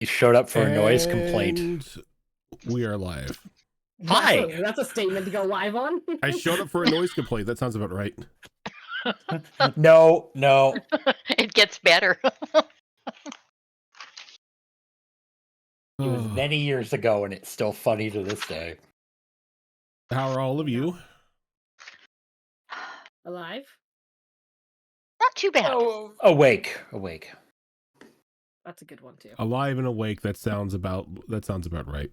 You showed up for a noise complaint. We are live. Hi! That's a statement to go live on. I showed up for a noise complaint. That sounds about right. No. It gets better. It was many years ago, and it's still funny to this day. How are all of you? Alive? Not too bad. Oh, awake. That's a good one too. Alive and awake. That sounds about right.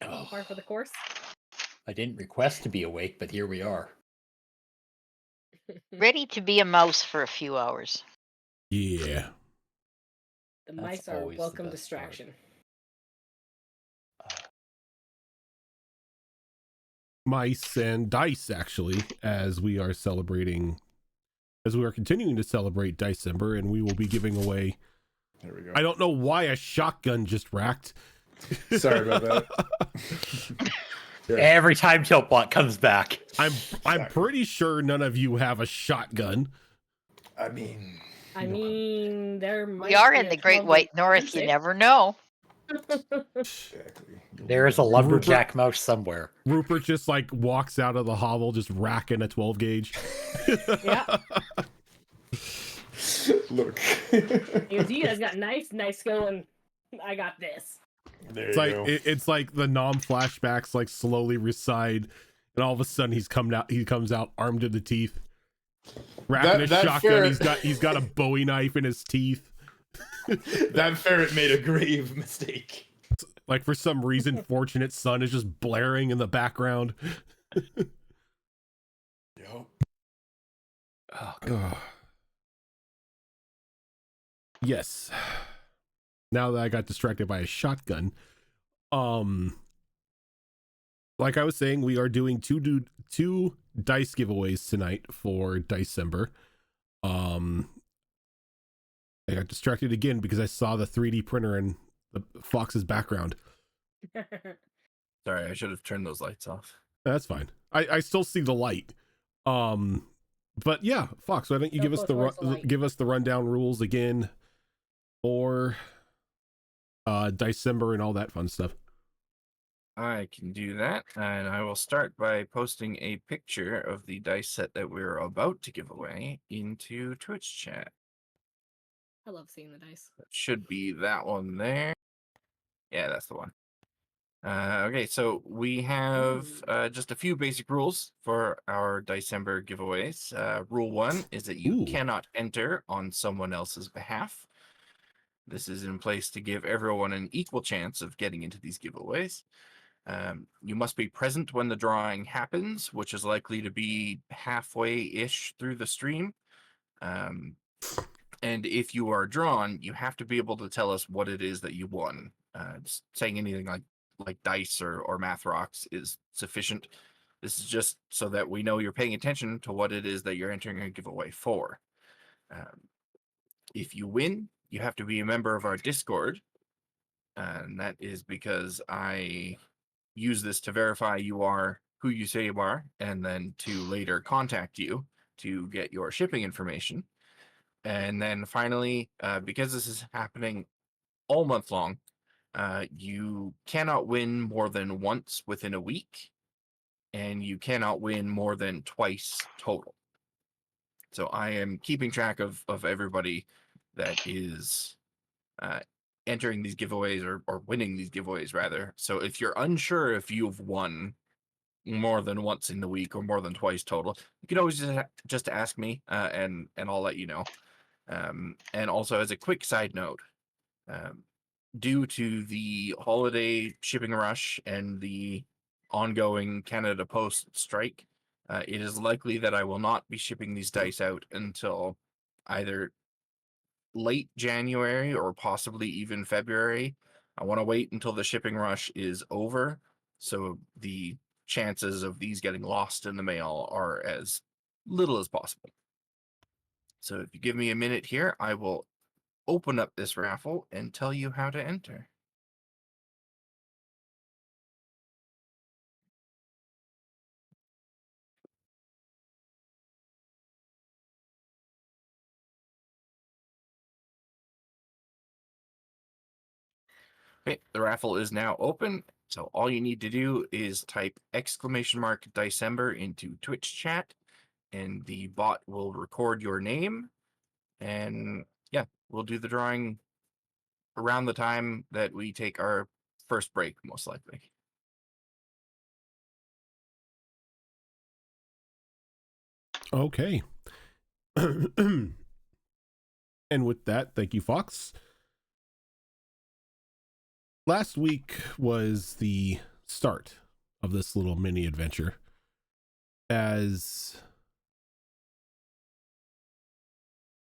Oh, Par for the course. I didn't request to be awake, but here we are. Ready to be a mouse for a few hours. Yeah. The That's mice are a always the welcome best distraction. Mice and dice, actually, as we are continuing to celebrate Dicember, and we will be giving away. There we go. I don't know why a shotgun just racked. Sorry about that. Yeah. Every time Tiltbot comes back. I'm pretty sure none of you have a shotgun. I mean, there might We are be in a the Great 12 White North. You safe. never know. exactly. There is a lumberjack mouse somewhere. Rupert just like walks out of the hovel, just racking a 12 gauge. Yeah. Look. He goes, you guys got nice going. I got this. There It's you like go. it's like the Nom flashbacks like slowly recede, and all of a sudden he comes out armed to the teeth, racking a That shotgun. ferret- He's got a Bowie knife in his teeth. That ferret made a grave mistake. Like for some reason, Fortunate Son is just blaring in the background. Yep. Oh, God. Yes. Now that I got distracted by a shotgun, like I was saying, we are doing two dice giveaways tonight for Dicember. I got distracted again because I saw the 3D printer in the Fox's background. Sorry, I should have turned those lights off. That's fine. I still see the light. But yeah, Fox, why don't you give us the rundown rules again for December and all that fun stuff. I can do that, and I will start by posting a picture of the dice set that we're about to give away into Twitch chat. I love seeing the dice. That should be that one there. Yeah, that's the one. Okay, so we have just a few basic rules for our December giveaways. Rule 1 is that you cannot enter on someone else's behalf. This is in place to give everyone an equal chance of getting into these giveaways. You must be present when the drawing happens, which is likely to be halfway-ish through the stream. And if you are drawn, you have to be able to tell us what it is that you won. Just saying anything like dice or math rocks is sufficient. This is just so that we know you're paying attention to what it is that you're entering a giveaway for. If you win, you have to be a member of our Discord. And that is because I use this to verify you are who you say you are, and then to later contact you to get your shipping information. And then finally, because this is happening all month long, you cannot win more than once within a week, and you cannot win more than twice total. So I am keeping track of everybody that is entering these giveaways or winning these giveaways, rather. So if you're unsure if you've won more than once in the week or more than twice total, you can always just ask me, and I'll let you know. And also, as a quick side note, due to the holiday shipping rush and the ongoing Canada Post strike, it is likely that I will not be shipping these dice out until either late January or possibly even February. I want to wait until the shipping rush is over, so the chances of these getting lost in the mail are as little as possible. So if you give me a minute here, I will open up this raffle and tell you how to enter. Okay, the raffle is now open. So all you need to do is type !December into Twitch chat, and the bot will record your name. And yeah, we'll do the drawing around the time that we take our first break, most likely. Okay. And with that, thank you, Fox. Last week was the start of this little mini adventure as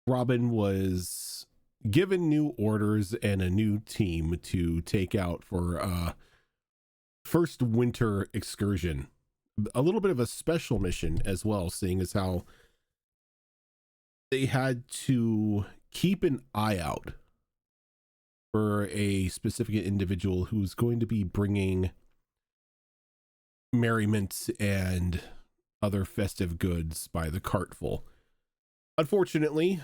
Robin was given new orders and a new team to take out for first winter excursion. A little bit of a special mission as well, seeing as how they had to keep an eye out for a specific individual who's going to be bringing merriment and other festive goods by the cartful. Unfortunately,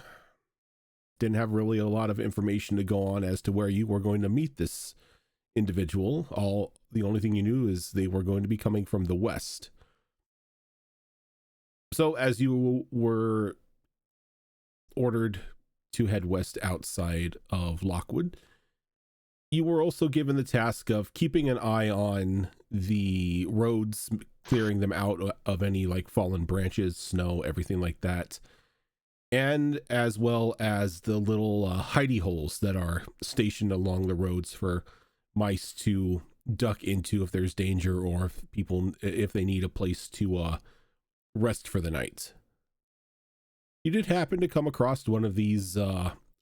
didn't have really a lot of information to go on as to where you were going to meet this individual. The only thing you knew is they were going to be coming from the west. So as you were ordered to head west outside of Lockwood, you were also given the task of keeping an eye on the roads, clearing them out of any like fallen branches, snow, everything like that. And as well as the little hidey holes that are stationed along the roads for mice to duck into if there's danger, or if they need a place to rest for the night. You did happen to come across one of these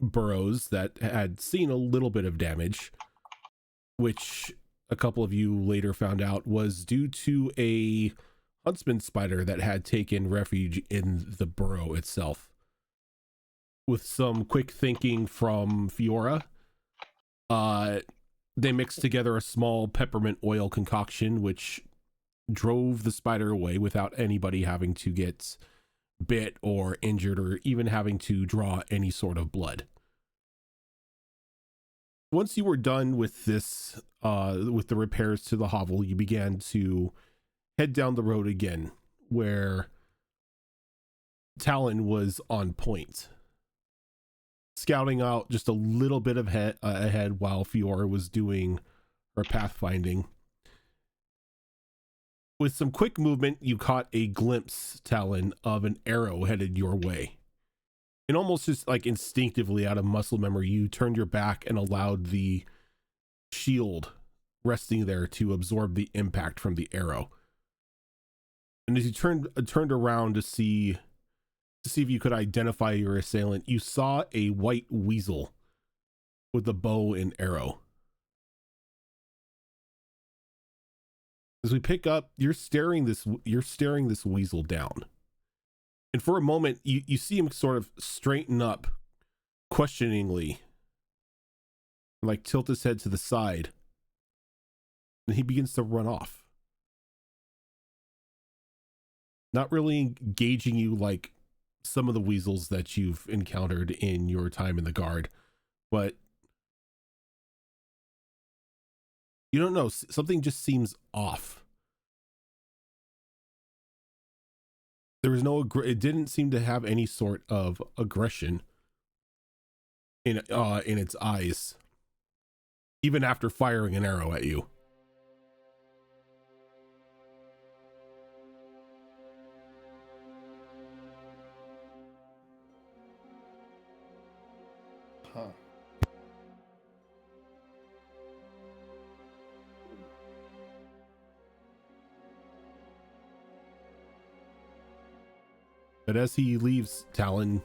burrows that had seen a little bit of damage, which a couple of you later found out was due to a huntsman spider that had taken refuge in the burrow itself. With some quick thinking from Fiora, they mixed together a small peppermint oil concoction, which drove the spider away without anybody having to get bit or injured or even having to draw any sort of blood. Once you were done with this, with the repairs to the hovel, you began to head down the road again, where Talon was on point, scouting out just a little bit of ahead while Fiora was doing her pathfinding. With some quick movement, you caught a glimpse, Talon, of an arrow headed your way. And almost just like instinctively out of muscle memory, you turned your back and allowed the shield resting there to absorb the impact from the arrow. And as you turned around to see if you could identify your assailant, you saw a white weasel with a bow and arrow. As we pick up, you're staring this weasel down. And for a moment, you see him sort of straighten up questioningly, like tilt his head to the side, and he begins to run off. Not really engaging you like some of the weasels that you've encountered in your time in the guard, but you don't know, something just seems off. There was it didn't seem to have any sort of aggression in its eyes, even after firing an arrow at you. Huh. But as he leaves, Talon,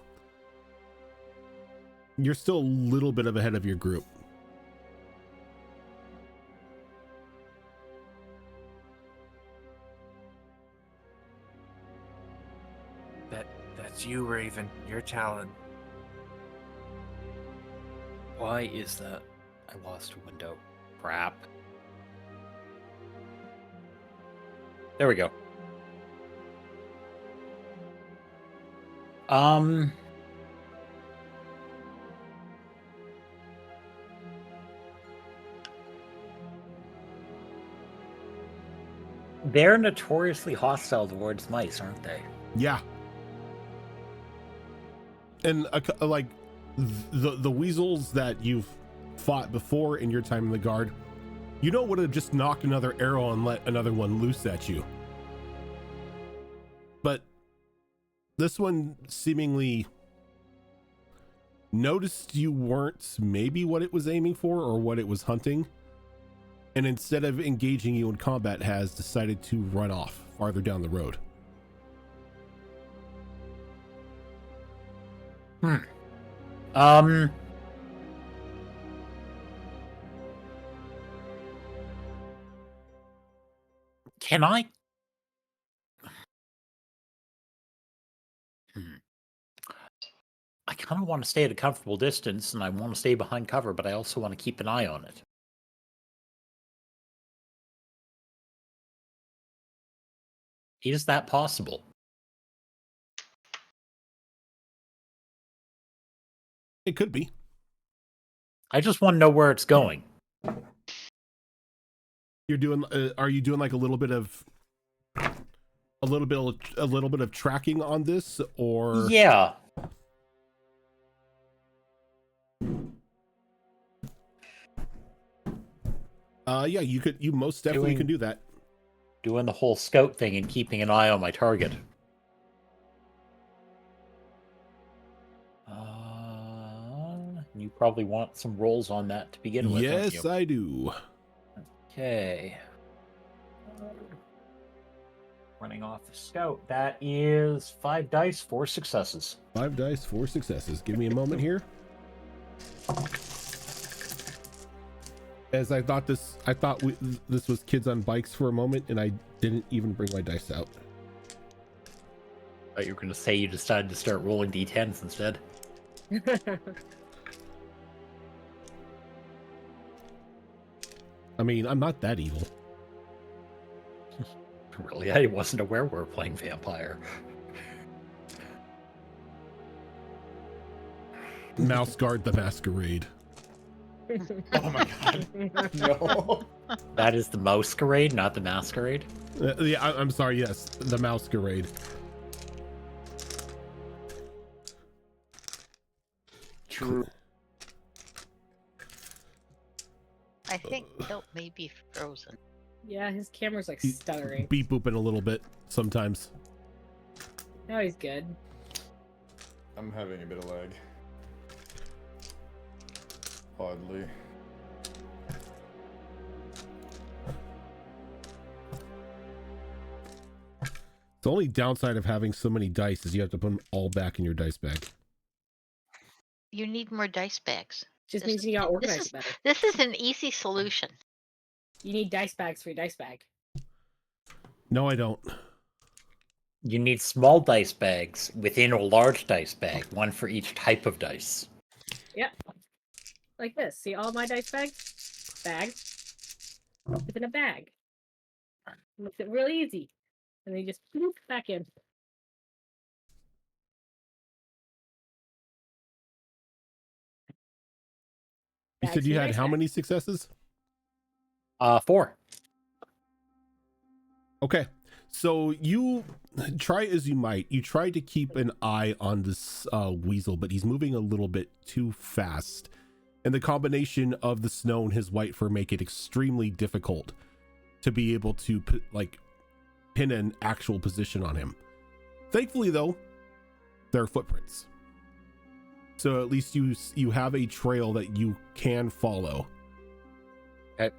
you're still a little bit of ahead of your group. That's you, Raven. You're Talon. Why is that? I lost a window. Crap. There we go. They're notoriously hostile towards mice, aren't they? Yeah. And like the weasels that you've fought before in your time in the guard, you know, would have just knocked another arrow and let another one loose at you. But this one seemingly noticed you weren't maybe what it was aiming for or what it was hunting, and instead of engaging you in combat has decided to run off farther down the road. Can I? I kind of want to stay at a comfortable distance, and I want to stay behind cover, but I also want to keep an eye on it. Is that possible? It could be. I just want to know where it's going. You're doing are you doing like a little bit of tracking on this, or Yeah. yeah, you most definitely can do that. Doing the whole scout thing and keeping an eye on my target. You probably want some rolls on that to begin with. Yes, don't you? I do. Okay. Running off the scout. That is 5 dice, 4 successes. 5 dice, 4 successes. Give me a moment here. As I thought this was kids on bikes for a moment, and I didn't even bring my dice out. I thought you were going to say you decided to start rolling d10s instead. I mean, I'm not that evil. Really, I wasn't aware we were playing vampire. Mouse Guard the Masquerade. Oh my god. No. That is the Masquerade, not the Masquerade. Yeah, I'm sorry. Yes, the Masquerade. True. I think Hilt may be frozen. Yeah, his camera's like He's stuttering. beep booping a little bit sometimes. Now he's good. I'm having a bit of lag. Oddly. The only downside of having so many dice is you have to put them all back in your dice bag. You need more dice bags. Just This means is- you got this organized is- better. This is an easy solution. You need dice bags for your dice bag. No, I don't. You need small dice bags within a large dice bag, one for each type of dice. Yep. Like this. See all my dice bags? Within a bag. Makes it really easy. And then you just bloop back in. You Bags said for you your had dice how bag. many successes? 4. Okay. So you try as you might. You try to keep an eye on this weasel, but he's moving a little bit too fast. And the combination of the snow and his white fur make it extremely difficult to be able to pin an actual position on him. Thankfully, though, there are footprints. So at least you have a trail that you can follow. Okay.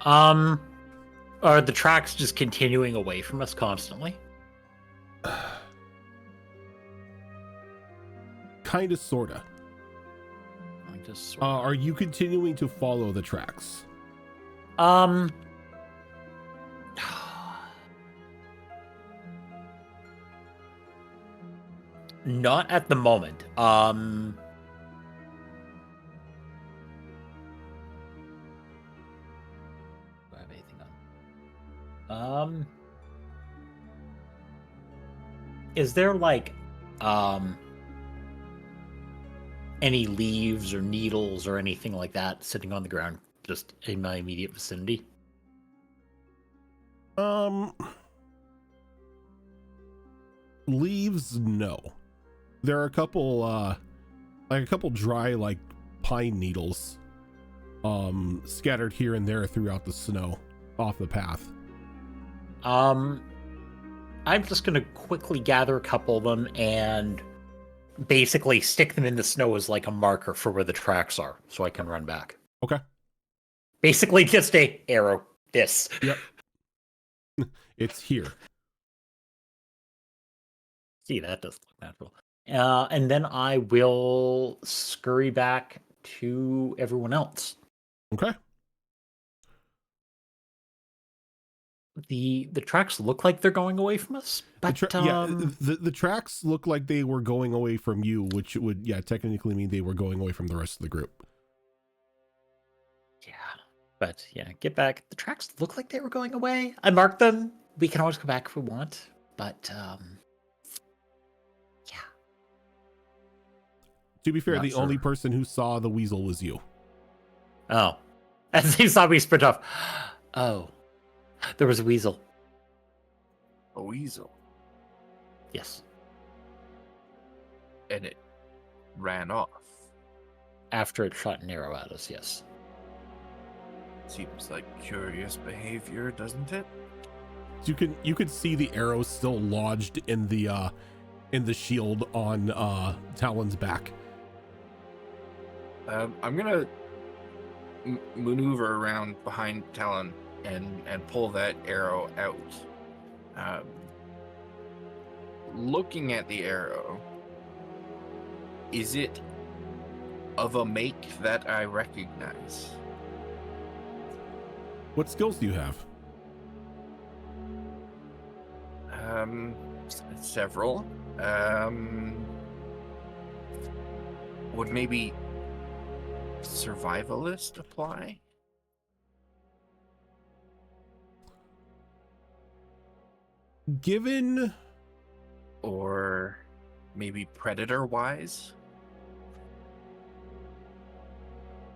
Are the tracks just continuing away from us constantly? Kinda, sorta. I just Are you continuing to follow the tracks? Not at the moment. Do I have anything on? Is there like any leaves or needles or anything like that sitting on the ground just in my immediate vicinity? Leaves, no. There are a couple like a couple dry like pine needles scattered here and there throughout the snow off the path. I'm just gonna quickly gather a couple of them and basically stick them in the snow as like a marker for where the tracks are, so I can run back. Okay. Basically, just a arrow. This. Yep. It's here. See, that does look natural. And then I will scurry back to everyone else. Okay. The tracks look like they're going away from us, but the tracks look like they were going away from you, which would technically mean they were going away from the rest of the group. yeah. But yeah, get back. The tracks look like they were going away. I marked them. We can always go back if we want, but yeah. To be fair, Not the sure. only person who saw the weasel was you. Oh, as he saw me sprint off. Oh, there was a weasel. A weasel. Yes. And it ran off. After it shot an arrow at us, yes. Seems like curious behavior, doesn't it? You could see the arrow still lodged in the shield on Talon's back. I'm gonna maneuver around behind Talon and pull that arrow out. Looking at the arrow, is it of a make that I recognize? What skills do you have? Several. Would maybe survivalist apply? Given, Or maybe predator wise?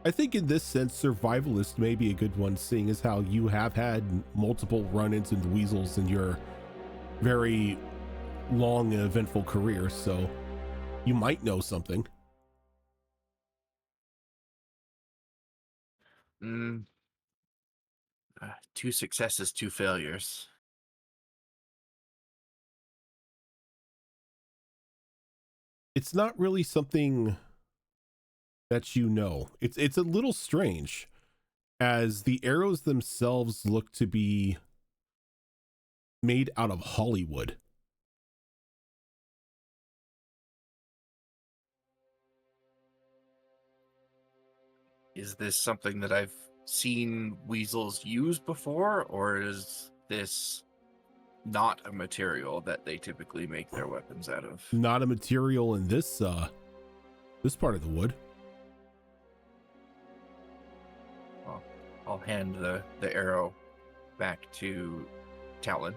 I think in this sense, survivalist may be a good one, seeing as how you have had multiple run-ins with weasels in your very long and eventful career, so you might know something. 2 successes, 2 failures. It's not really something that you know. It's a little strange, as the arrows themselves look to be made out of Hollywood. Is this something that I've seen weasels use before, or is this not a material that they typically make their weapons out of? Not a material in this part of the wood. Well, I'll hand the arrow back to Talon.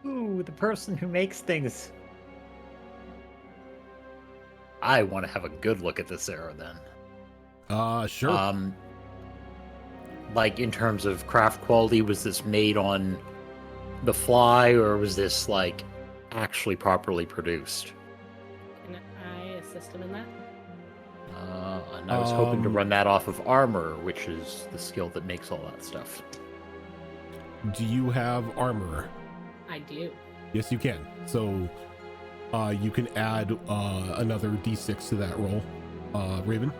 Ooh, the person who makes things. I want to have a good look at this arrow then. Sure. Like in terms of craft quality, was this made on the fly or was this like actually properly produced? Can I assist him in that? And I was hoping to run that off of armor, which is the skill that makes all that stuff. Do you have armor? I do. Yes, you can. So you can add another d6 to that roll, Raven.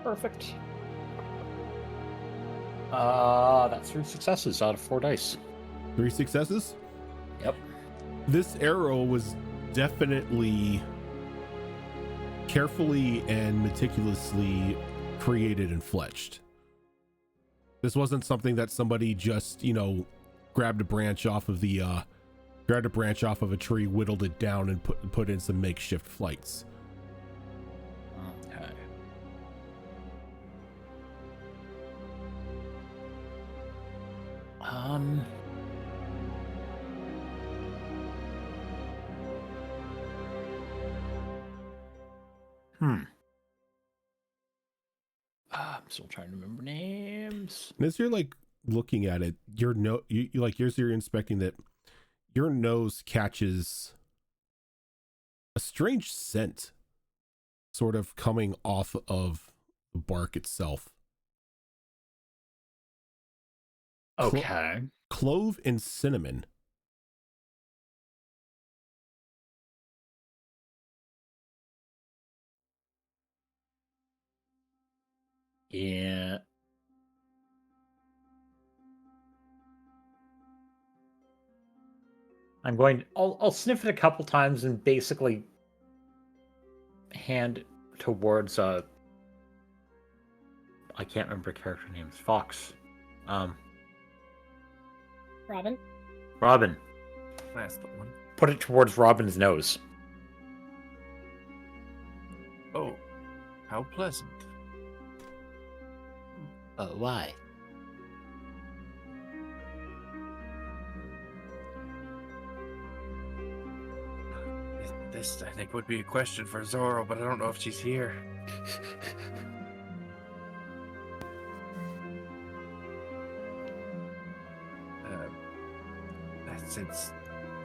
Perfect. That's 3 successes out of 4 dice. 3 successes? Yep. This arrow was definitely carefully and meticulously created and fletched. This wasn't something that somebody just, grabbed a branch off of a tree, whittled it down, and put in some makeshift flights. Okay. I'm still trying to remember names. And as you're like looking at it, you're inspecting that, your nose catches a strange scent sort of coming off of the bark itself. Okay. Clove and cinnamon. Yeah. I'll sniff it a couple times and basically hand towards I can't remember character names. Fox. Robin. Robin. That's the one. Put it towards Robin's nose. Oh, how pleasant. Why? This, I think, would be a question for Zoro, but I don't know if she's here. Since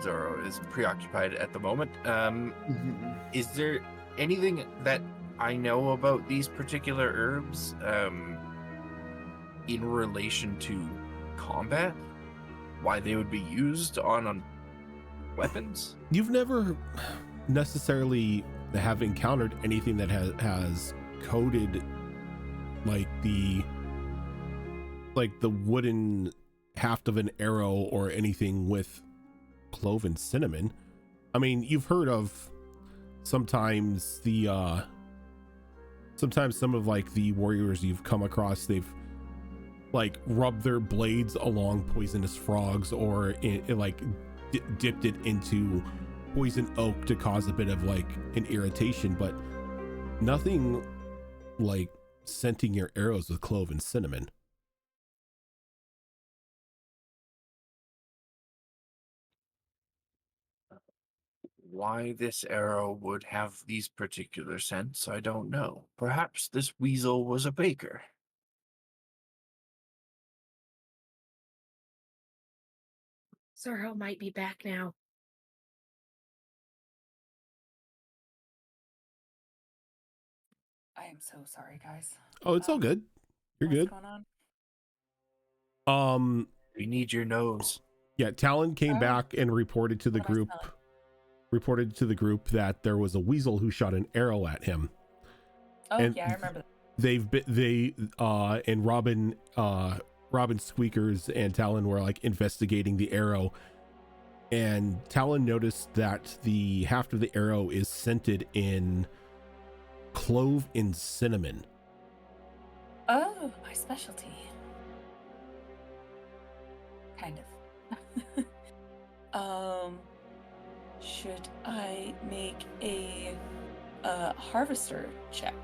Zoro is preoccupied at the moment, is there anything that I know about these particular herbs in relation to combat? Why they would be used on weapons? You've never necessarily have encountered anything that has coated like the wooden haft of an arrow or anything with clove and cinnamon. I mean, you've heard of sometimes some of like the warriors you've come across, they've like rubbed their blades along poisonous frogs or dipped it into poison oak to cause a bit of like an irritation, but nothing like scenting your arrows with clove and cinnamon. Why this arrow would have these particular scents, I don't know. Perhaps this weasel was a baker. Zoro might be back now. I am so sorry, guys. Oh, it's all good. You're What's good. going on? We need your nose. Yeah, Talon came Oh. back and reported to the What do I group. smell it? Reported to the group that there was a weasel who shot an arrow at him. Oh, And yeah, I remember and Robin Squeakers and Talon were like investigating the arrow, and Talon noticed that the haft of the arrow is scented in clove and cinnamon. Oh, my specialty. Kind of. Should I make a harvester check?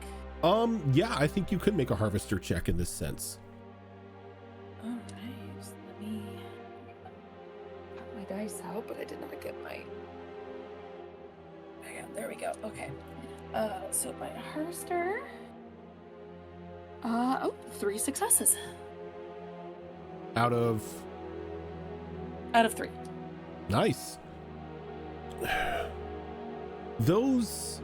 Yeah, I think you could make a harvester check in this sense. Oh, nice. Let me pop my dice out, but I did not get my. Hang on, there we go. Okay. So my harvester. 3 successes Out of out of 3. nice. Those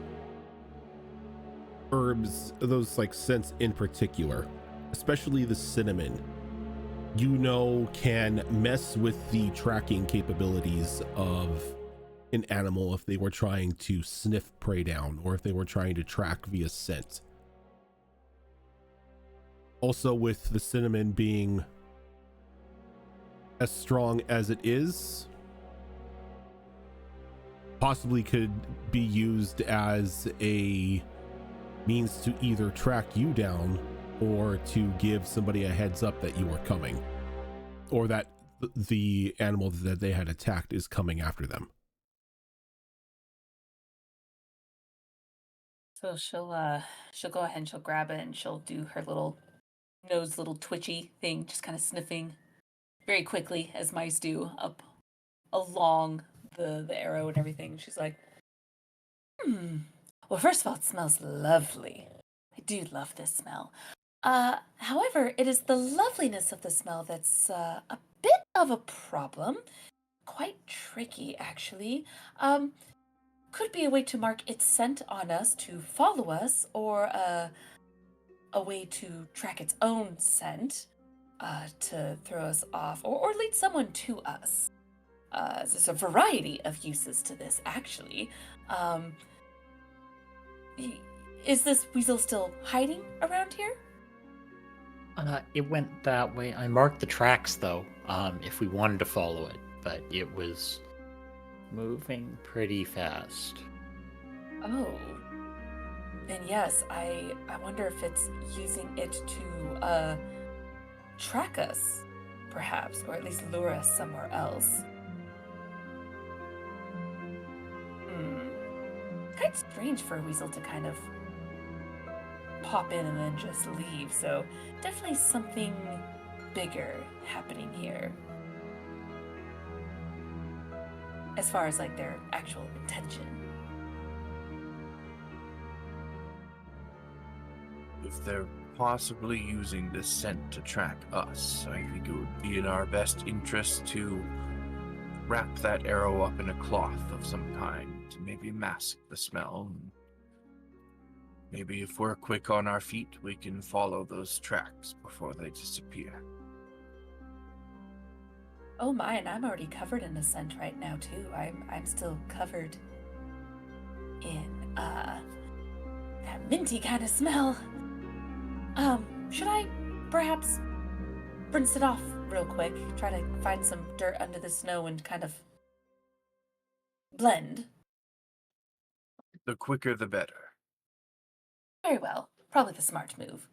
herbs, those like scents in particular, especially the cinnamon, you know, can mess with the tracking capabilities of an animal if they were trying to sniff prey down or if they were trying to track via scent. Also, with the cinnamon being as strong as it is, possibly could be used as a means to either track you down or to give somebody a heads up that you are coming, or that the animal that they had attacked is coming after them. So she'll go ahead and she'll grab it and she'll do her little twitchy thing, just kind of sniffing very quickly as mice do up along the arrow and everything. She's like, Well, first of all, it smells lovely. I do love this smell. However, it is the loveliness of the smell that's a bit of a problem. Quite tricky, actually. Could be a way to mark its scent on us to follow us, or a way to track its own scent to throw us off, or lead someone to us. There's a variety of uses to this, actually. Um, is this weasel still hiding around here? It went that way. I marked the tracks though, if we wanted to follow it, but it was moving pretty fast. Oh. Then yes, I wonder if it's using it to track us, perhaps, or at least lure us somewhere else. Quite strange for a weasel to kind of pop in and then just leave, so definitely something bigger happening here. As far as like their actual intention. If they're possibly using this scent to track us, I think it would be in our best interest to wrap that arrow up in a cloth of some kind to maybe mask the smell. Maybe if we're quick on our feet, we can follow those tracks before they disappear. Oh my, and I'm already covered in a scent right now too. I'm still covered in that minty kind of smell. Should I perhaps rinse it off real quick? Try to find some dirt under the snow and kind of blend. The quicker the better. Very well. Probably the smart move.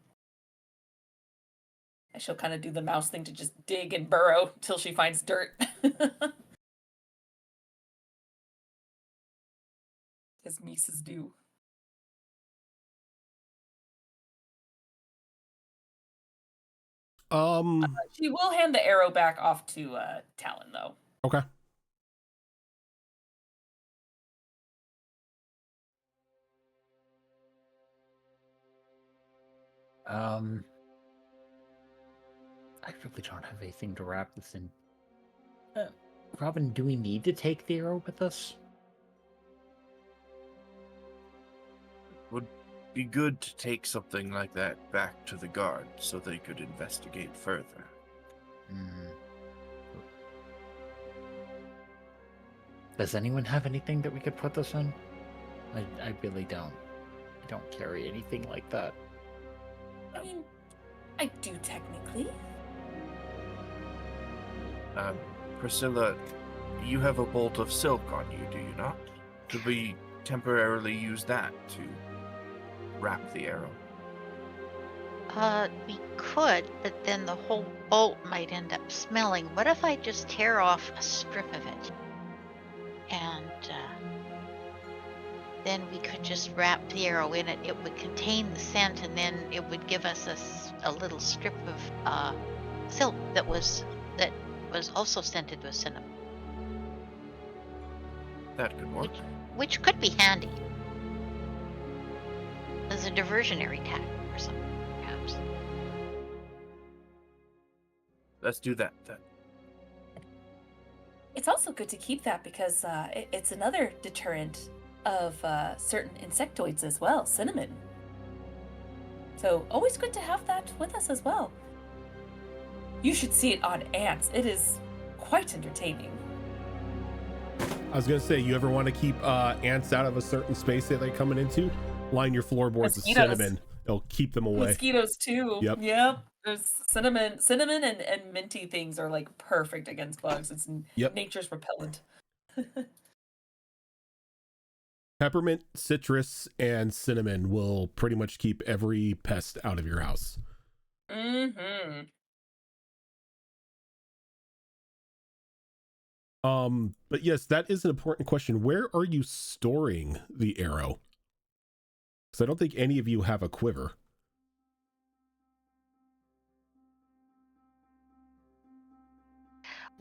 And she'll kind of do the mouse thing to just dig and burrow till she finds dirt. As Mises do. She will hand the arrow back off to Talon, though. Okay. I really don't have anything to wrap this in. Robin, do we need to take the arrow with us? Would be good to take something like that back to the guard so they could investigate further. Does anyone have anything that we could put this in? I really don't. I don't carry anything like that. I mean, I do technically. Priscilla, you have a bolt of silk on you, do you not? Could we temporarily use that to wrap the arrow? We could, but then the whole bolt might end up smelling. What if I just tear off a strip of it? And then we could just wrap the arrow in it. It would contain the scent, and then it would give us a little strip of silk that was also scented with cinnamon. That could work. Which could be handy as a diversionary tactic or something, perhaps. Let's do that then. It's also good to keep that because it's another deterrent of certain insectoids as well, cinnamon. So always good to have that with us as well. You should see it on ants. It is quite entertaining. I was gonna say, you ever want to keep ants out of a certain space that they're coming into? Line your floorboards with Mosquitoes. cinnamon. It'll keep them away. Mosquitoes too. Yep. There's cinnamon and minty things are like perfect against bugs. It's nature's repellent. Peppermint, citrus, and cinnamon will pretty much keep every pest out of your house. Mm-hmm. But yes, that is an important question. Where are you storing the arrow? Because I don't think any of you have a quiver.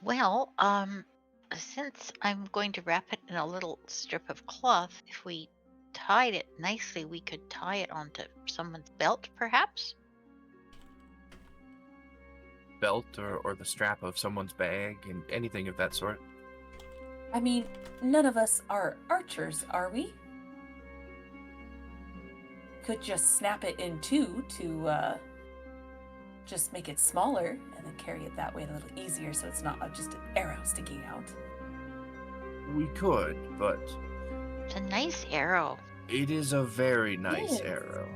Well, since I'm going to wrap it in a little strip of cloth, if we tied it nicely, we could tie it onto someone's belt, perhaps? Belt or the strap of someone's bag and anything of that sort. I mean, none of us are archers, are we? Could just snap it in two to just make it smaller and then carry it that way a little easier so it's not just an arrow sticking out. We could, but It's a nice arrow. it is a very nice Yes. arrow.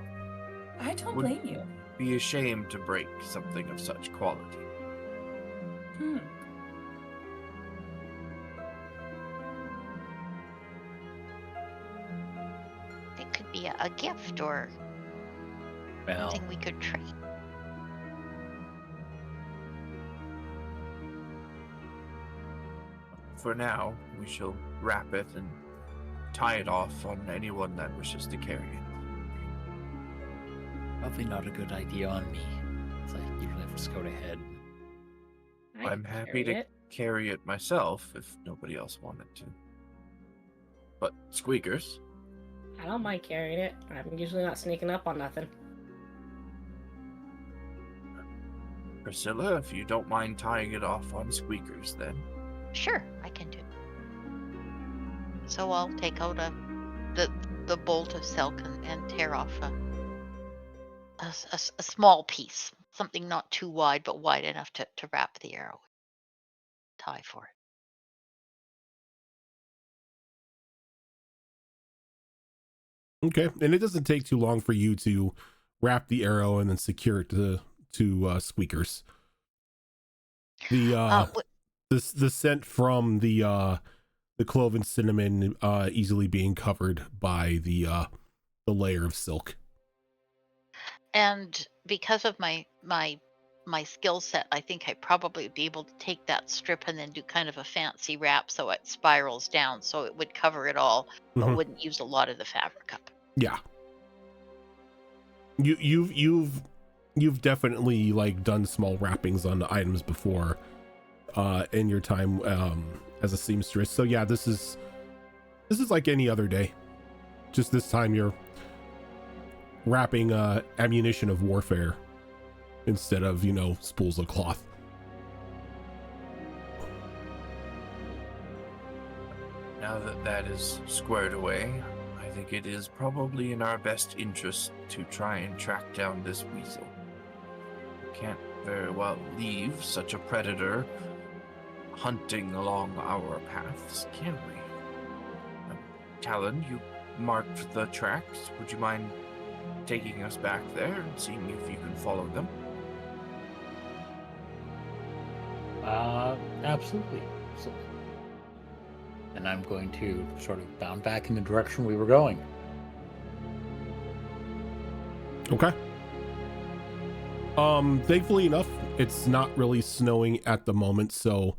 I don't Would- blame you. Be ashamed to break something of such quality. Hmm. It could be a gift or Well, something we could trade. For now, we shall wrap it and tie it off on anyone that wishes to carry it. probably not a good idea on me. It's like usually have to scout ahead. I I'm can happy carry to it. carry it myself if nobody else wanted to. But Squeakers, I don't mind carrying it. I'm usually not sneaking up on nothing. Priscilla, if you don't mind tying it off on Squeakers, then. Sure, I can do. So I'll take out the bolt of silk and tear off a small piece, something not too wide but wide enough to wrap the arrow. Tie for it. Okay, and it doesn't take too long for you to wrap the arrow and then secure it to Squeakers. The scent from the clove and cinnamon easily being covered by the layer of silk. And because of my skill set, I think I'd probably be able to take that strip and then do kind of a fancy wrap so it spirals down so it would cover it all, but Mhm. wouldn't use a lot of the fabric up. Yeah. You've definitely like done small wrappings on items before in your time as a seamstress. So yeah, this is like any other day. Just this time you're wrapping ammunition of warfare instead of, spools of cloth. Now that that is squared away, I think it is probably in our best interest to try and track down this weasel. We can't very well leave such a predator hunting along our paths, can we? Talon, you marked the tracks. Would you mind taking us back there and seeing if you can follow them? Absolutely. And I'm going to sort of bound back in the direction we were going. Okay. Thankfully enough, it's not really snowing at the moment, so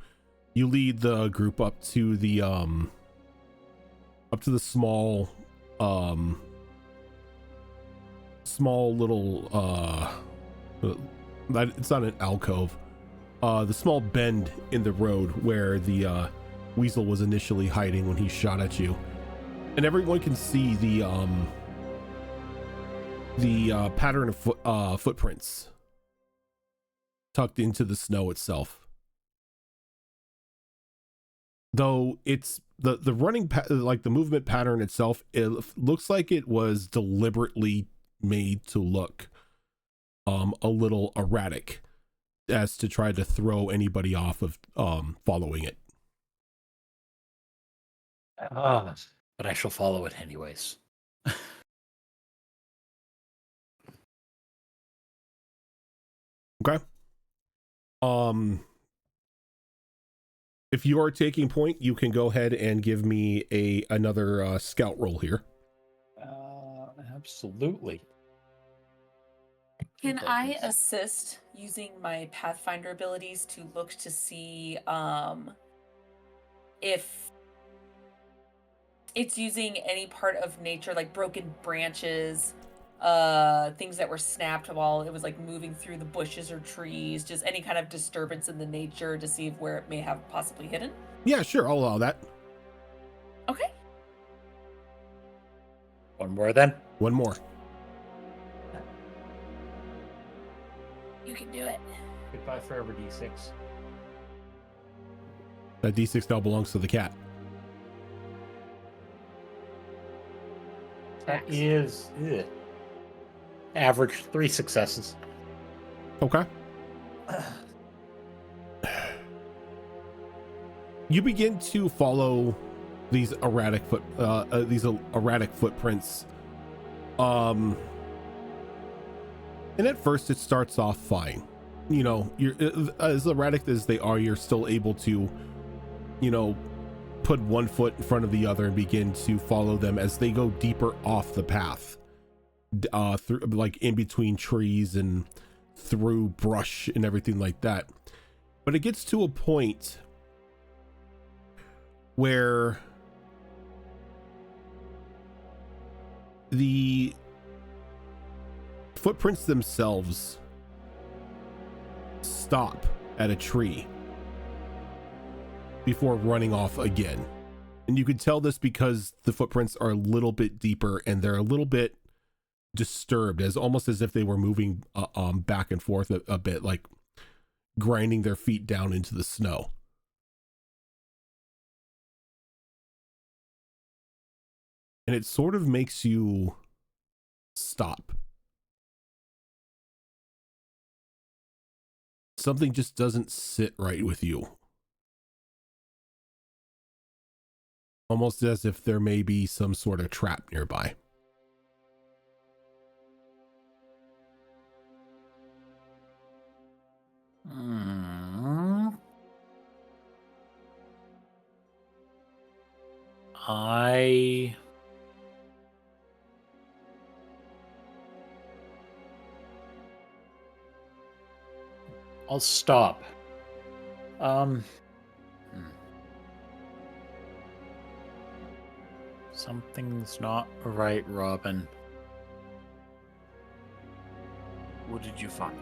you lead the group up to the small little it's not an alcove, the small bend in the road where the weasel was initially hiding when he shot at you, and everyone can see the pattern of footprints tucked into the snow itself. Though it's the running like the movement pattern itself, it looks like it was deliberately made to look a little erratic, as to try to throw anybody off of following it. But I shall follow it anyways. Okay. If you are taking point, you can go ahead and give me another scout roll here. Absolutely. Can I assist using my Pathfinder abilities to look to see if it's using any part of nature, like broken branches, things that were snapped while it was like moving through the bushes or trees, just any kind of disturbance in the nature to see where it may have possibly hidden? Yeah, sure, I'll allow that. Okay. One more then. One more. You can do it. Goodbye forever, D6. That D6 now belongs to the cat. That is average 3 successes. Okay. You begin to follow these erratic footprints. And at first it starts off fine. You know, you're as erratic as they are, you're still able to, you know, put one foot in front of the other and begin to follow them as they go deeper off the path, through, like in between trees and through brush and everything like that. But it gets to a point where the footprints themselves stop at a tree before running off again. And you can tell this because the footprints are a little bit deeper and they're a little bit disturbed, as almost as if they were moving back and forth a bit, like grinding their feet down into the snow. And it sort of makes you stop. Something just doesn't sit right with you. Almost as if there may be some sort of trap nearby. I'll stop. Something's not right, Robin. What did you find?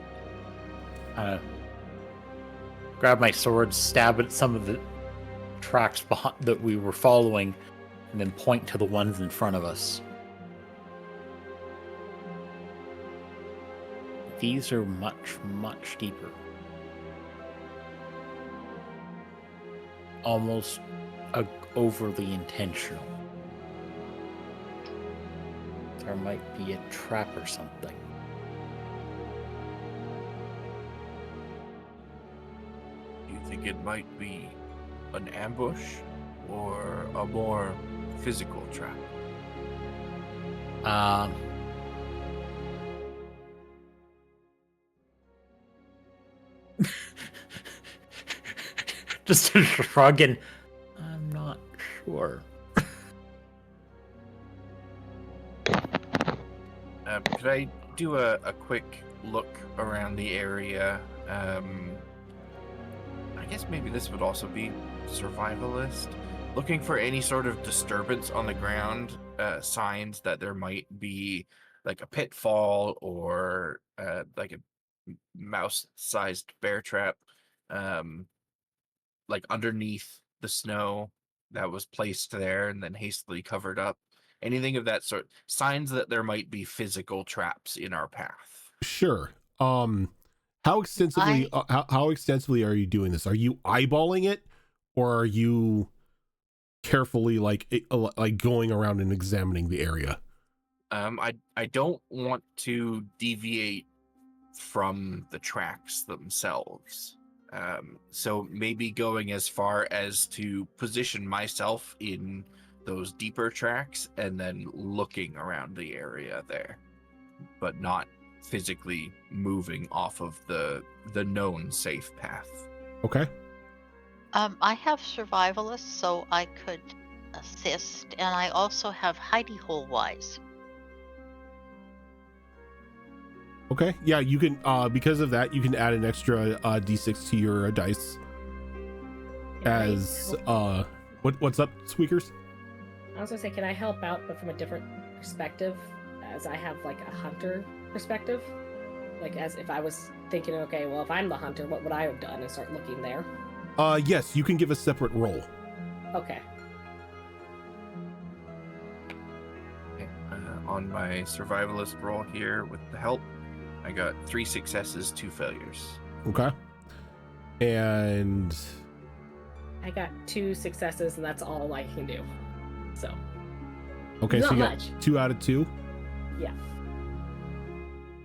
Grab my sword, stab at some of the tracks that we were following, and then point to the ones in front of us. These are much, much deeper. Almost overly intentional. There might be a trap or something. Do you think it might be an ambush or a more physical trap? Just a shrug and I'm not sure. Could I do a quick look around the area? I guess maybe this would also be survivalist. Looking for any sort of disturbance on the ground, signs that there might be like a pitfall or like a mouse-sized bear trap, like underneath the snow that was placed there and then hastily covered up. Anything of that sort. Signs that there might be physical traps in our path. Sure. How extensively how extensively are you doing this? Are you eyeballing it, or are you carefully like going around and examining the area? I don't want to deviate from the tracks themselves. So maybe going as far as to position myself in those deeper tracks and then looking around the area there, but not physically moving off of the known safe path. Okay. I have survivalist, so I could assist, and I also have hidey hole wise. Okay. Yeah, you can because of that you can add an extra d6 to your dice. As what's up, Squeakers? I was gonna say, can I help out, but from a different perspective, as I have like a hunter perspective? Like, as if I was thinking, okay, well, if I'm the hunter, what would I have done? And start looking there. Yes, you can give a separate roll. Okay. Okay. on my survivalist roll here with the help. I got 3 successes, 2 failures. Okay. And I got 2 successes, and that's all I can do. So. okay, Not so you got much. 2 out of 2. Yeah.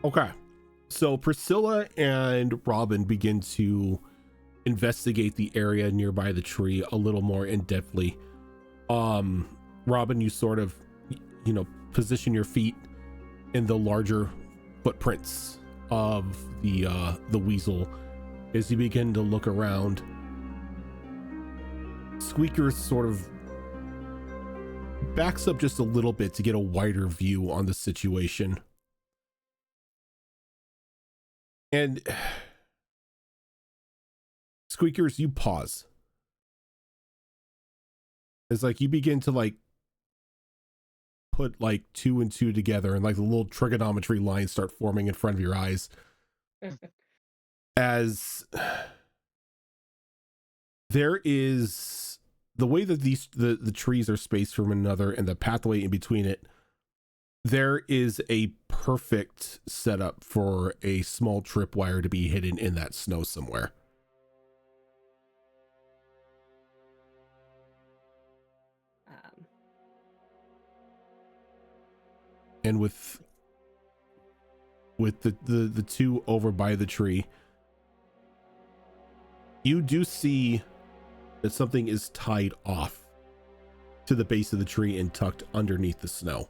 Okay. So Priscilla and Robin begin to investigate the area nearby the tree a little more in-depthly. Robin, you sort of, position your feet in the larger footprints of the weasel as you begin to look around. Squeaker sort of backs up just a little bit to get a wider view on the situation. And Squeakers, you pause. It's like you begin to put 2 and 2 together, and the little trigonometry lines start forming in front of your eyes. As there is the way that the trees are spaced from another and the pathway in between it, there is a perfect setup for a small tripwire to be hidden in that snow somewhere. And with the 2 over by the tree, you do see that something is tied off to the base of the tree and tucked underneath the snow.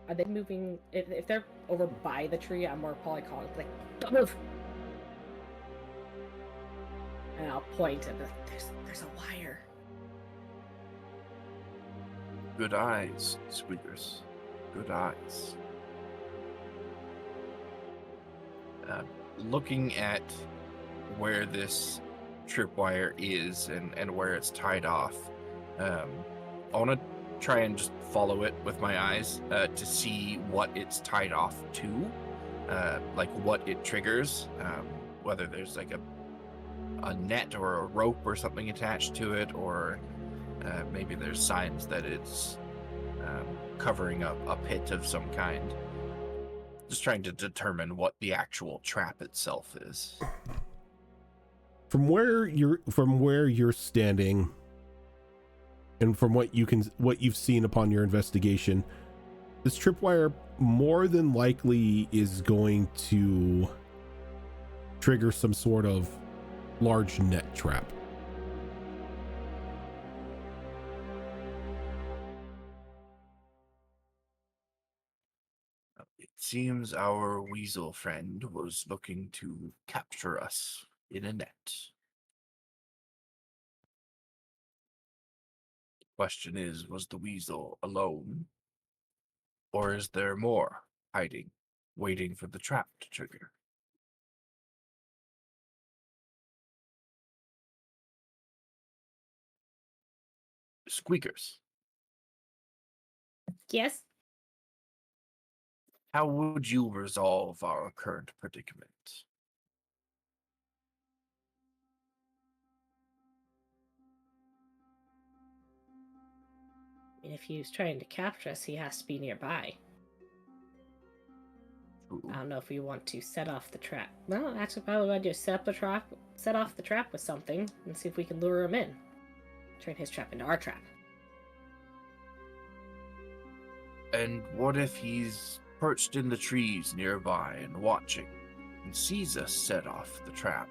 Are they moving? If they're over by the tree, I'm more probably calling don't move. And I'll point and there's a wire. Good eyes, Squeakers. Good eyes. Looking at where this tripwire is and where it's tied off, I want to try and just follow it with my eyes to see what it's tied off to, what it triggers, whether there's a net or a rope or something attached to it, or maybe there's signs that it's covering up a pit of some kind. Just trying to determine what the actual trap itself is. From where you're standing, and from what you've seen upon your investigation, this tripwire more than likely is going to trigger some sort of large net trap. It seems our weasel friend was looking to capture us in a net. Question is, was the weasel alone? Or is there more hiding, waiting for the trap to trigger? Squeakers, Yes. how would you resolve our current predicament? I mean, if he was trying to capture us, he has to be nearby. Ooh. I don't know if we want to set off the trap. Well, actually, probably want to do is set off the trap with something and see if we can lure him in. Turn his trap into our trap. And what if he's perched in the trees nearby and watching, and sees us set off the trap,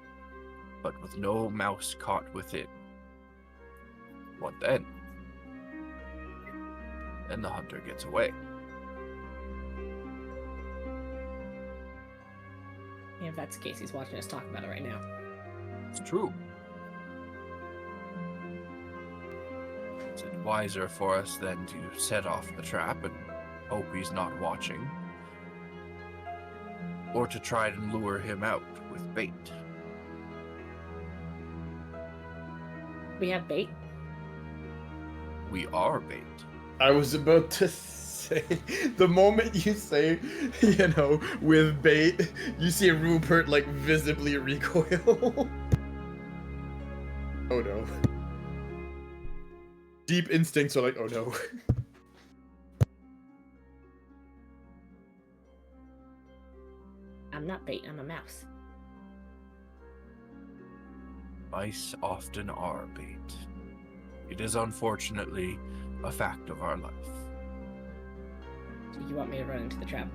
but with no mouse caught within? What then? And the hunter gets away. Yeah, if that's the case, he's watching us talk about it right now. It's true. Is it wiser for us then to set off the trap and hope he's not watching? Or to try and lure him out with bait? We have bait. We are bait. I was about to say, the moment you say, with bait, you see Rupert visibly recoil. Oh no. Deep instincts are like, oh no. I'm not bait, I'm a mouse. Mice often are bait. It is unfortunately a fact of our life. Do you want me to run into the trap?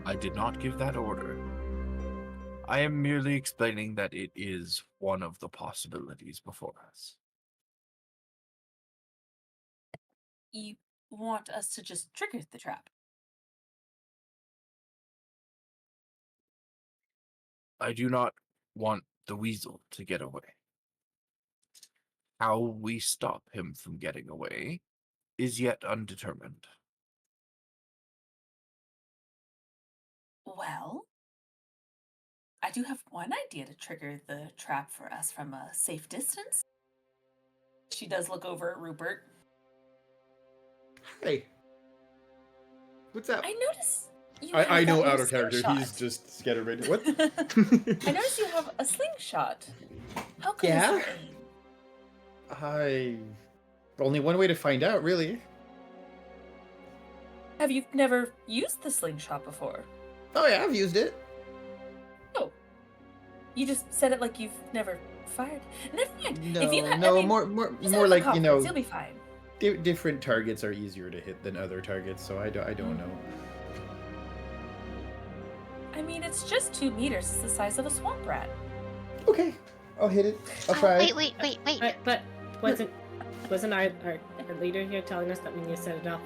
I did not give that order. I am merely explaining that it is one of the possibilities before us. You want us to just trigger the trap? I do not want the weasel to get away. How we stop him from getting away is yet undetermined. Well, I do have one idea to trigger the trap for us from a safe distance. She does look over at Rupert. Hey. What's up? I notice you I have know that out little of character. slingshot. He's just scatterbrained. What? I notice you have a slingshot. How good Yeah? is your aim? Only one way to find out, really. Have you never used the slingshot before? Oh yeah, I've used it. Oh. You just said it like you've never fired. Never mind. No, if you no, I mean, more just have the like, confidence, you'll be fine. different targets are easier to hit than other targets, so I don't know. I mean, it's just 2 meters. It's the size of a swamp rat. Okay, I'll hit it. I'll try. Wait. But wasn't our leader here telling us that we need to set it up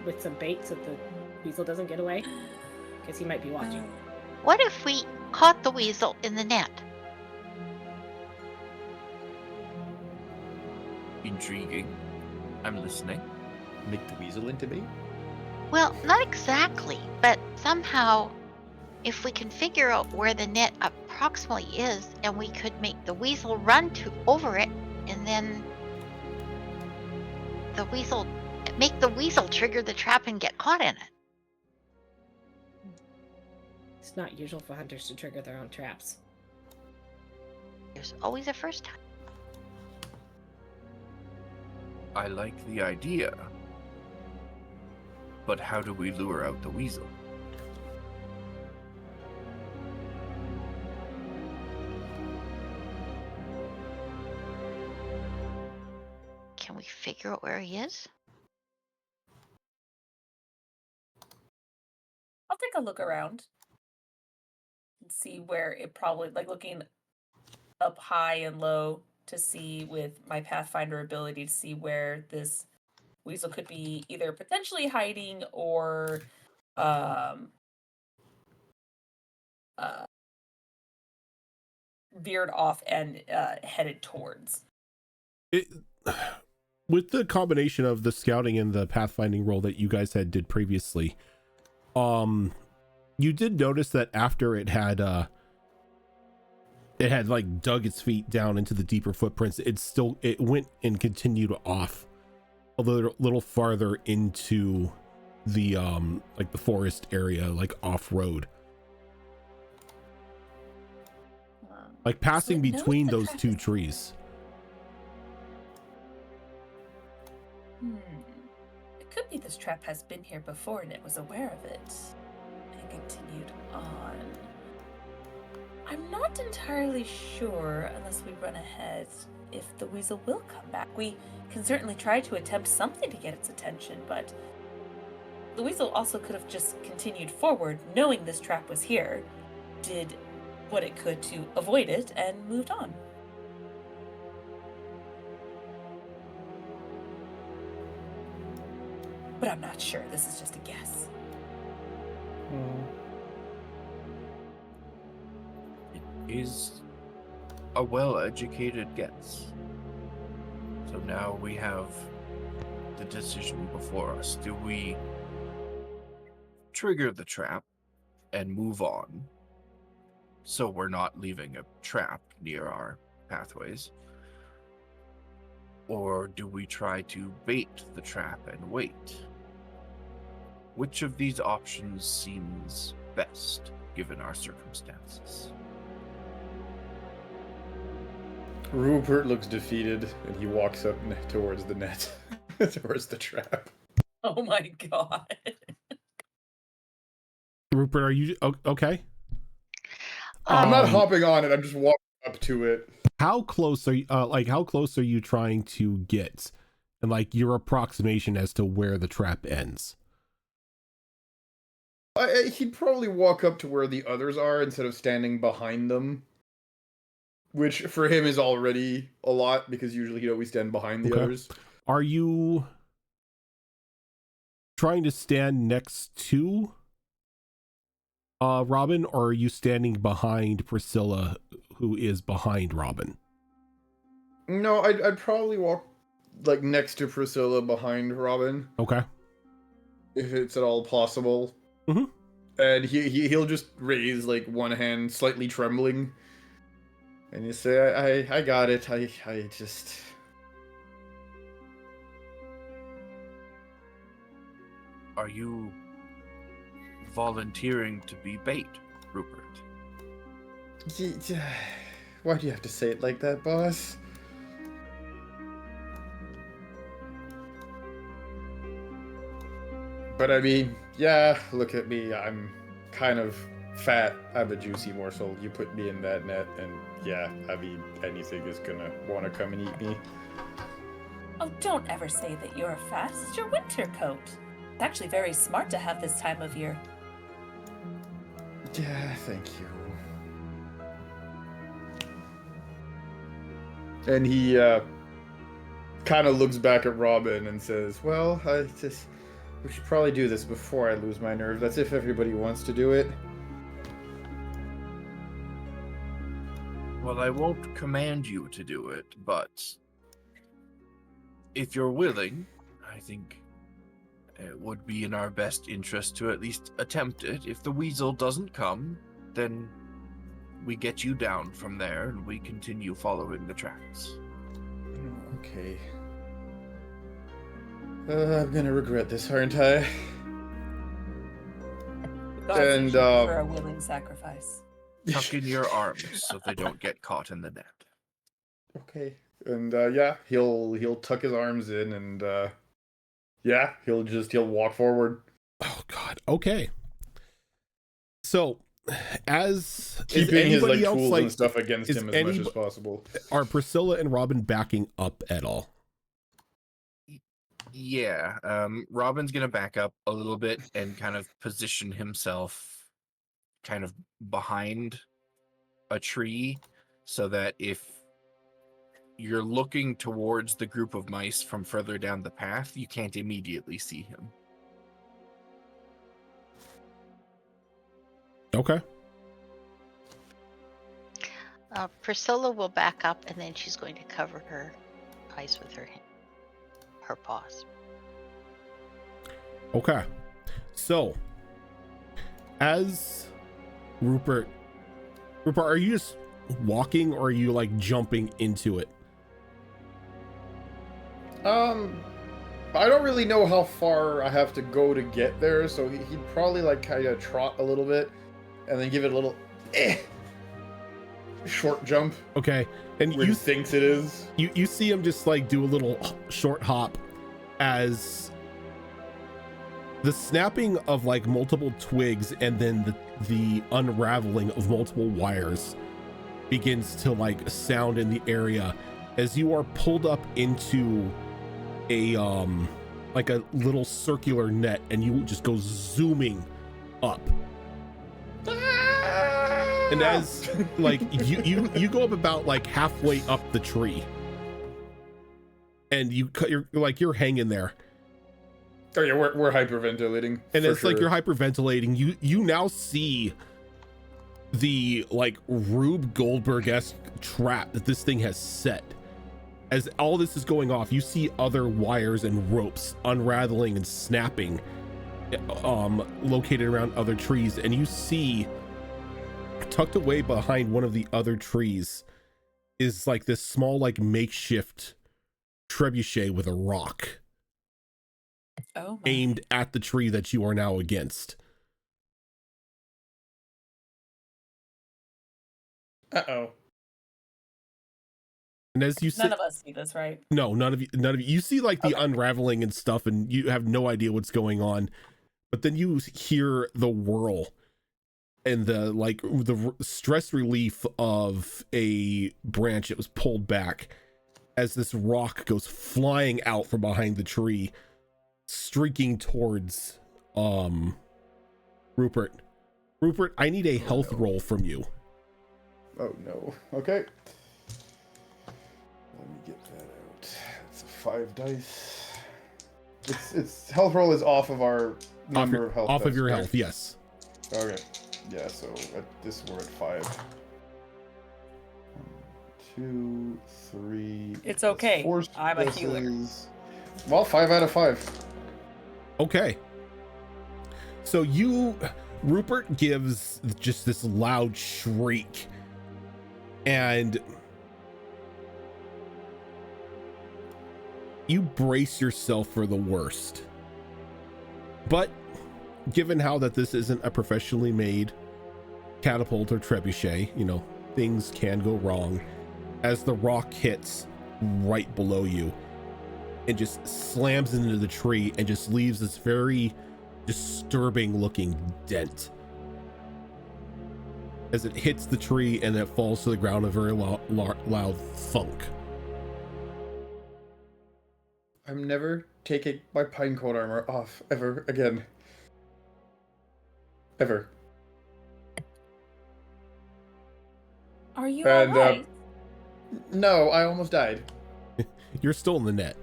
with some bait so the weasel doesn't get away? Because he might be watching. What if we caught the weasel in the net? Intriguing. I'm listening. Make the weasel into bait? Well, not exactly, but somehow, if we can figure out where the net approximately is, and we could make the weasel run over it, and then make the weasel trigger the trap and get caught in it. It's not usual for hunters to trigger their own traps. There's always a first time. I like the idea. But how do we lure out the weasel? Can we figure out where he is? I'll take a look around and see where it probably, like looking up high and low to see with my Pathfinder ability to see where this weasel could be either potentially hiding or veered off and headed towards. With the combination of the scouting and the pathfinding role that you guys did previously, you did notice that after it had like dug its feet down into the deeper footprints, it went and continued off a little farther into the like the forest area, like off road, like passing between those 2 trees. It could be this trap has been here before and it was aware of it and continued on. I'm not entirely sure, unless we run ahead, if the weasel will come back. We can certainly try to attempt something to get its attention, but the weasel also could have just continued forward, knowing this trap was here, did what it could to avoid it, and moved on. But I'm not sure. This is just a guess. It is a well-educated guess. So now we have the decision before us. Do we trigger the trap and move on, so we're not leaving a trap near our pathways? Or do we try to bait the trap and wait? Which of these options seems best, given our circumstances? Rupert looks defeated, and he walks up towards the net, towards the trap. Oh my god. Rupert, are you okay? I'm not Um, hopping on it. I'm just walking up to it. How close are you? How close are you trying to get, and like your approximation as to where the trap ends? He'd probably walk up to where the others are instead of standing behind them. Which for him is already a lot because usually he'd always stand behind the Okay. others. Are you trying to stand next to Robin, or are you standing behind Priscilla, who is behind Robin? No, I'd probably walk like next to Priscilla behind Robin. Okay. If it's at all possible. Mm-hmm. And he'll just raise like one hand, slightly trembling. And you say, I got it. I just... Are you volunteering to be bait, Rupert? Why do you have to say it like that, boss? But I mean, yeah, look at me. I'm kind of fat. I'm a juicy morsel. You put me in that net, and yeah, I mean, anything is gonna want to come and eat me. Oh, don't ever say that you're fat. It's your winter coat. It's actually very smart to have this time of year. Yeah, thank you. And he kind of looks back at Robin and says, well, we should probably do this before I lose my nerve. That's if everybody wants to do it. Well, I won't command you to do it, but if you're willing, I think it would be in our best interest to at least attempt it. If the weasel doesn't come, then we get you down from there and we continue following the tracks. Okay. I'm gonna regret this, aren't I? And, for a willing sacrifice. Tuck in your arms so they don't get caught in the net. Okay. And yeah, he'll tuck his arms in and yeah, he'll walk forward. Oh God. Okay. So, as Keeping his like else, tools like, and stuff against is him as much as possible. Are Priscilla and Robin backing up at all? Yeah, Robin's gonna back up a little bit and kind of position himself kind of behind a tree so that if you're looking towards the group of mice from further down the path, you can't immediately see him. Okay. Priscilla will back up, and then she's going to cover her eyes with her paws. Okay. So, as Rupert, are you just walking, or are you like jumping into it? I don't really know how far I have to go to get there, so he'd probably like kind of trot a little bit, and then give it a little short jump. Okay. And where he thinks it is. You see him just like do a little short hop as the snapping of like multiple twigs and then the unraveling of multiple wires begins to like sound in the area as you are pulled up into a like a little circular net, and you just go zooming up. And as like you go up about like halfway up the tree, and you're hanging there. Oh yeah, we're hyperventilating. And it's sure. like you're hyperventilating. You now see the like Rube Goldberg-esque trap that this thing has set. As all this is going off, you see other wires and ropes unraveling and snapping, located around other trees, and you see tucked away behind one of the other trees is like this small like makeshift trebuchet with a rock aimed at the tree that you are now against. Uh-oh. And as you None of us see this, right? no, none of you. You see like the unraveling and stuff, and you have no idea what's going on. But then you hear the whirl and the stress relief of a branch that was pulled back as this rock goes flying out from behind the tree, streaking towards Rupert. Rupert, I need a health roll from you. Oh no. Okay. Let me get that out. It's a 5 dice. It's health roll is off of our number of health. Off dice, of your right? health, yes. Okay. Yeah, so this we're at 5. 1, 2, 3. It's that's okay. 4 I'm a healer. successes. Well, 5 out of 5. Okay. So Rupert gives just this loud shriek, and you brace yourself for the worst. But given how that this isn't a professionally made catapult or trebuchet, things can go wrong as the rock hits right below you and just slams into the tree and just leaves this very disturbing looking dent as it hits the tree, and it falls to the ground, a very loud thunk. I'm never taking my pinecoat armor off ever again. Ever. Are you And, alright? No, I almost died. You're still in the net.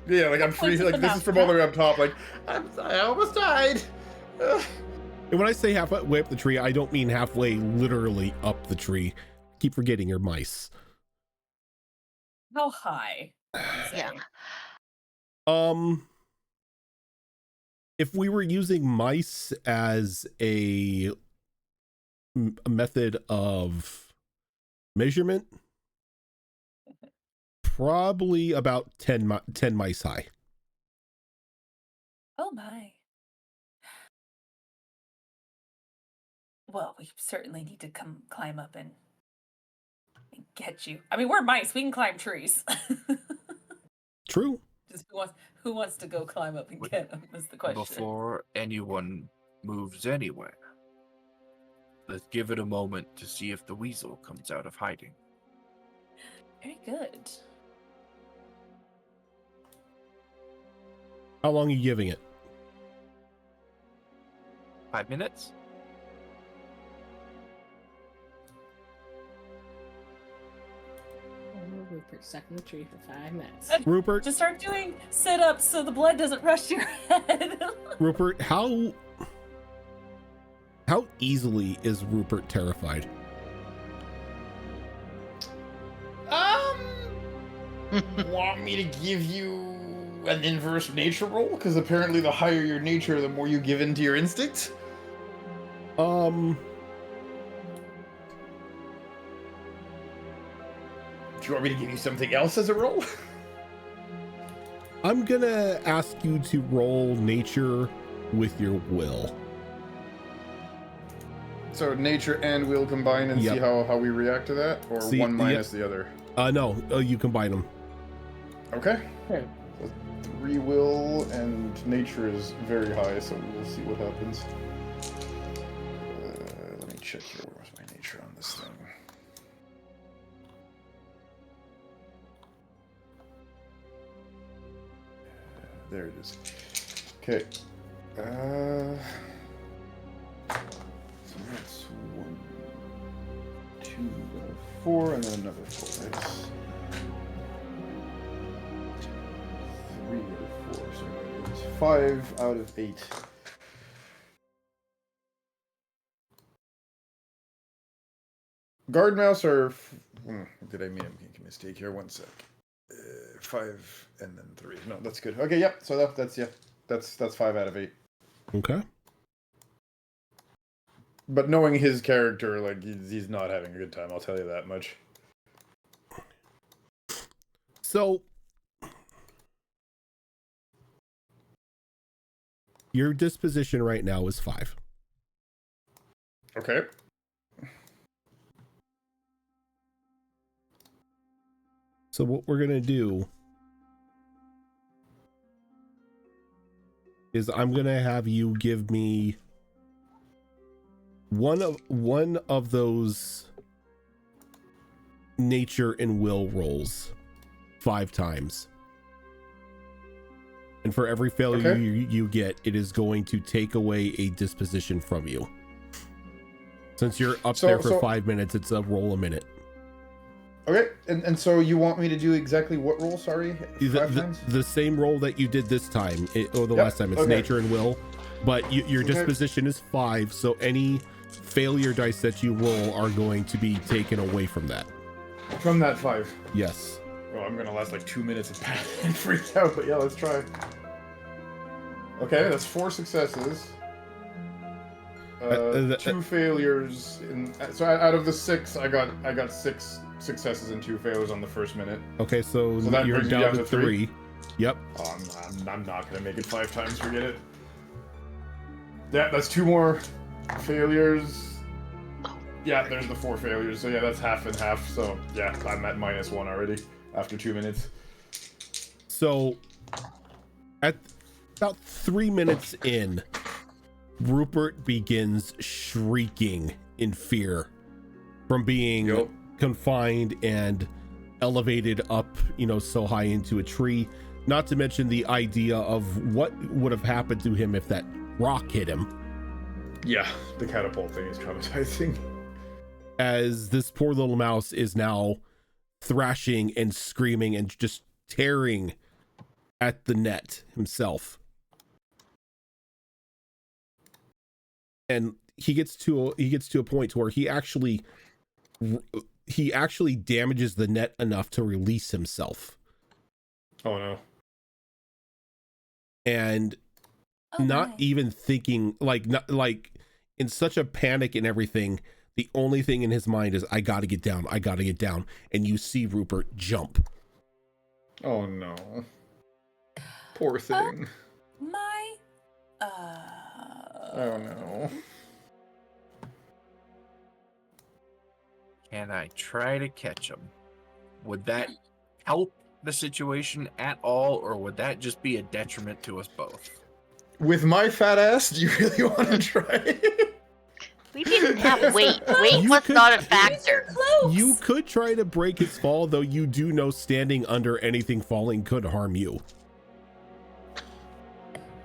Yeah, like I'm free. Points at Like the this is mouse from now. all the way up top. Like I almost died. Ugh. And when I say halfway up the tree, I don't mean halfway literally up the tree. Keep forgetting your mice. How high? would you Yeah. say? If we were using mice as a method of measurement, probably about 10 mice high. Oh my. Well, we certainly need to come climb up and get you. I mean, we're mice. We can climb trees. True. Just who wants to go climb up and get them is the question. Before anyone moves anywhere, let's give it a moment to see if the weasel comes out of hiding. Very good. How long are you giving it? 5 minutes? Rupert stuck in the tree for 5 minutes. Rupert, Just start doing sit-ups so the blood doesn't rush to your head. Rupert, how easily is Rupert terrified? Want me to give you an inverse nature roll? Because apparently, the higher your nature, the more you give in to your instincts. Do you want me to give you something else as a roll? I'm gonna ask you to roll nature with your will. So nature and will combine and Yep. see how we react to that, or See, one yep. minus the other. No, you combine them. Okay. Okay. So 3 will and nature is very high, so we'll see what happens. Let me check here. Where was my nature on this thing? There it is. Okay. So that's 1, 2, 4, and then another 4. That's 3 out of 4. So it's 5 out of 8. Guard mouse are. Did I make a mistake here? 1 sec. 5 and then 3. No, that's good. Okay, yep. So that's 5 out of 8. Okay. But knowing his character, like he's not having a good time. I'll tell you that much. So your disposition right now is 5. Okay. So what we're gonna do is I'm gonna have you give me one of those nature and will rolls 5 times. And for every failure Okay. you get, it is going to take away a disposition from you. Since you're up there for 5 minutes, it's a roll a minute. Okay, and so you want me to do exactly what roll? Sorry, 5 times? The same roll that you did this time, or the Yep, last time. It's okay. nature and will, but your Okay. disposition is 5, so any failure dice that you roll are going to be taken away from that. From that 5. Yes. Oh, I'm gonna last like 2 minutes and freak out, but yeah, let's try. Okay, that's 4 successes. 2 failures. So out of the 6, I got 6 successes and 2 failures on the first minute. Okay, so that you're brings me down to 3. Yep. Oh, I'm not gonna make it 5 times. Forget it. Yeah, that's 2 more failures. Yeah, there's the 4 failures. So yeah, that's half and half. So yeah, I'm at -1 already after 2 minutes. So at about 3 minutes in, Rupert begins shrieking in fear from being confined and elevated up, so high into a tree. Not to mention the idea of what would have happened to him if that rock hit him. Yeah, the catapult thing is traumatizing. As this poor little mouse is now thrashing and screaming and just tearing at the net himself. And he gets to a point where he actually damages the net enough to release himself. Oh no. And not even thinking, not in such a panic and everything, the only thing in his mind is, I gotta get down. And you see Rupert jump. Oh no. Poor thing. Oh no. Can I try to catch him? Would that help the situation at all, or would that just be a detriment to us both? With my fat ass, do you really want to try? We didn't have weight. Weight was not a factor. You could try to break his fall, though you do know standing under anything falling could harm you.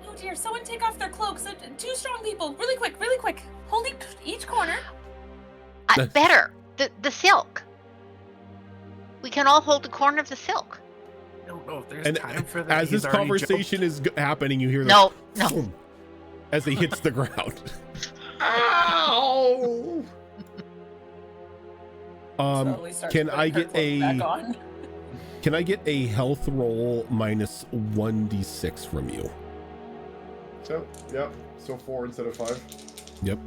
Oh dear, someone take off their cloaks. 2 strong people, really quick. Hold each corner. Better. The silk. We can all hold the corner of the silk. I don't know if there's And time for that. as this He's already conversation is happening, you hear No. boom, as he hits the ground. Ow! Can I get a health roll minus 1d6 from you? So, yeah. So 4 instead of 5. Yep.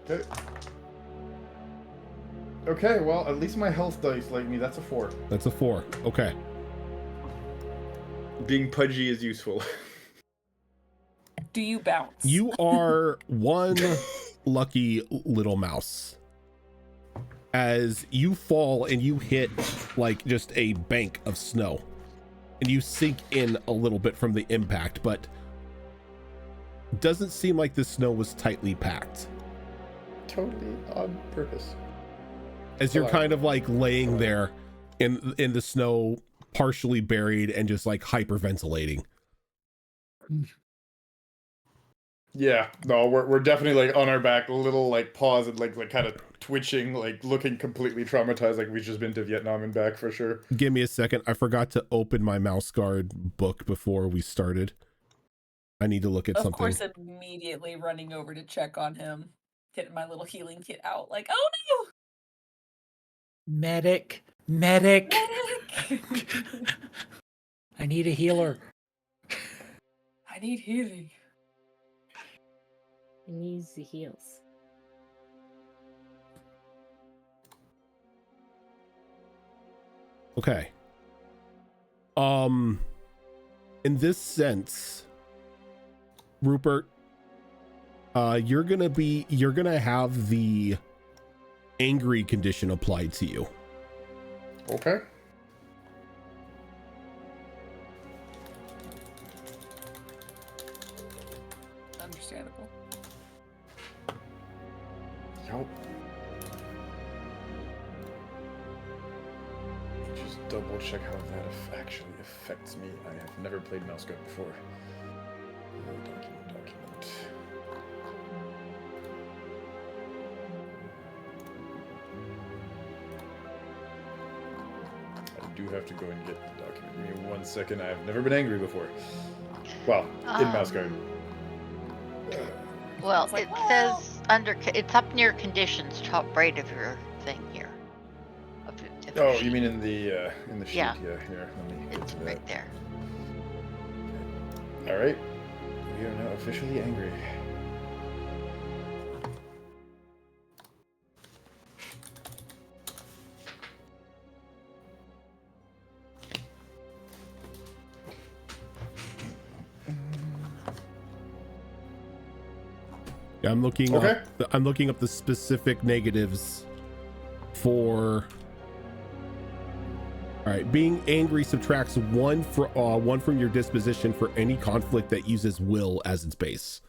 Okay. Okay, well, at least my health dice like me. That's a 4. That's a 4. Okay. Being pudgy is useful. Do you bounce? You are one lucky little mouse. As you fall and you hit like just a bank of snow. And you sink in a little bit from the impact, but doesn't seem like the snow was tightly packed. Totally on purpose. As you're kind of like laying there in the snow, partially buried and just like hyperventilating. Yeah, no, we're definitely like on our back, a little like paws and like kind of twitching, like looking completely traumatized, like we've just been to Vietnam and back for sure. Give me a second. I forgot to open my mouse guard book before we started. I need to look at something. Of course, immediately running over to check on him, getting my little healing kit out, like, oh no! Medic. Medic! I need a healer. I need healing. He needs the heals. Okay. In this sense, Rupert, you're gonna have the angry condition applied to you. Okay. Yup. Just double check how that actually affects me. I have never played mouse guard before. Document. I do have to go and get the document. Give me 1 second. I have never been angry before. Well, in mouse guard. Well, like, it says it's up near conditions, top right of your thing here. Of your Oh, you sheet. mean in the sheet? Yeah. Yeah. Here, let me get It's to that. right there. All right. We are now officially angry. Yeah, I'm looking Okay. I'm looking up the specific negatives for. All right, being angry subtracts one from your disposition for any conflict that uses will as its base.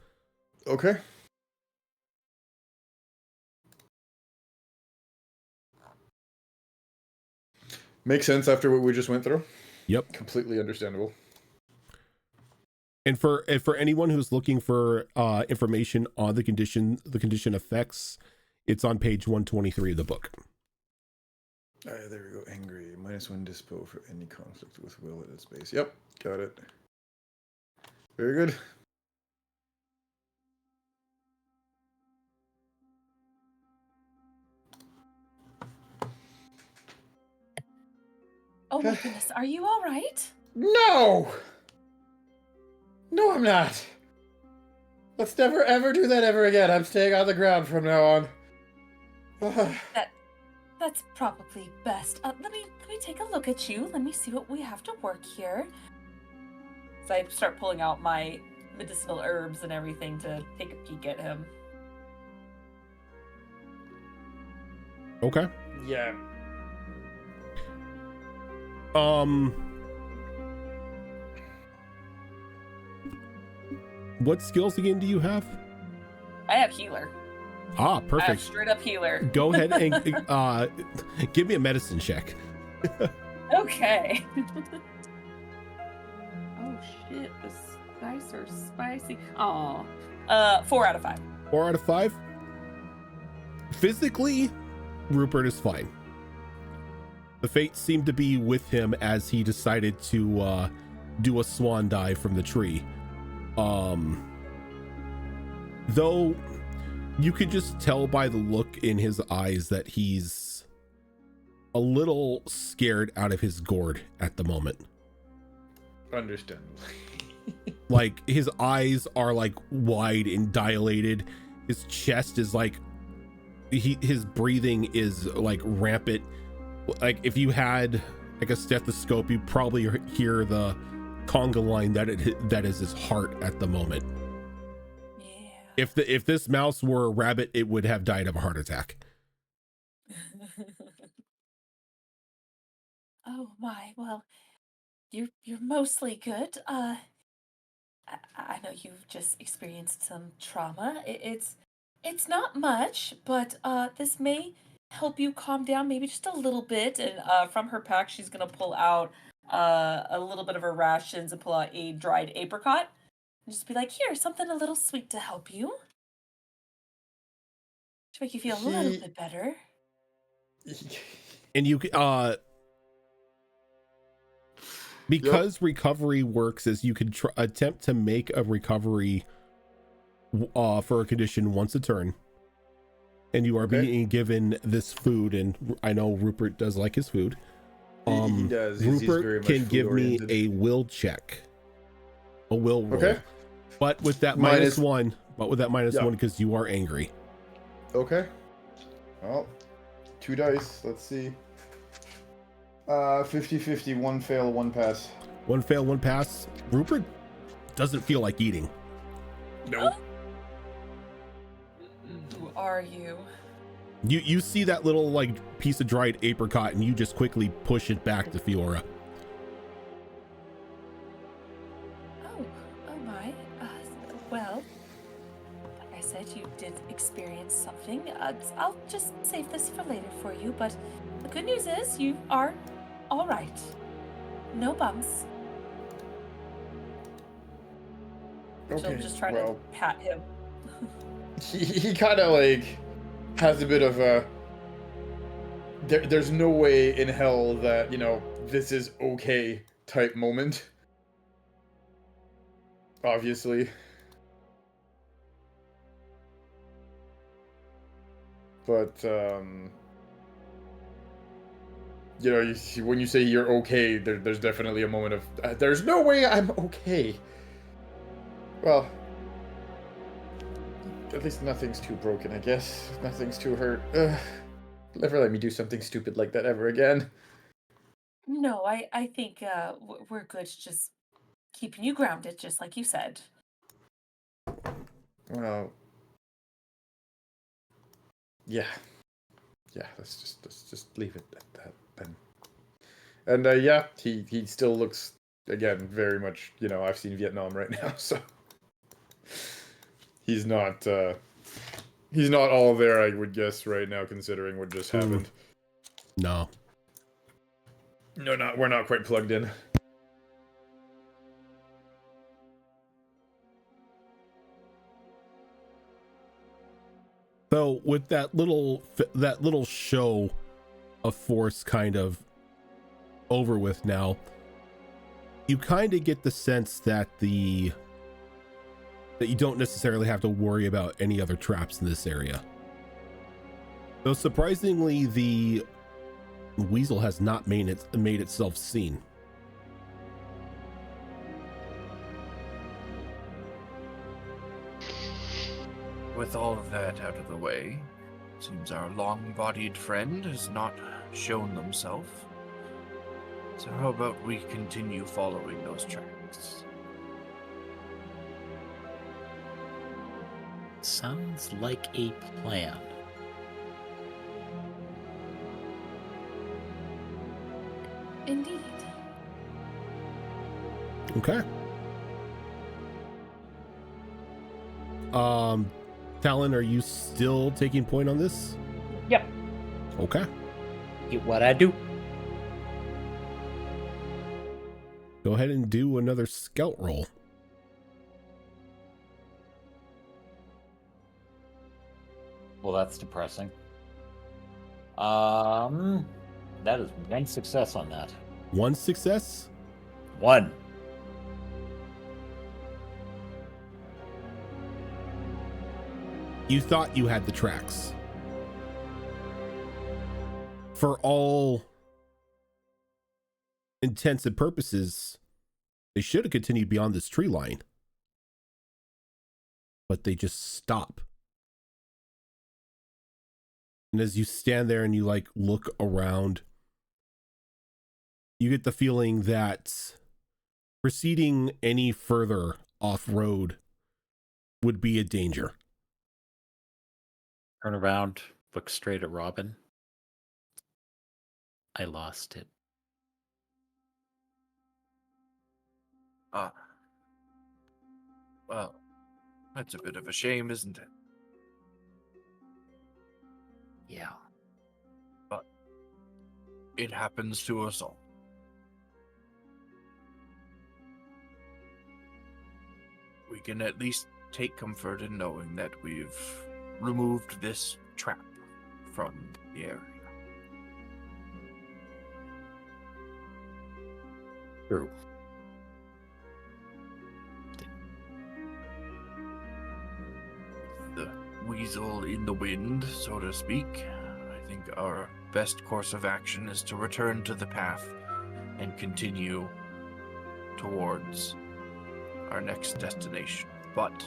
Okay. Makes sense after what we just went through. Yep. Completely understandable. And for anyone who's looking for information on the condition effects, it's on page 123 of the book. There we go. Angry. -1 dispo for any conflict with will at its base. Yep. Got it. Very good. Oh my goodness, are you all right? No! No, I'm not. Let's never ever do that ever again. I'm staying on the ground from now on. That's probably best. Let me take a look at you. Let me see what we have to work here. So I start pulling out my medicinal herbs and everything to take a peek at him. Okay. Yeah. What skills again do you have? I have healer. Ah, I have perfect. straight up healer. Go ahead and give me a medicine check. Okay. Oh shit, the dice are spicy. Aw. 4 out of 5. 4 out of 5. Physically, Rupert is fine. The fates seem to be with him as he decided to do a swan dive from the tree. Though you could just tell by the look in his eyes that he's a little scared out of his gourd at the moment. Understandable. Like his eyes are like wide and dilated. His chest is like his breathing is like rampant. Like if you had like a stethoscope, you probably hear the conga line that is his heart at the moment. Yeah. If this mouse were a rabbit, it would have died of a heart attack. Oh my, well, you're mostly good. I know you've just experienced some trauma. It's not much, but this may help you calm down maybe just a little bit. And from her pack, she's gonna pull out a little bit of her rations and pull out a dried apricot and just be like, here, something a little sweet to help you. To make you feel a little bit better. And you because recovery works is you could attempt to make a recovery for a condition once a turn, and you are being given this food, and I know Rupert does like his food. He does. He's Rupert very much can give me food-oriented. a will check, a will roll. Okay. But with that minus one, because you are angry. Okay. Well, 2 dice. Let's see. 50-50. 1 fail, 1 pass. 1 fail, 1 pass. Rupert doesn't feel like eating. Nope. Who are you? You see that little like piece of dried apricot, and you just quickly push it back to Fiora. Oh my. Well, like I said, you did experience something. I'll just save this for later for you, but the good news is you are all right. No bumps. She'll just try to pat him. He kind of like has a bit of a there's no way in hell that, you know, this is okay type moment. Obviously. But, you know, when you say you're okay, there's definitely a moment of, there's no way I'm okay. Well, at least nothing's too broken, I guess. Nothing's too hurt. Never let me do something stupid like that ever again. No, I think we're good just keeping you grounded, just like you said. Well, yeah. Yeah, let's just leave it at that then. And yeah, he still looks, again, very much, you know, I've seen Vietnam right now, so he's not all there, I would guess, right now, considering what just happened. No. No, we're not quite plugged in. So with that little show of force kind of over with now, you kind of get the sense that you don't necessarily have to worry about any other traps in this area. Though surprisingly, the weasel has not made itself seen. With all of that out of the way, seems our long-bodied friend has not shown themselves. So how about we continue following those tracks? Sounds like a plan. Indeed. Okay. Talon, are you still taking point on this? Yep. Okay. Get what I do. Go ahead and do another scout roll. Well, that's depressing. That is one success on that. One success? One. You thought you had the tracks. For all intents and purposes, they should have continued beyond this tree line. But they just stop. And as you stand there and you like look around, you get the feeling that proceeding any further off-road would be a danger. Turn around, look straight at Robin. I lost it. Well, that's a bit of a shame, isn't it? Yeah. But it happens to us all. We can at least take comfort in knowing that we've removed this trap from the area. True. The weasel in the wind, so to speak. I think our best course of action is to return to the path and continue towards our next destination. But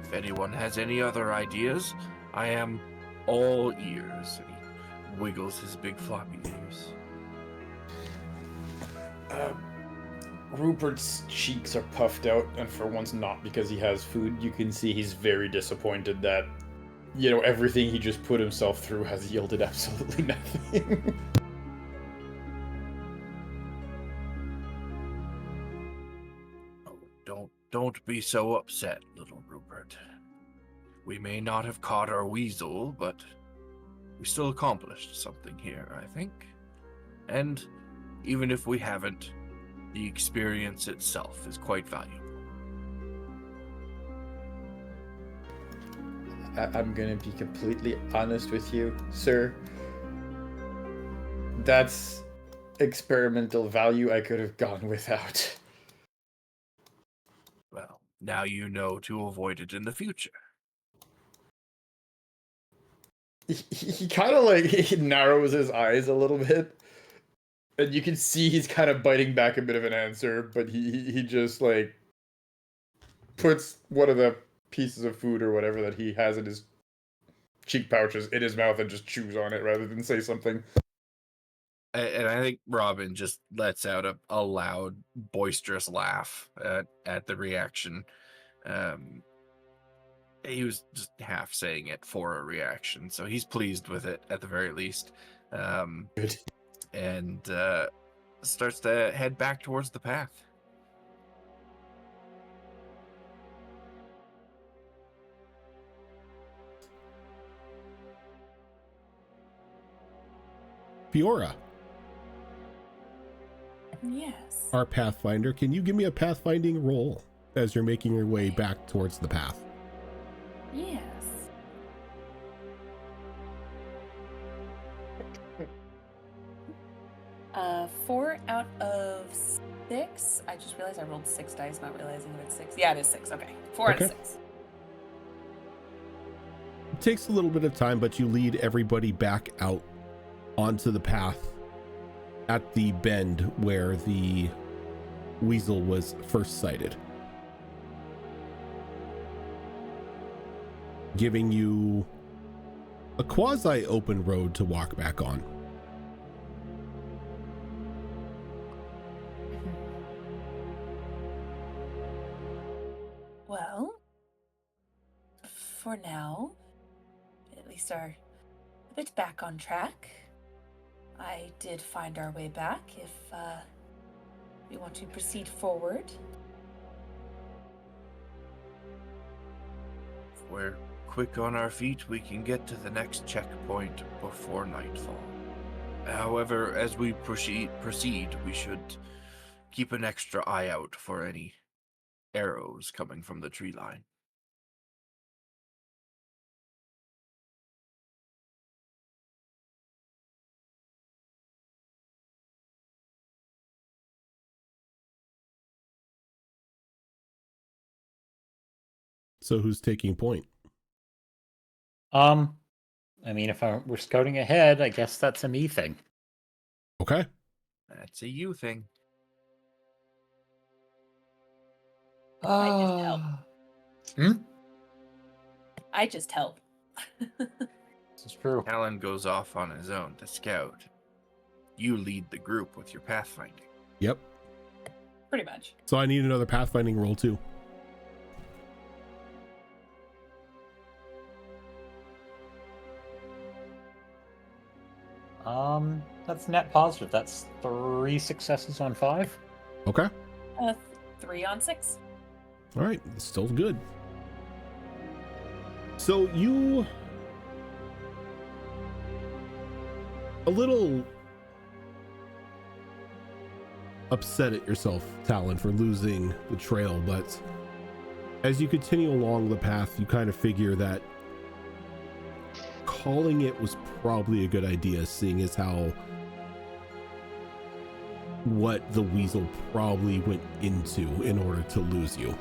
if anyone has any other ideas, I am all ears. And he wiggles his big floppy ears. Rupert's cheeks are puffed out, and for once not because he has food. You can see he's very disappointed that, you know, everything he just put himself through has yielded absolutely nothing. Oh, don't be so upset, little Rupert. We may not have caught our weasel, but we still accomplished something here, I think. And even if we haven't, the experience itself is quite valuable. I'm gonna be completely honest with you, sir. That's experimental value I could have gone without. Well, now you know to avoid it in the future. He kind of like he narrows his eyes a little bit, and you can see he's kind of biting back a bit of an answer, but he just like puts one of the pieces of food or whatever that he has in his cheek pouches in his mouth and just chews on it rather than say something. And I think Robin just lets out a loud, boisterous laugh at the reaction. He was just half saying it for a reaction, so he's pleased with it at the very least. Good. And starts to head back towards the path. Fiora, Yes. our Pathfinder, can you give me a pathfinding roll as you're making your way back towards the path? Yes. Uh, 4 out of 6. I just realized I rolled 6 dice, not realizing that it's 6. Yeah, it is 6. Okay. 4 out of Okay. 6. It takes a little bit of time, but you lead everybody back out onto the path at the bend where the weasel was first sighted, giving you a quasi-open road to walk back on. Well, for now, at least are a bit back on track. I did find our way back if we want to proceed forward. If we're quick on our feet, we can get to the next checkpoint before nightfall. However, as we proceed, we should keep an extra eye out for any arrows coming from the tree line. So who's taking point? I mean, if we're scouting ahead, I guess that's a me thing. Okay. That's a you thing. I just help. Hmm? I just help. This is true. Alan goes off on his own to scout. You lead the group with your pathfinding. Yep. Pretty much. So I need another pathfinding roll too. That's net positive. That's 3 successes on 5. Okay. 3 on 6. All right. Still good. So you a little upset at yourself, Talon, for losing the trail, but as you continue along the path, you kind of figure that calling it was probably a good idea, seeing as how what the weasel probably went into in order to lose you.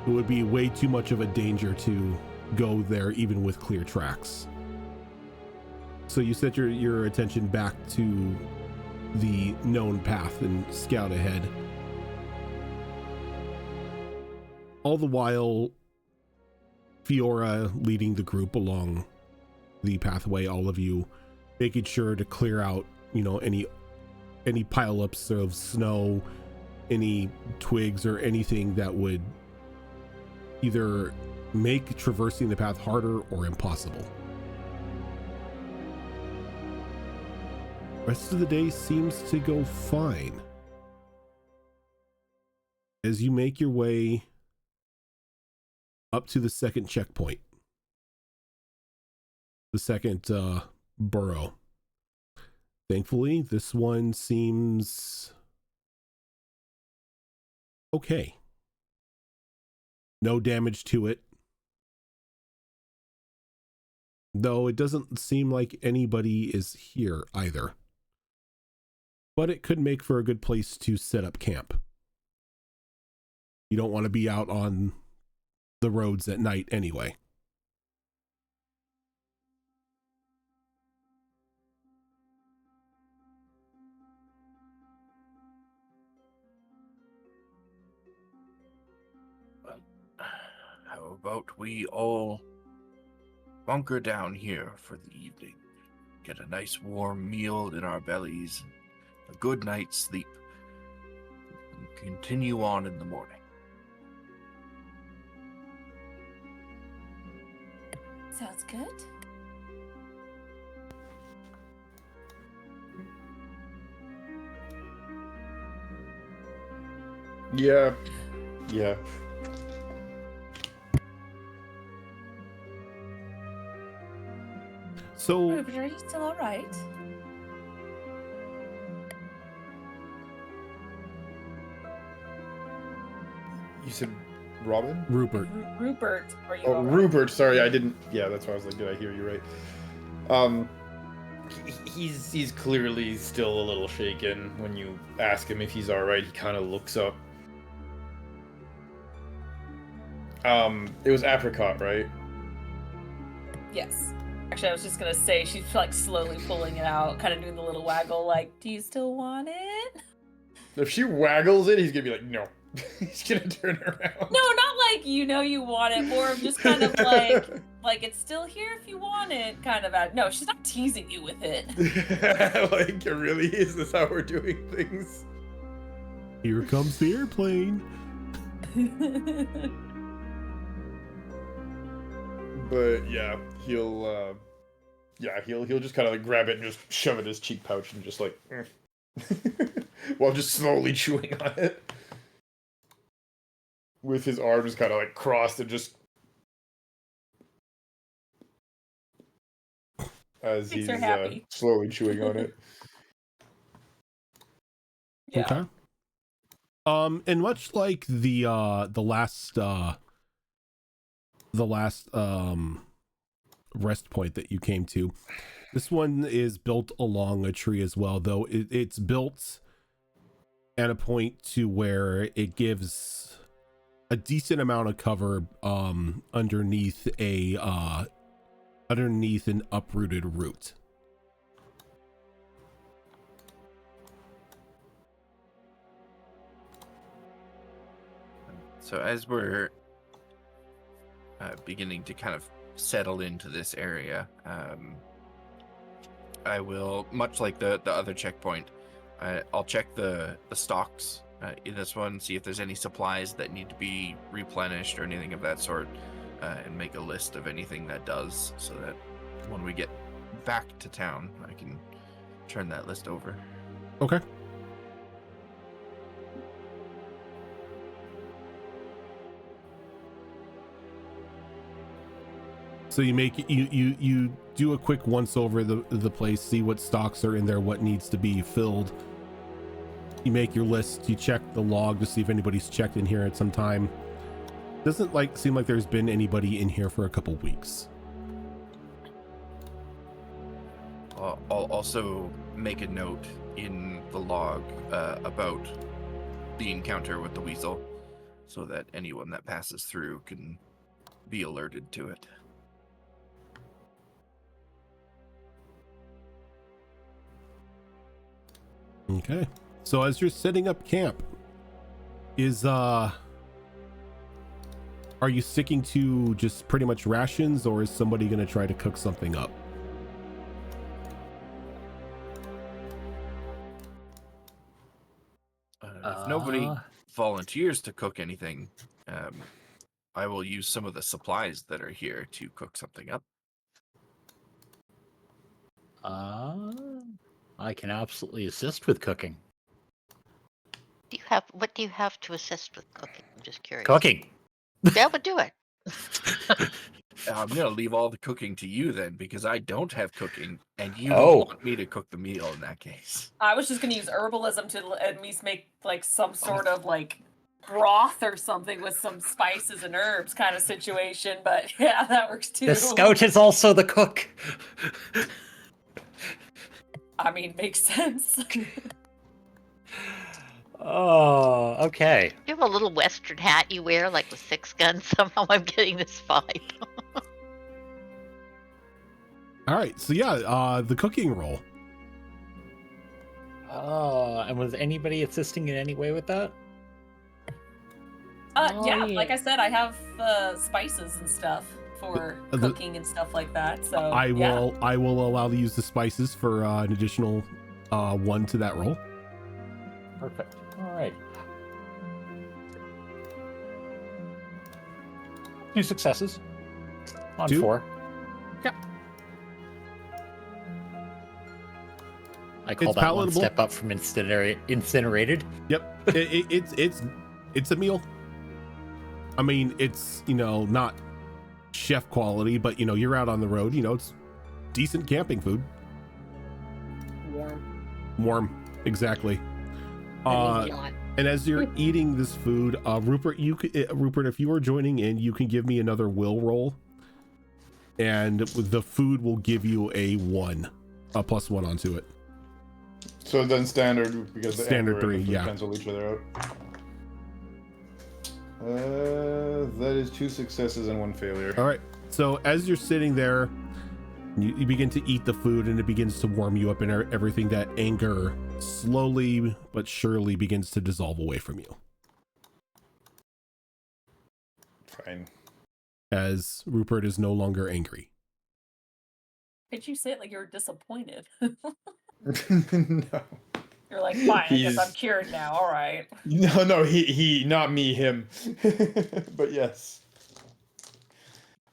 It would be way too much of a danger to go there even with clear tracks. So you set your attention back to the known path and scout ahead. All the while, Fiora leading the group along the pathway, all of you making sure to clear out, any pileups of snow, any twigs or anything that would either make traversing the path harder or impossible. Rest of the day seems to go fine. As you make your way up to the second checkpoint. The second burrow. Thankfully, this one seems okay. No damage to it. Though it doesn't seem like anybody is here either. But it could make for a good place to set up camp. You don't want to be out on the roads at night anyway. How about we all bunker down here for the evening? Get a nice warm meal in our bellies, a good night's sleep, and continue on in the morning. Sounds good. Yeah. Yeah. So, Ruben, are you still all right? You said Robin? Rupert. Rupert, are you Oh, all right? Rupert. Sorry, I didn't. Yeah, that's why I was like, did I hear you right? He's clearly still a little shaken. When you ask him if he's all right, he kind of looks up. It was apricot, right? Yes. Actually, I was just gonna say she's like slowly pulling it out, kind of doing the little waggle, like, "Do you still want it?" If she waggles it, he's gonna be like, no. He's gonna turn around. No, not like you want it, more of just kind of like it's still here if you want it, kind of. No, she's not teasing you with it. Like, really? Is this how we're doing things? Here comes the airplane. But yeah, he'll just kind of like grab it and just shove it in his cheek pouch and just like, while just slowly chewing on it, with his arms kind of like crossed and just as Makes he's her happy. slowly chewing on it. Yeah. Okay. And much like the last rest point that you came to, this one is built along a tree as well, though it's built at a point to where it gives a decent amount of cover underneath an uprooted root. So as we're beginning to kind of settle into this area, I will, much like the other checkpoint, I'll check the stocks in this one, see if there's any supplies that need to be replenished or anything of that sort, and make a list of anything that does, so that when we get back to town, I can turn that list over. Okay. So you do a quick once over the place, see what stocks are in there, what needs to be filled. You make your list, you check the log to see if anybody's checked in here at some time. Doesn't seem like there's been anybody in here for a couple weeks. I'll also make a note in the log about the encounter with the weasel, so that anyone that passes through can be alerted to it. Okay. So as you're setting up camp, are you sticking to just pretty much rations, or is somebody going to try to cook something up? If nobody volunteers to cook anything, I will use some of the supplies that are here to cook something up. I can absolutely assist with cooking. What do you have to assist with cooking? I'm just curious. Cooking. That would do it. I'm gonna leave all the cooking to you then, because I don't have cooking, and you Oh. don't want me to cook the meal in that case. I was just gonna use herbalism to at least make like some sort of like broth or something with some spices and herbs kind of situation, but yeah, that works too. The scout is also the cook. I mean, makes sense. Oh, okay. You have a little Western hat you wear, like with 6 guns. Somehow I'm getting this vibe. All right, so yeah, the cooking roll. Oh, and was anybody assisting in any way with that? Yeah, like I said, I have spices and stuff for cooking and stuff like that. So I will allow to use the spices for an additional 1 to that roll. Perfect. All right. 2 successes on 2? 4. Yep. I call It's that palatable. 1 step up from incinerated. Yep, it's a meal. I mean, it's, you know, not chef quality, but you know, you're out on the road, you know, it's decent camping food. Warm, exactly. And as you're eating this food, Rupert, Rupert, if you are joining in, you can give me another will roll, and the food will give you a +1 onto it. So then standard, because the Standard anchor and 3, the food yeah. cancel each other out. That is 2 successes and 1 failure. All right. So as you're sitting there, you begin to eat the food, and it begins to warm you up, and everything, that anger slowly but surely begins to dissolve away from you. Fine. As Rupert is no longer angry. Did you say it like you were disappointed? No. You're like, fine, I guess He's- I'm cured now. All right. No, he, not me, him. But yes.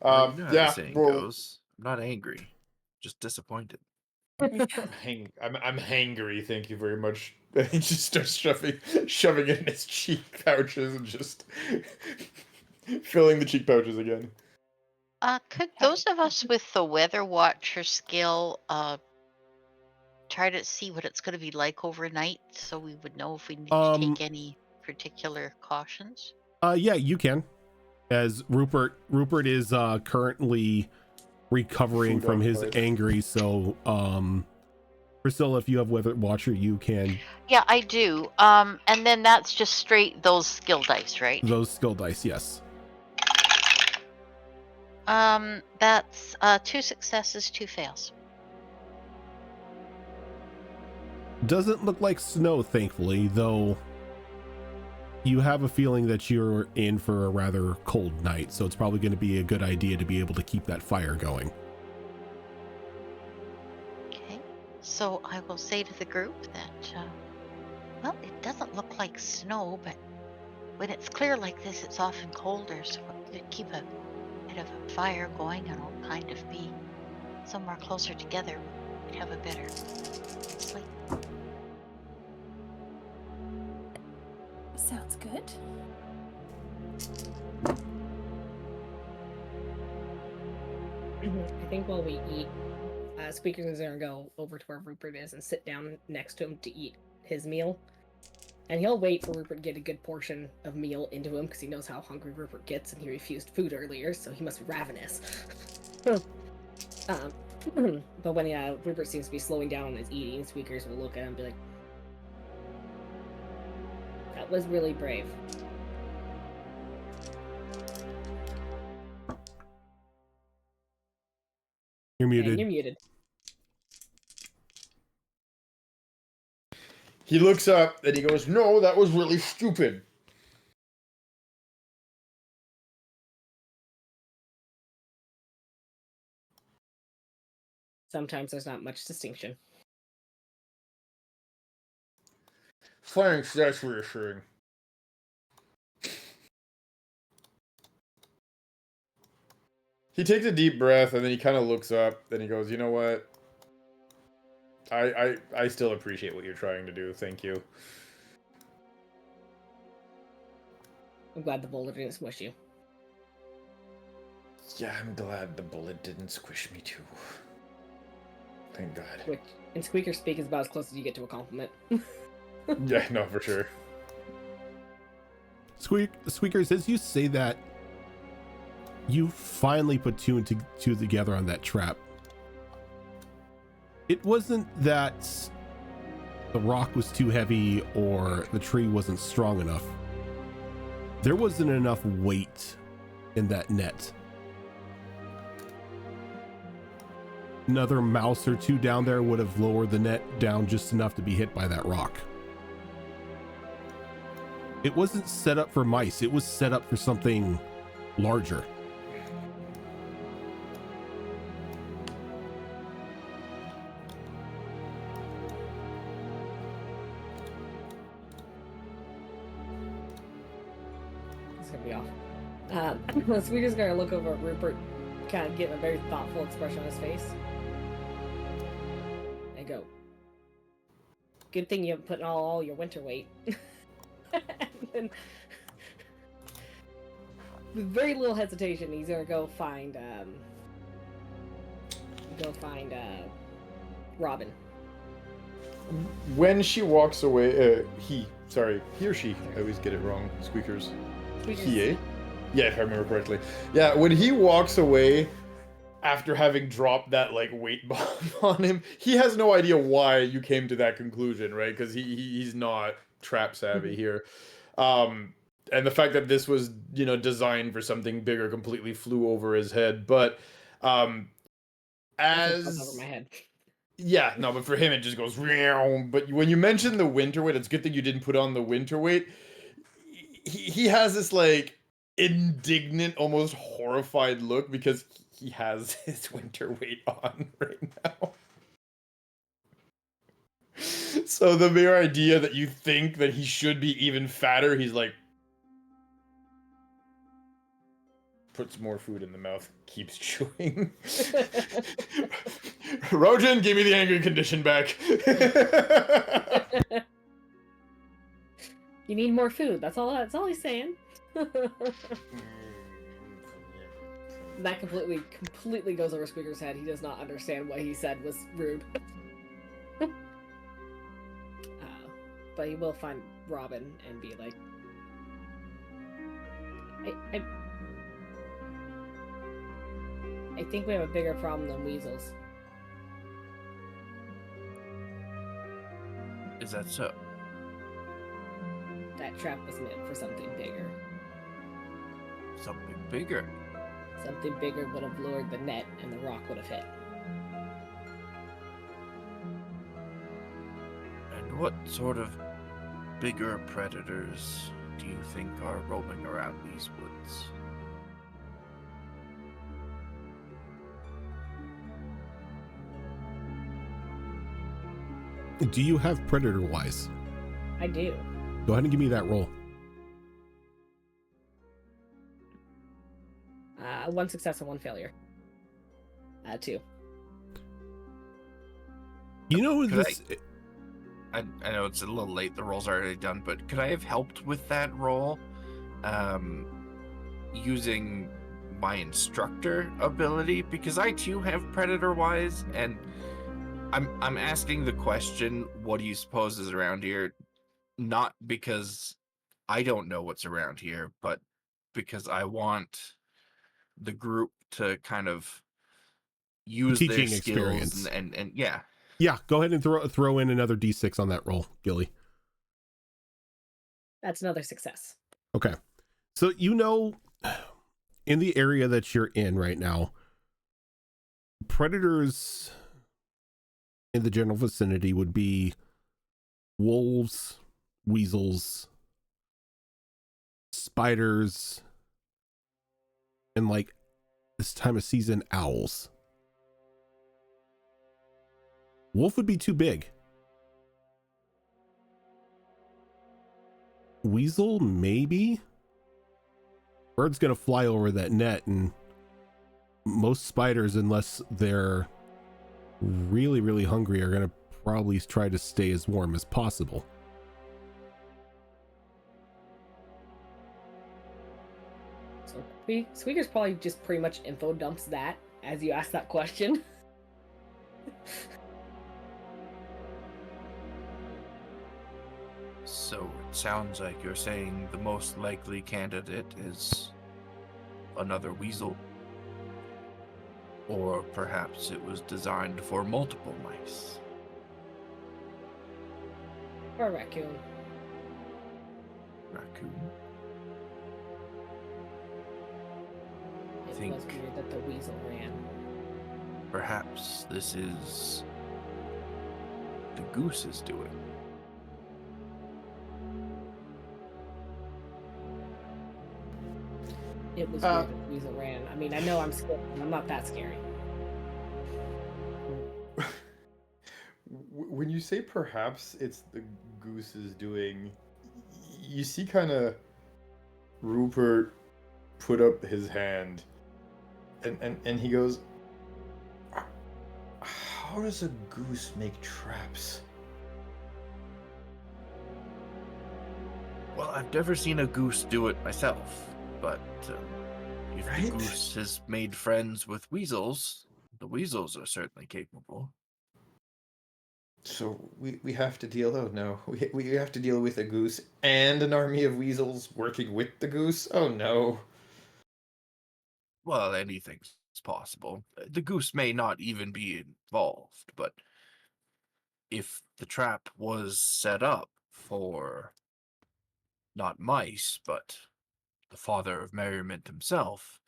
You know how the Yeah, saying well, goes. I'm not angry, just disappointed. I'm hangry, thank you very much. He just starts shoving it in his cheek pouches and just filling the cheek pouches again. Could those of us with the Weather Watcher skill try to see what it's going to be like overnight, so we would know if we need to take any particular cautions? Yeah, you can. As Rupert is currently recovering Food from his occupied. angry, so Priscilla, if you have Weather Watcher, you can. Yeah, I do. And then that's just straight those skill dice, right? Those skill dice, yes. That's 2 successes, 2 fails. Doesn't look like snow, thankfully, though you have a feeling that you're in for a rather cold night, so it's probably going to be a good idea to be able to keep that fire going. Okay, so I will say to the group that, well, it doesn't look like snow, but when it's clear like this, it's often colder, so we could keep a bit of a fire going and we'll kind of be somewhere closer together. We'd have a better sleep. Sounds good. I think while we eat, Squeaker's is gonna go over to where Rupert is and sit down next to him to eat his meal. And he'll wait for Rupert to get a good portion of meal into him because he knows how hungry Rupert gets and he refused food earlier, so he must be ravenous. But when Rupert seems to be slowing down on his eating, Squeakers will look at him and be like, "That was really brave." You're And muted. you're muted. He looks up and he goes, "No, that was really stupid." Sometimes there's not much distinction. Thanks, that's reassuring. He takes a deep breath and then he kind of looks up and he goes, "You know what? I still appreciate what you're trying to do. Thank you." I'm glad the boulder didn't smush you. Yeah, I'm glad the bullet didn't squish me too. Thank God. Which, in Squeaker speak, is about as close as you get to a compliment. Yeah, no, for sure. Squeakers, as you say that, you finally put two and two together on that trap. It wasn't that the rock was too heavy or the tree wasn't strong enough. There wasn't enough weight in that net. Another mouse or two down there would have lowered the net down just enough to be hit by that rock. It wasn't set up for mice. It was set up for something larger. It's gonna be off. So we're just gonna look over at Rupert, kind of getting a very thoughtful expression on his face. And go, good thing you haven't put in all your winter weight. And with very little hesitation, he's gonna go find Robin. When she walks away, he or she, I always get it wrong, Squeakers. He, eh? Yeah, if I remember correctly. Yeah, when he walks away after having dropped that like weight bomb on him, he has no idea why you came to that conclusion, right? Because he's not trap savvy here. And the fact that this was, designed for something bigger completely flew over his head. But That's over my head. yeah, no, but for him it just goes. But when you mentioned the winter weight, it's a good thing you didn't put on the winter weight. He has this like indignant, almost horrified look because he has his winter weight on right now. So the mere idea that you think that he should be even fatter, he's like, puts more food in the mouth, keeps chewing. Rojan, give me the angry condition back. You need more food. That's all he's saying. That completely goes over Squeaker's head. He does not understand what he said was rude. But he will find Robin and be like, I think we have a bigger problem than weasels. Is that so? That trap was meant for something bigger. Something bigger? Something bigger would have lured the net and the rock would have hit. And what sort of bigger predators do you think are roaming around these woods? Do you have predator wise? I do. Go ahead and give me that roll. 1 success and 1 failure. 2. You know Could this. I know it's a little late, the roll's already done, but could I have helped with that roll using my instructor ability? Because I too have predator wise, and I'm asking the question, what do you suppose is around here? Not because I don't know what's around here, but because I want the group to kind of use their Teaching skills experience. and yeah. Yeah, go ahead and throw in another d6 on that roll, Gilly. That's another success. Okay. So in the area that you're in right now, predators in the general vicinity would be wolves, weasels, spiders, and like this time of season, owls. Wolf would be too big. Weasel, maybe? Bird's gonna fly over that net, and most spiders, unless they're really, really hungry, are gonna probably try to stay as warm as possible. So Squeaker's probably just pretty much info dumps that as you ask that question. So it sounds like you're saying the most likely candidate is another weasel. Or perhaps it was designed for multiple mice. Or a raccoon. Raccoon? It Think- was weird that the weasel ran. Perhaps this is the Goose is doing. It was weird that the weasel ran. I mean, I know I'm scared, but I'm not that scary. When you say perhaps it's the Goose is doing, you see kind of Rupert put up his hand, and he goes, "How does a goose make traps?" Well, I've never seen a goose do it myself, but if Right? the goose has made friends with weasels, the weasels are certainly capable. So we have to deal. Oh no, we have to deal with a goose and an army of weasels working with the goose. Oh no. Well, anything's possible. The goose may not even be involved, but if the trap was set up for not mice, but the Father of Merriment himself,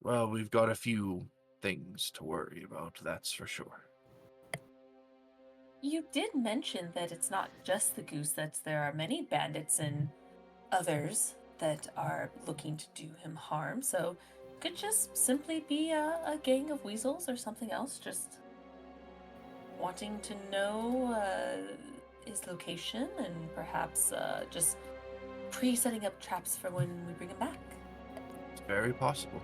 well, we've got a few things to worry about, that's for sure. You did mention that it's not just the goose, that there are many bandits and others that are looking to do him harm, so could just simply be a gang of weasels or something else, just wanting to know his location and perhaps just pre-setting up traps for when we bring him back. It's very possible.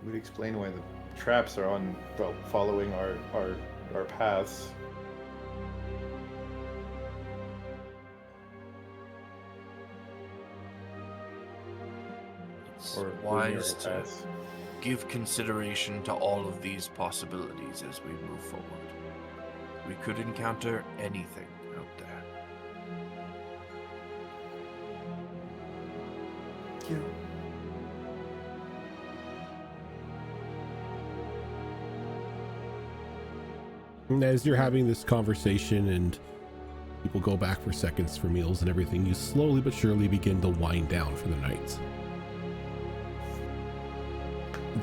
Would explain why the traps are on, well, following our paths. It's Or wise linear to paths. give consideration to all of these possibilities as we move forward. We could encounter anything out there. Yeah. And as you're having this conversation and people go back for seconds for meals and everything, you slowly but surely begin to wind down for the night.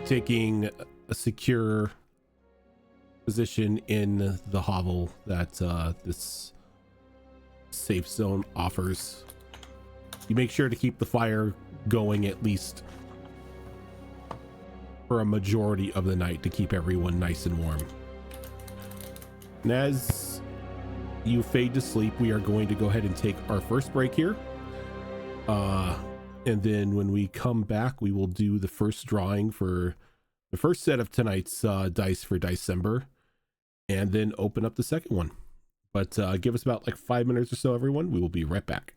Taking a secure position in the hovel that this safe zone offers. You make sure to keep the fire going at least for a majority of the night to keep everyone nice and warm. And as you fade to sleep, we are going to go ahead and take our first break here. And then when we come back, we will do the first drawing for the first set of tonight's dice for December, and then open up the second one. But give us about like 5 minutes or so, everyone. We will be right back.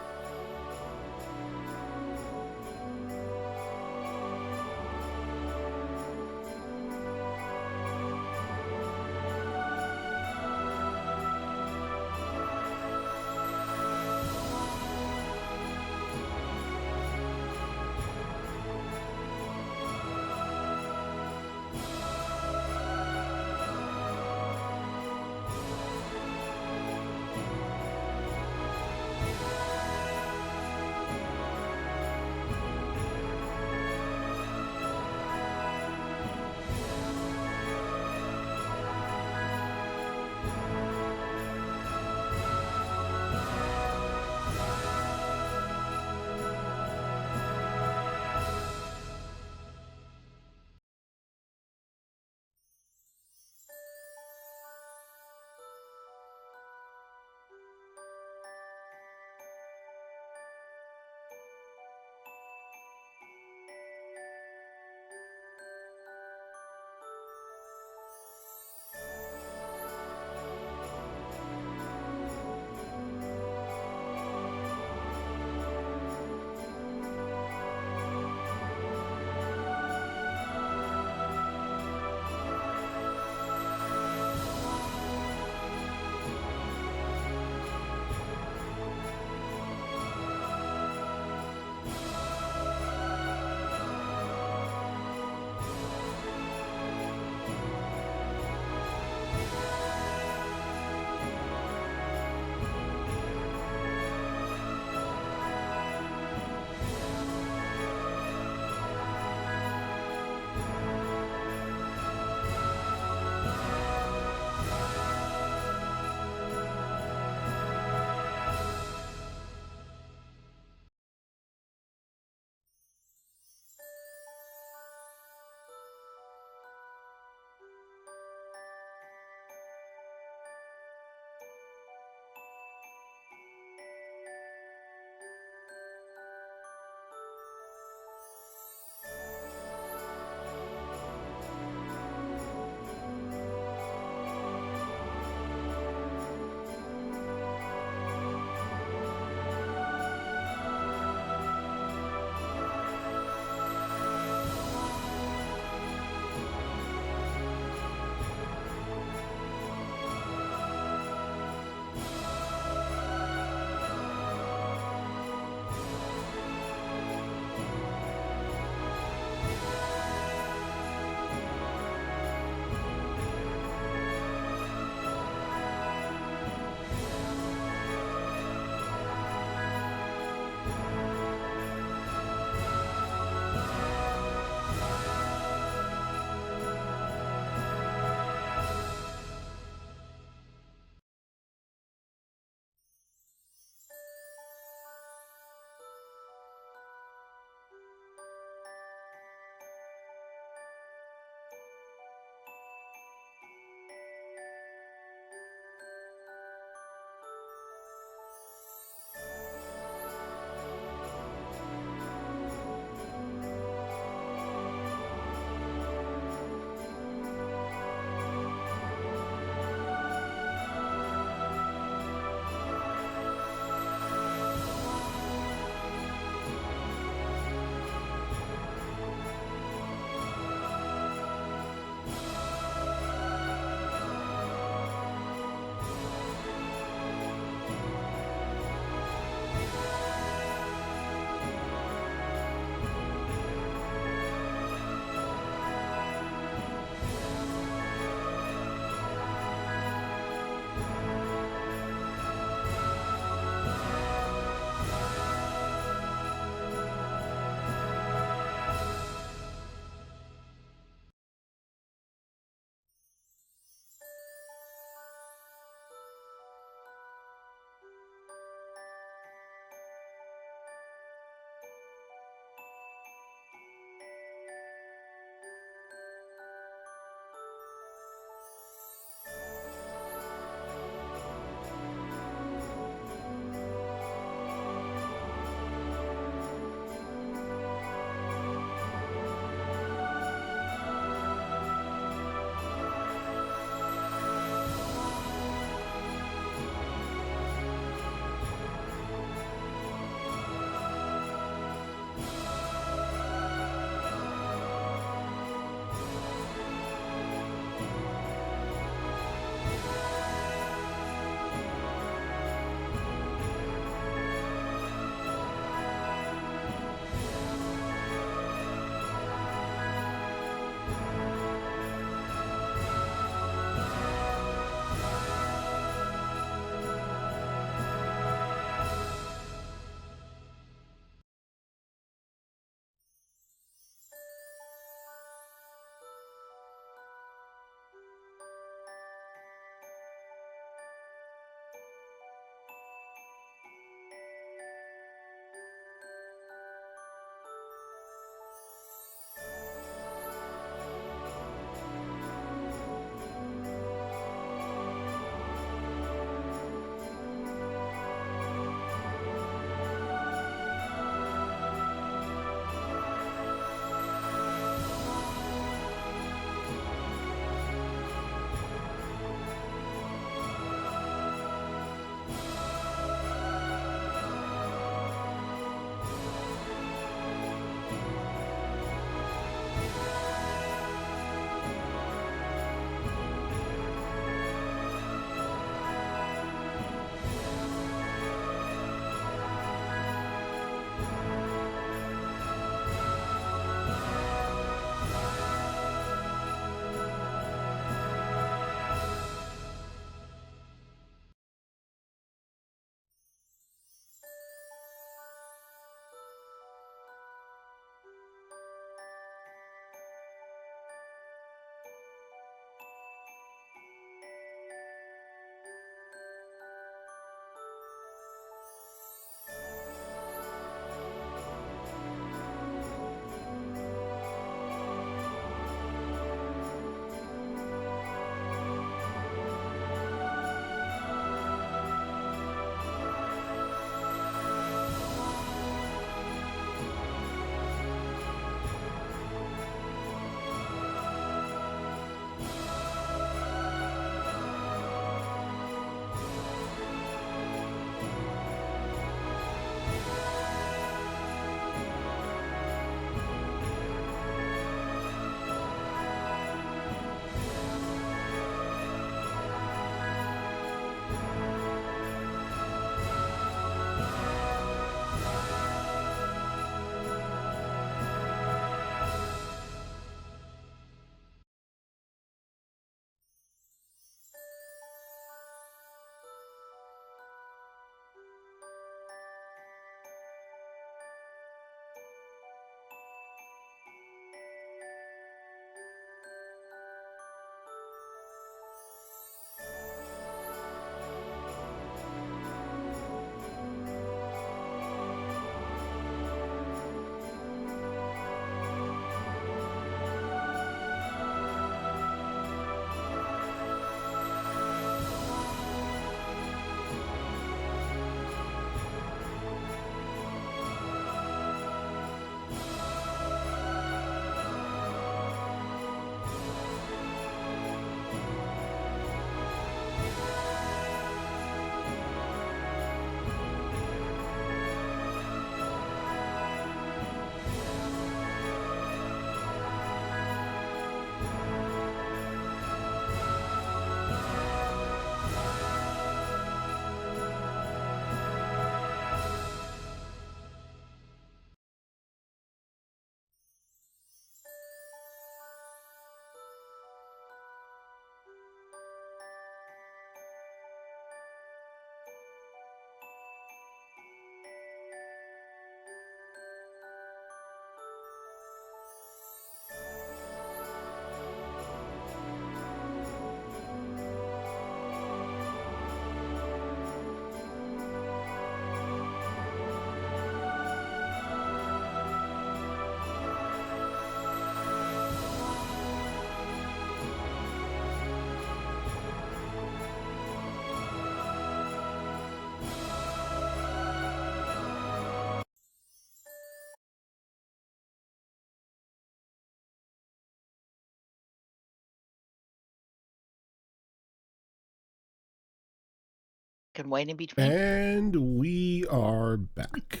Can wait in between. And we are back.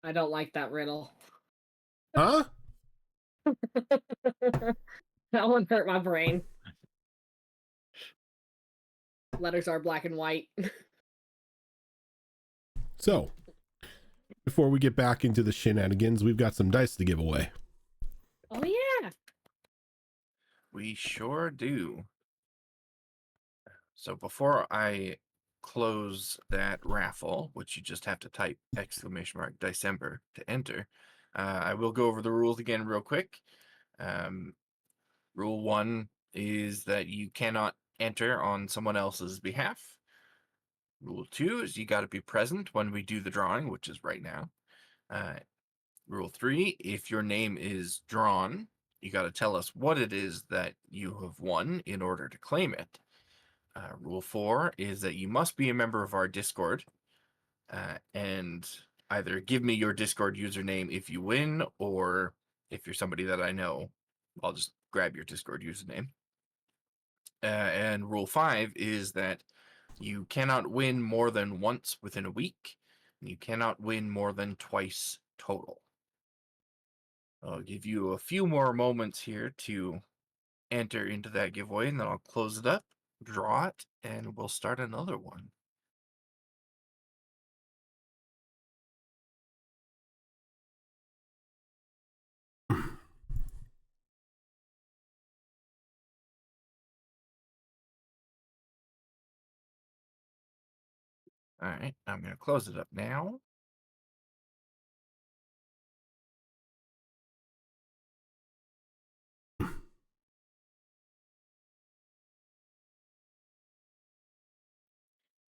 I don't like that riddle. Huh? That one hurt my brain. Letters are black and white. So, before we get back into the shenanigans, we've got some dice to give away. Oh yeah. We sure do. So before I close that raffle, which you just have to type !December to enter, I will go over the rules again real quick. Rule 1 is that you cannot enter on someone else's behalf. Rule 2 is you got to be present when we do the drawing, which is right now. Rule 3, if your name is drawn, you got to tell us what it is that you have won in order to claim it. Rule 4 is that you must be a member of our Discord, and either give me your Discord username if you win, or if you're somebody that I know, I'll just grab your Discord username. And rule 5 is that you cannot win more than once within a week, and you cannot win more than twice total. I'll give you a few more moments here to enter into that giveaway, and then I'll close it up, draw it, and we'll start another one. All right, I'm going to close it up now.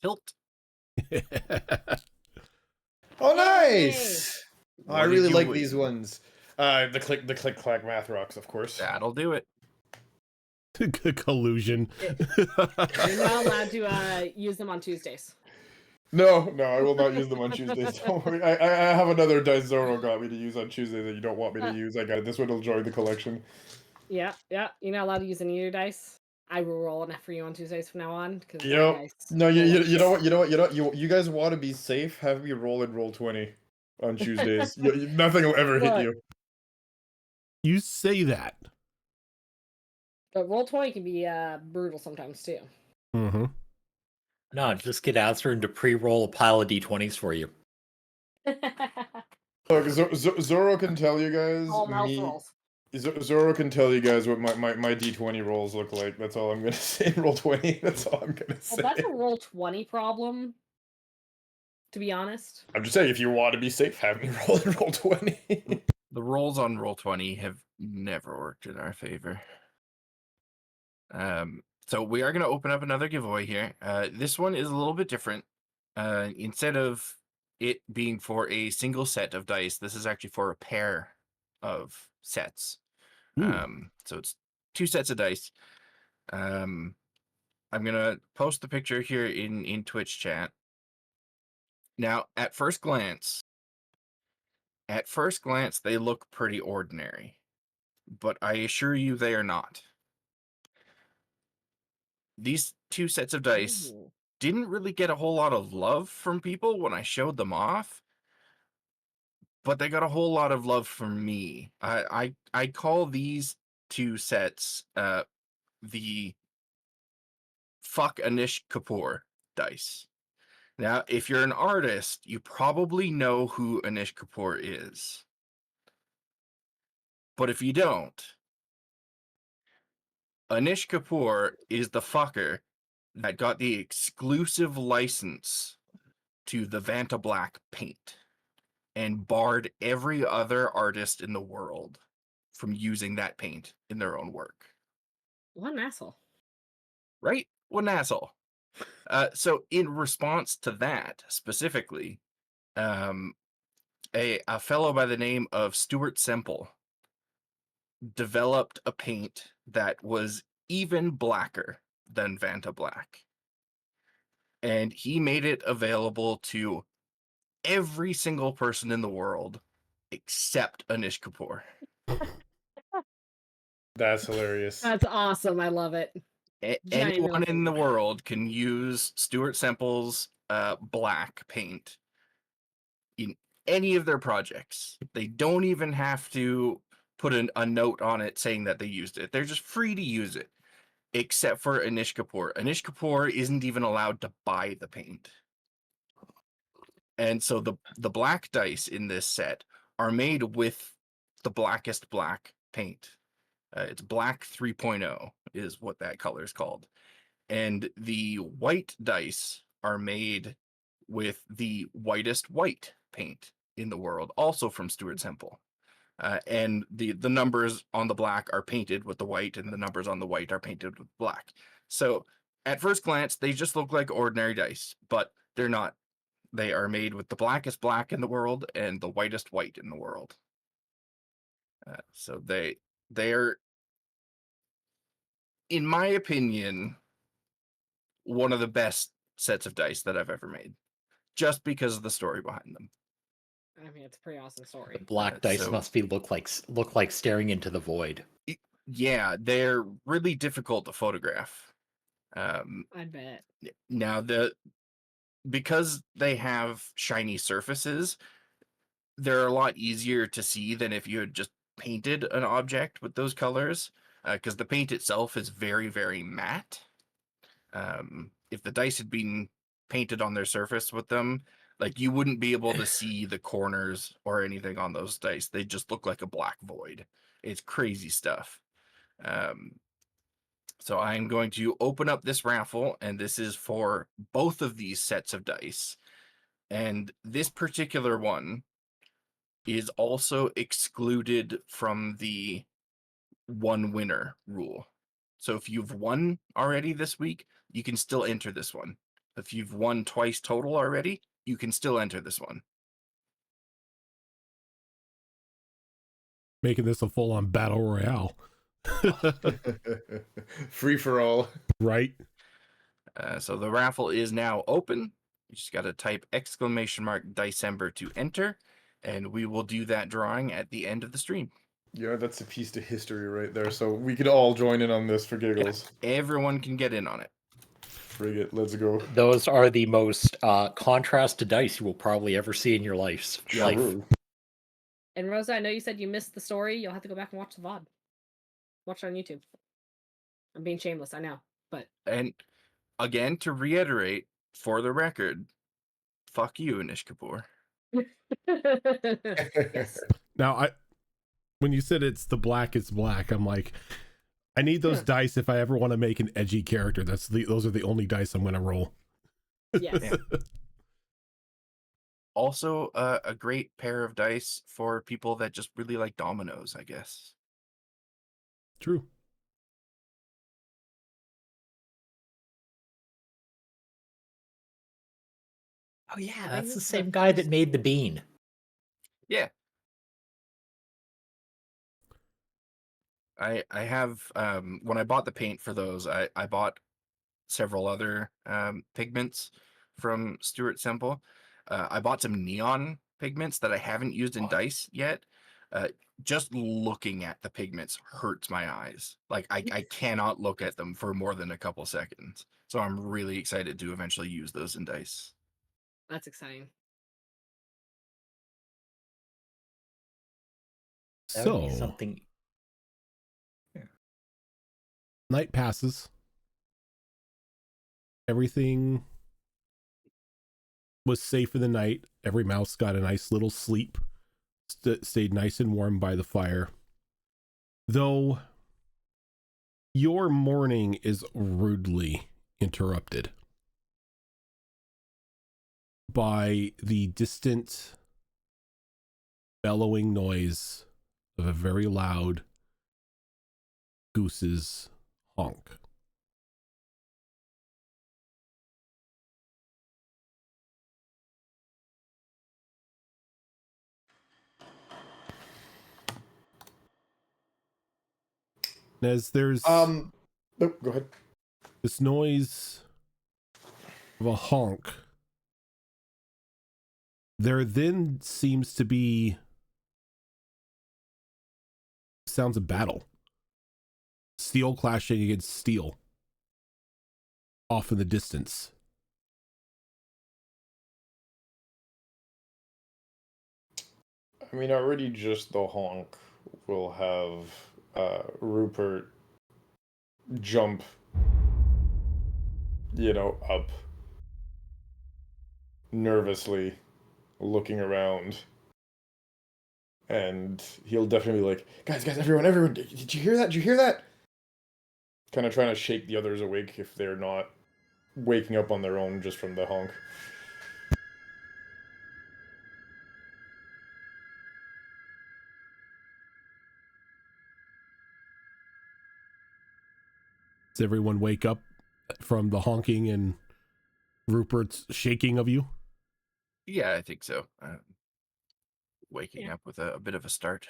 Tilt. Oh, nice! Oh, I What did really you like win? these ones. The click clack math rocks, of course. That'll do it. Collusion. You're not allowed to use them on Tuesdays. No, I will not use them on Tuesdays. Don't worry. I have another dice Zoro got me to use on Tuesday that you don't want me to use. I got it. This one will join the collection. Yeah. You're not allowed to use any of your dice. I will roll enough for you on Tuesdays from now on. Because Yep. No, you know what? You guys want to be safe? Have me roll and roll 20 on Tuesdays. Nothing will ever hit Look. you. You say that. But roll 20 can be brutal sometimes too. Mm-hmm. No, just get Azrin to pre-roll a pile of d20s for you. Look, Zoro can tell you guys. All mouse rolls. Zoro can tell you guys what my d20 rolls look like. That's all I'm gonna say. Roll 20. That's all I'm gonna say. Well, that's a roll 20 problem. To be honest. I'm just saying, if you want to be safe, have me roll and roll 20. The rolls on Roll20 have never worked in our favor. So we are going to open up another giveaway here. This one is a little bit different. Instead of it being for a single set of dice, this is actually for a pair of sets. So it's 2 sets of dice. I'm going to post the picture here in Twitch chat. Now, at first glance, they look pretty ordinary, but I assure you they are not. These 2 sets of dice didn't really get a whole lot of love from people when I showed them off, but they got a whole lot of love from me. I call these 2 sets the fuck Anish Kapoor dice. Now, if you're an artist, you probably know who Anish Kapoor is. But if you don't, Anish Kapoor is the fucker that got the exclusive license to the Vanta Black paint and barred every other artist in the world from using that paint in their own work. What an asshole. Right? What an asshole. So in response to that specifically, a fellow by the name of Stuart Semple developed a paint that was even blacker than Vanta Black. And he made it available to every single person in the world except Anish Kapoor. That's hilarious. That's awesome. I love it. Giant Anyone in the nothing. world can use Stuart Semple's black paint in any of their projects. They don't even have to put a note on it saying that they used it. They're just free to use it, except for Anish Kapoor. Anish Kapoor isn't even allowed to buy the paint. And so the black dice in this set are made with the blackest black paint. It's black 3.0 is what that color is called. And the white dice are made with the whitest white paint in the world, also from Stuart Semple. And the numbers on the black are painted with the white, and the numbers on the white are painted with black. So at first glance, they just look like ordinary dice, but they're not. They are made with the blackest black in the world and the whitest white in the world. So they're, in my opinion, one of the best sets of dice that I've ever made, just because of the story behind them. I mean, it's a pretty awesome story. The black dice so- must look like staring into the void. Yeah, they're really difficult to photograph. I bet. Now because they have shiny surfaces, they're a lot easier to see than if you had just painted an object with those colors, because the paint itself is very, very matte. If the dice had been painted on their surface with them, like, you wouldn't be able to see the corners or anything on those dice. They just look like a black void. It's crazy stuff. So I'm going to open up this raffle, and this is for both of these sets of dice. And this particular one is also excluded from the one winner rule. So if you've won already this week, you can still enter this one. If you've won twice total already, you can still enter this one. Making this a full-on battle royale. Free for all. Right? So the raffle is now open. You just got to type !December to enter, and we will do that drawing at the end of the stream. Yeah, that's a piece to history right there. So we could all join in on this for giggles. Everyone can get in on it. Frig it, let's go. Those are the most contrast to dice you will probably ever see in your life. True. And Rosa, I know you said you missed the story. You'll have to go back and watch the VOD. Watch it on YouTube. I'm being shameless, I know. But And again, to reiterate, for the record, fuck you, Anish Kapoor. yes. Now, when you said it's black, I'm like, I need those dice if I ever want to make an edgy character. Those are the only dice I'm going to roll. Yes. Yeah. Also, a great pair of dice for people that just really like dominoes, I guess. True. Oh yeah, I think that's this the is same the guy that first- made the bean. Yeah. I have when I bought the paint for those, I bought several other pigments from Stuart Semple. I bought some neon pigments that I haven't used in dice yet. Just looking at the pigments hurts my eyes. Like, I cannot look at them for more than a couple seconds. So I'm really excited to eventually use those in dice. That's exciting. That would be So, something. night passes. Everything was safe in the night. Every mouse got a nice little sleep. Stayed nice and warm by the fire. Though your morning is rudely interrupted by the distant bellowing noise of a very loud goose's honk. As there's Nope, go ahead. this noise of a honk, there then seems to be sounds of battle. Steel clashing against steel off in the distance. I mean, already just the honk will have Rupert jump, up nervously, looking around. And he'll definitely be like, guys, everyone, did you hear that? Did you hear that? Kind of trying to shake the others awake if they're not waking up on their own just from the honk. Does everyone wake up from the honking and Rupert's shaking of you? Yeah, I think so. Waking up with a bit of a start.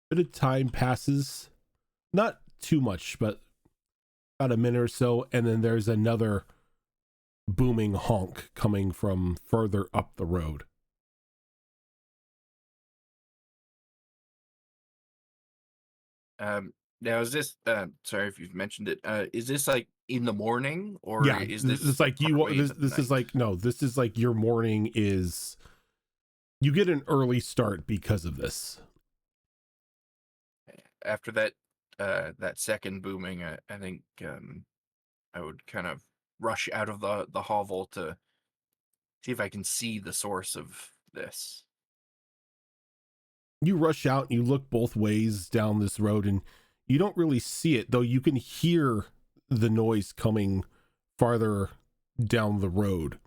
Bit of time passes, not too much, but about a minute or so, and then there's another booming honk coming from further up the road. Now is this sorry if you've mentioned it, is this like in the morning, or Yeah, is this it's like this is like, no, this is like your morning is, you get an early start because of this. After that that second booming, I think I would kind of rush out of the hovel to see if I can see the source of this. You rush out and you look both ways down this road and you don't really see it, though you can hear the noise coming farther down the road.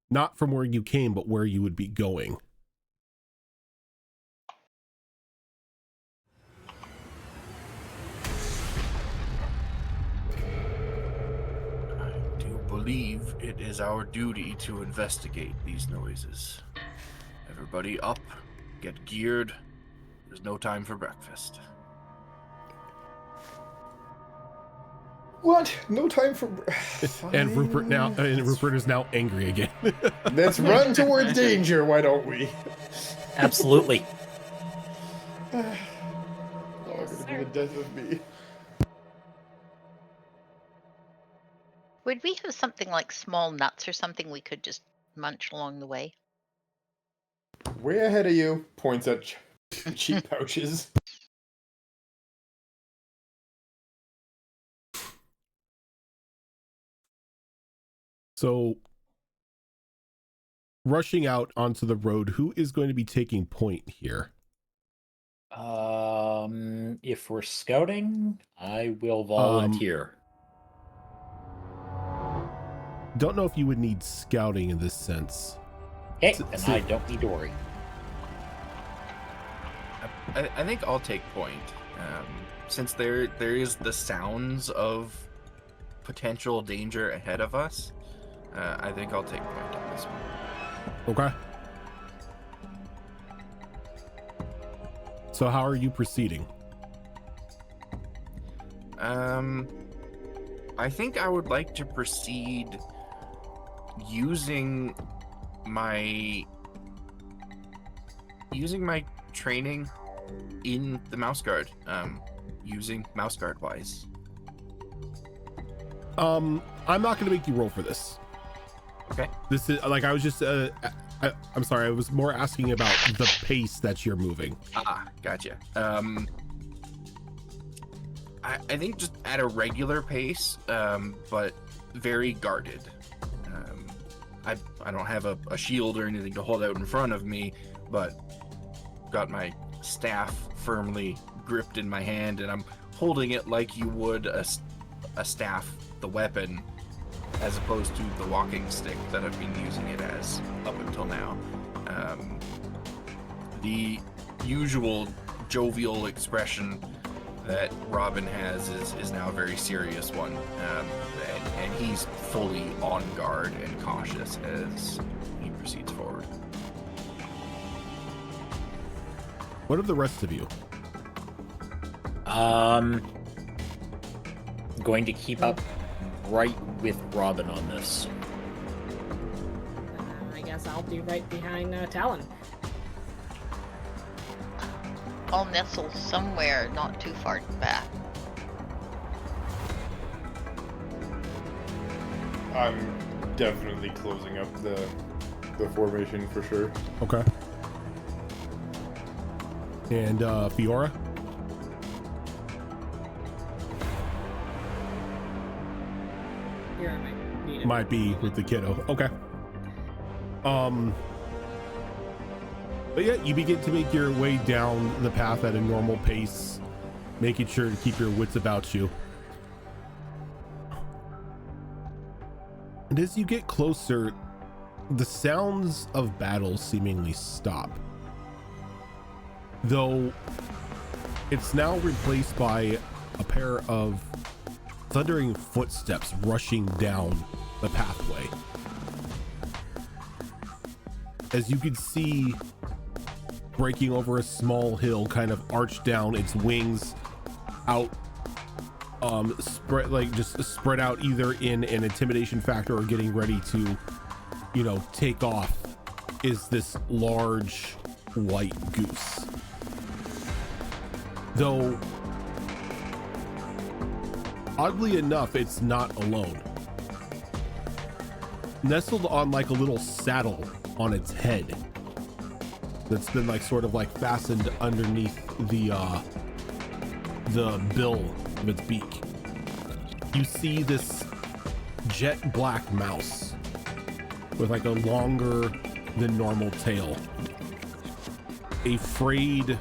Not from where you came, but where you would be going. I do believe it is our duty to investigate these noises. Everybody up, get geared. There's no time for breakfast. What? No time for... And Rupert is now angry again. Let's run towards danger, why don't we? Absolutely. Oh, it's gonna be the death of me. Would we have something like small nuts or something we could just munch along the way? Way ahead of you. Points at cheap pouches. So, rushing out onto the road, who is going to be taking point here? If we're scouting, I will volunteer. Don't know if you would need scouting in this sense. Okay, and I don't need to worry. I think I'll take point, since there is the sounds of potential danger ahead of us. I think I'll take point on this one. Okay. So how are you proceeding? I think I would like to proceed using my training in the mouse guard, using mouse guard wise. I'm not going to make you roll for this. Okay. This is like, I was just I'm sorry, I was more asking about the pace that you're moving. Gotcha. I think just at a regular pace, but very guarded. I don't have a shield or anything to hold out in front of me, but got my staff firmly gripped in my hand, and I'm holding it like you would a staff, the weapon, as opposed to the walking stick that I've been using it as up until now. The usual jovial expression that Robin has is now a very serious one, and he's fully on guard and cautious as he proceeds forward. What of the rest of you? Going to keep up right with Robin on this. I guess I'll be right behind Talon. I'll nestle somewhere not too far back. I'm definitely closing up the formation for sure. Okay. And Fiora? Here I might need it. Might be with the kiddo. Okay. But yeah, you begin to make your way down the path at a normal pace, making sure to keep your wits about you. And as you get closer, the sounds of battle seemingly stop. Though it's now replaced by a pair of thundering footsteps rushing down the pathway. As you can see, breaking over a small hill, kind of arched down, its wings out, spread out either in an intimidation factor or getting ready to, you know, take off, is this large white goose. Though, oddly enough, it's not alone. Nestled on like a little saddle on its head that's been like sort of like fastened underneath the bill of its beak, you see this jet black mouse with like a longer than normal tail, a frayed,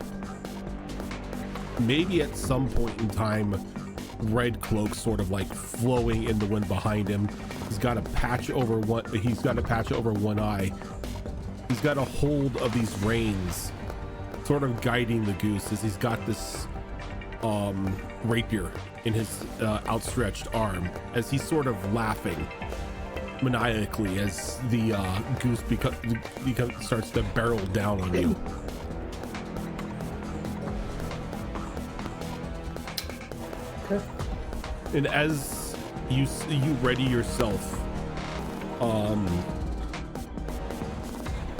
maybe at some point in time, red cloak sort of like flowing in the wind behind him. He's got a patch over one eye. He's got a hold of these reins, sort of guiding the goose as he's got this rapier in his outstretched arm, as he's sort of laughing maniacally as the goose starts to barrel down on you. And as you ready yourself,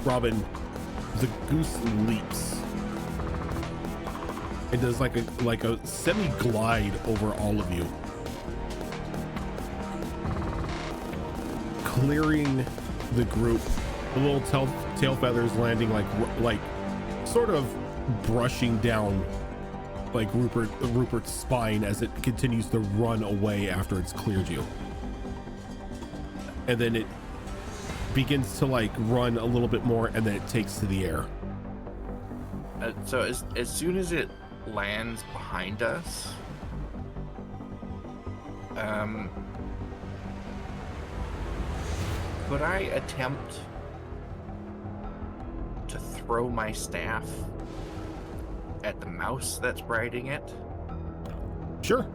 Robin, the goose leaps and does like a semi-glide over all of you, clearing the group. The little tail feathers landing like sort of brushing down like Rupert's spine as it continues to run away after it's cleared you. And then it begins to like run a little bit more, and then it takes to the air. So as soon as it lands behind us, could I attempt to throw my staff at the mouse that's riding it? Sure.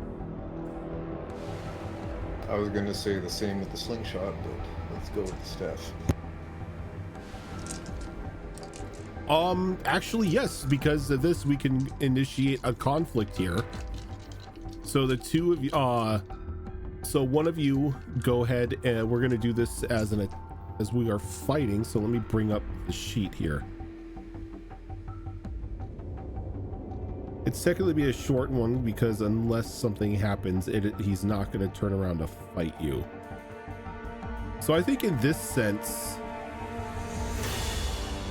I was gonna say the same with the slingshot, but let's go with the staff. Actually, yes, because of this, we can initiate a conflict here. So the two of you, so one of you go ahead, and we're gonna do this as we are fighting. So let me bring up the sheet here. It's technically be a short one because unless something happens, he's not going to turn around to fight you. So I think in this sense,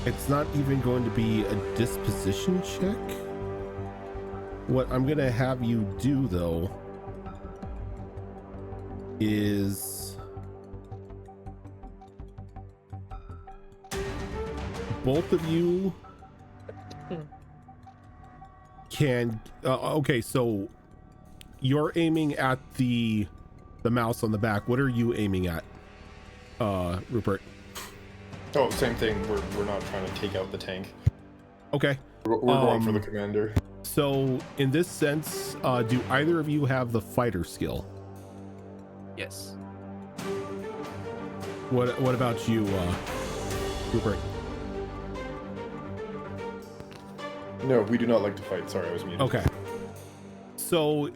it's not even going to be a disposition check. What I'm going to have you do though is both of you can okay, so you're aiming at the mouse on the back. What are you aiming at, Rupert? Oh, same thing. We're not trying to take out the tank. Okay. We're going for the commander. So in this sense, do either of you have the fighter skill? Yes. What about you, Rupert? No, we do not like to fight. Sorry, I was muted. Okay. So,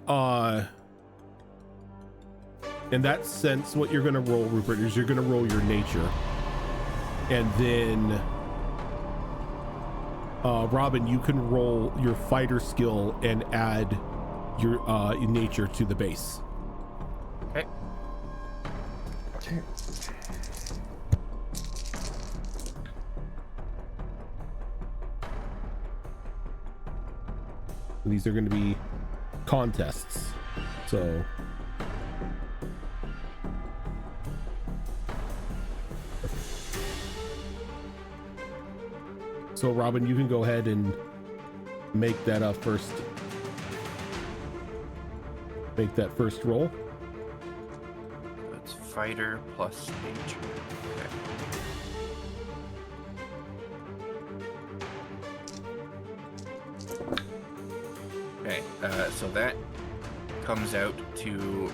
in that sense, what you're going to roll, Rupert, is you're going to roll your nature. And then Robin, you can roll your fighter skill and add your nature to the base. Okay. These are going to be contests. So Robin, you can go ahead and make that first roll. That's fighter plus nature. Okay. Okay, so that comes out to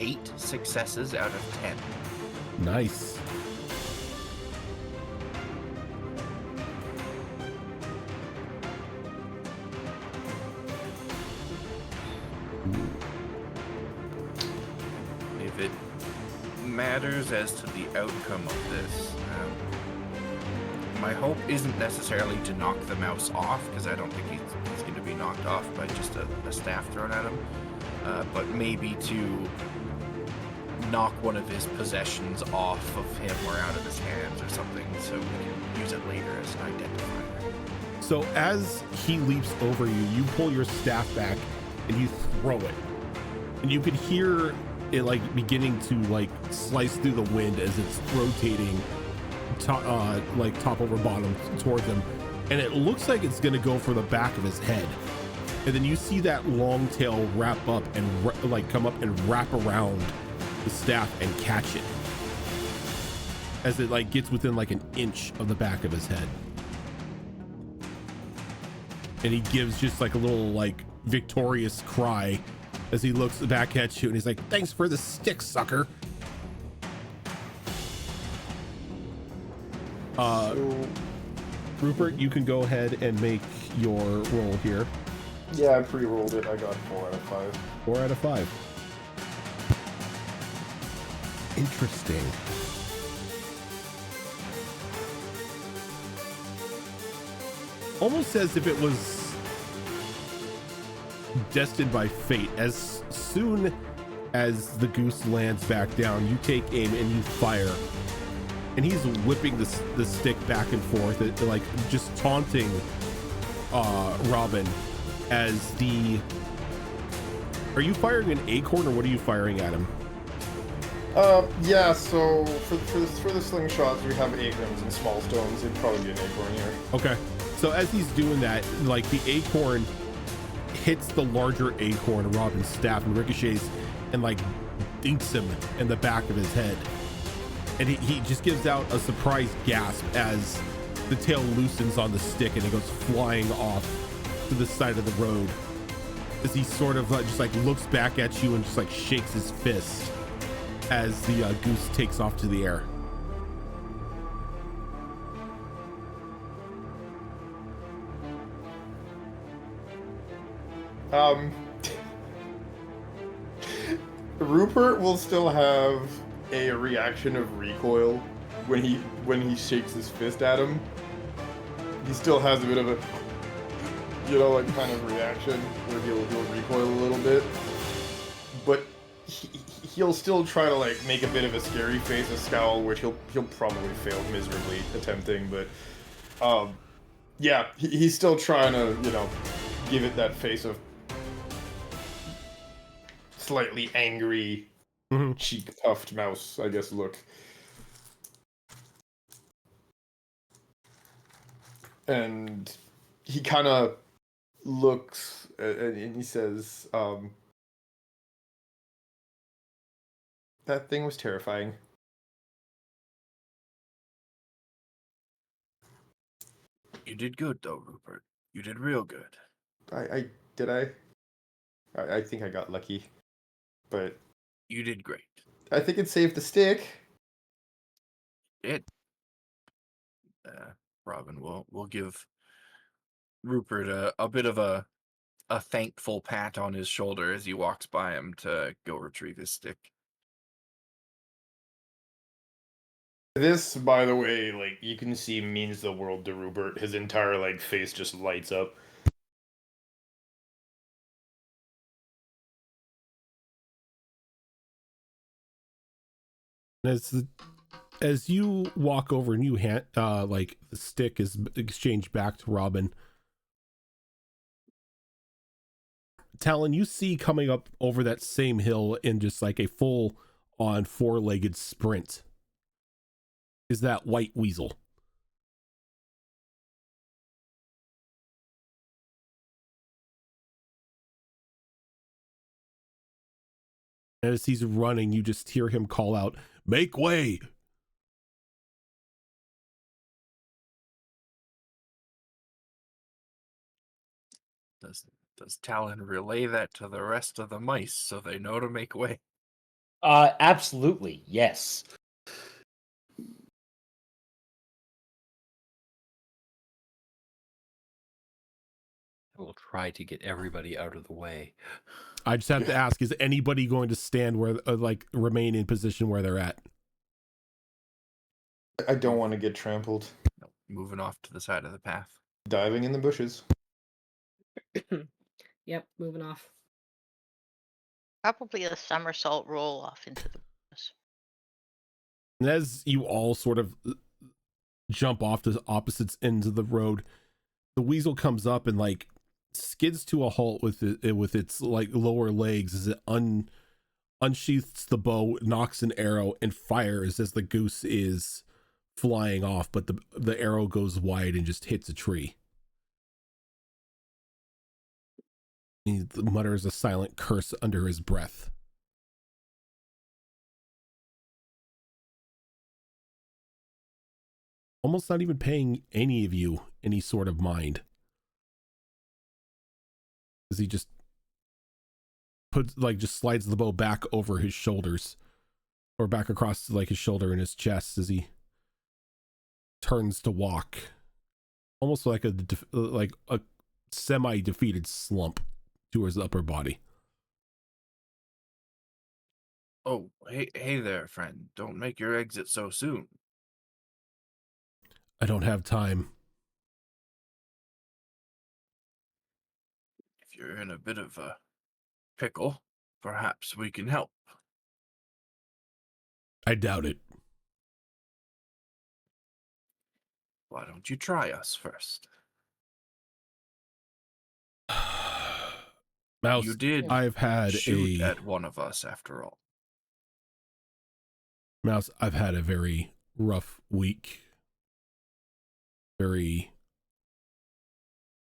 8 successes out of 10. Nice. If it matters as to the outcome of this, my hope isn't necessarily to knock the mouse off, because I don't think he's going to be knocked off by just a staff thrown at him, but maybe to knock one of his possessions off of him or out of his hands or something, so we can use it later as an identifier. So as he leaps over you, you pull your staff back and you throw it, and you can hear it like beginning to like slice through the wind as it's rotating top over bottom towards him, and it looks like it's gonna go for the back of his head, and then you see that long tail wrap up and come up and wrap around the staff and catch it as it like gets within like an inch of the back of his head, and he gives just like a little like victorious cry as he looks back at you, and he's like, "Thanks for the stick, sucker." Rupert, you can go ahead and make your roll here. Yeah, I pre-rolled it. I got 4 out of 5. 4 out of 5. Interesting. Almost as if it was destined by fate. As soon as the goose lands back down, you take aim and you fire, and he's whipping the stick back and forth, like just taunting Robin as the... Are you firing an acorn, or what are you firing at him? Yeah, so for the slingshots, we have acorns and small stones. It'd probably be an acorn here. Okay. So as he's doing that, like the acorn hits the larger acorn, Robin's staff, and ricochets and like dinks him in the back of his head. And he just gives out a surprised gasp as the tail loosens on the stick and it goes flying off to the side of the road, as he sort of just like looks back at you and just like shakes his fist as the goose takes off to the air. Rupert will still have a reaction of recoil when he shakes his fist at him. He still has a bit of a, like kind of reaction where he'll recoil a little bit, but he'll still try to like make a bit of a scary face, a scowl, which he'll probably fail miserably attempting. But yeah, he's still trying to give it that face of slightly angry, cheek puffed mouse, I guess, look. And he kind of looks and he says, that thing was terrifying. You did good, though, Rupert. You did real good. I think I got lucky, but you did great. I think it saved the stick. It. Robin will give Rupert a bit of a thankful pat on his shoulder as he walks by him to go retrieve his stick. This, by the way, like you can see means the world to Rupert. His entire like face just lights up. As you walk over and you hand like the stick is exchanged back to Robin. Talon, you see coming up over that same hill in just like a full on four-legged sprint is that white weasel. As he's running, you just hear him call out, "Make way!" Does Talon relay that to the rest of the mice so they know to make way? Absolutely, yes. I will try to get everybody out of the way. I just have to ask, is anybody going to stand where, like, remain in position where they're at? I don't want to get trampled. No, moving off to the side of the path. Diving in the bushes. Yep, moving off. Probably a somersault roll off into the bushes. And as you all sort of jump off to opposite ends of the road, the weasel comes up and like skids to a halt with its like lower legs as it unsheaths the bow, knocks an arrow, and fires as the goose is flying off, but the arrow goes wide and just hits a tree. He mutters a silent curse under his breath. Almost not even paying any of you any sort of mind. As he just just slides the bow back over his shoulders, or back across like his shoulder and his chest as he turns to walk, almost like a semi-defeated slump to his upper body. Oh, hey there, friend. Don't make your exit so soon. I don't have time. If you're in a bit of a pickle, perhaps we can help. I doubt it. Why don't you try us first? Mouse, You did I've had shoot at one of us after all. Mouse, I've had a very rough week. Very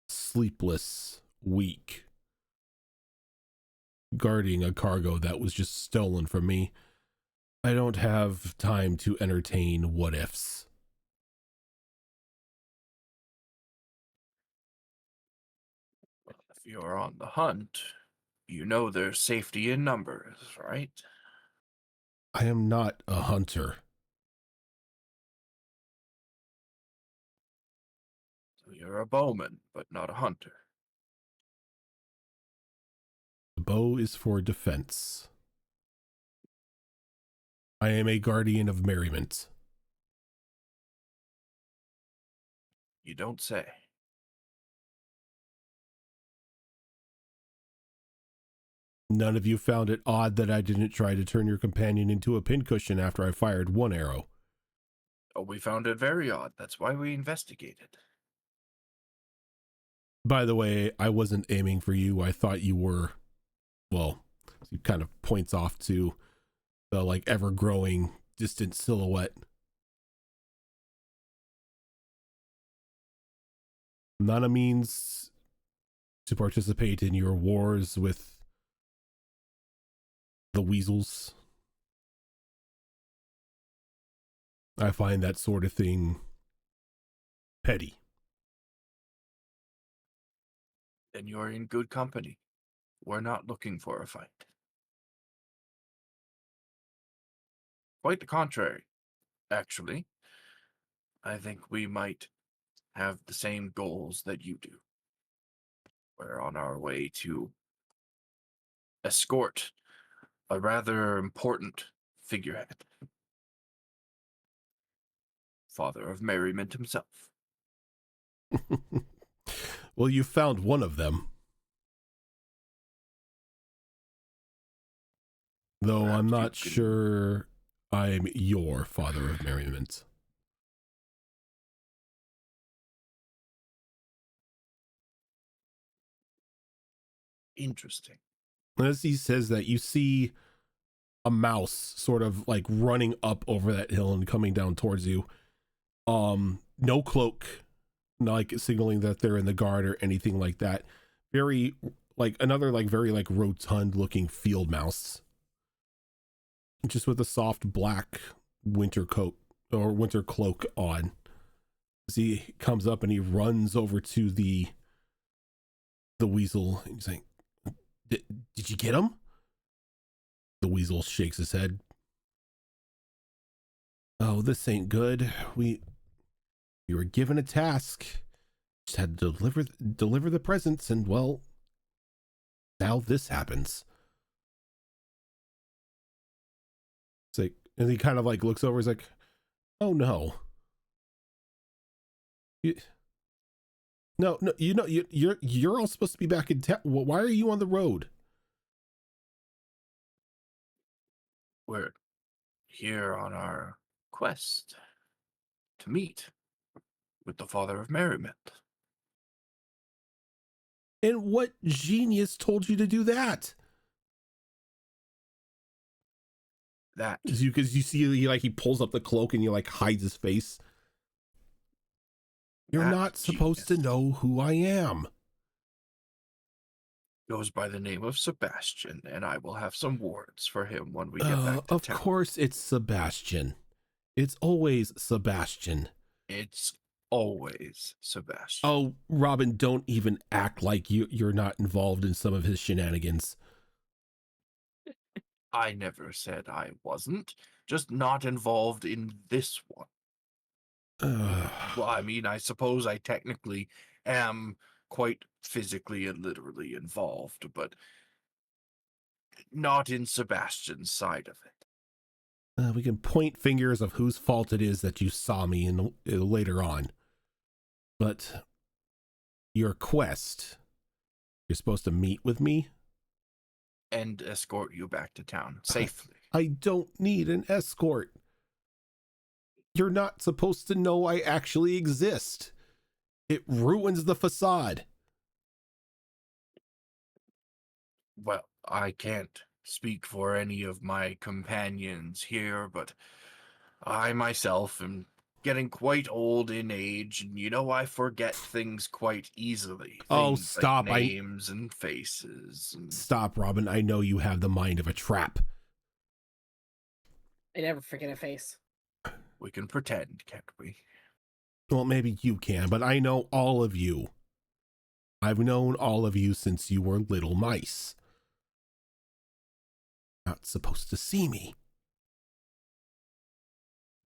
sleepless week. Guarding a cargo that was just stolen from me. I don't have time to entertain what ifs. Well, if you're on the hunt, you know there's safety in numbers, right? I am not a hunter. So you're a bowman, but not a hunter. The bow is for defense. I am a guardian of merriment. You don't say. None of you found it odd that I didn't try to turn your companion into a pincushion after I fired one arrow. Oh, we found it very odd. That's why we investigated. By the way, I wasn't aiming for you. I thought you were, well, he kind of points off to the like ever-growing distant silhouette. Not a means to participate in your wars with the weasels. I find that sort of thing petty. Then you're in good company. We're not looking for a fight. Quite the contrary, actually. I think we might have the same goals that you do. We're on our way to escort a rather important figurehead. Father of Merriment himself. Well, you found one of them. Though I'm Perhaps you not can- sure I'm your Father of Merriment. Interesting. As he says that, you see a mouse sort of like running up over that hill and coming down towards you. No cloak, not like signaling that they're in the guard or anything like that. Very like another like very like rotund looking field mouse. Just with a soft black winter coat or winter cloak on. As he comes up and he runs over to the weasel and he's like, did you get him? The weasel shakes his head. Oh, this ain't good. We were given a task. Just had to deliver the presents, and well, now this happens. It's like, and he kind of like looks over. He's like, "Oh no, no, you know, you're all supposed to be back in town. Why are you on the road?" We're here on our quest to meet with the Father of Merriment. And what genius told you to do that? That Because you see, he pulls up the cloak and he like hides his face. You're that not supposed to genius know who I am. goes by the name of Sebastian, and I will have some words for him when we get back to Of town. course it's Sebastian. It's always Sebastian. It's always Sebastian. Oh, Robin, don't even act like you're not involved in some of his shenanigans. I never said I wasn't, just not involved in this one. Well, I mean, I suppose I technically am quite physically and literally involved, but not in Sebastian's side of it. We can point fingers of whose fault it is that you saw me in later on. But your quest, you're supposed to meet with me? And escort you back to town safely. I don't need an escort. You're not supposed to know I actually exist. It ruins the facade. Well, I can't speak for any of my companions here, but I myself am getting quite old in age, and I forget things quite easily. Oh, Things stop. like names and faces. Stop, Robin. I know you have the mind of a trap. I never forget a face. We can pretend, can't we? Well, maybe you can, but I know all of you. I've known all of you since you were little mice. Not supposed to see me.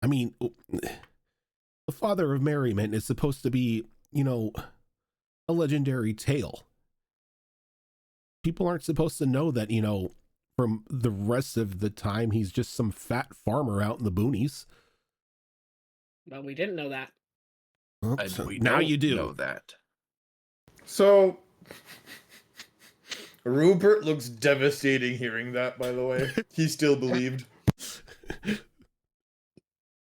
I mean, the Father of Merriment is supposed to be, a legendary tale. People aren't supposed to know that, from the rest of the time, he's just some fat farmer out in the boonies. But we didn't know that. Well, And so we now don't you do. know that. So, Rupert looks devastating hearing that, by the way. He still believed.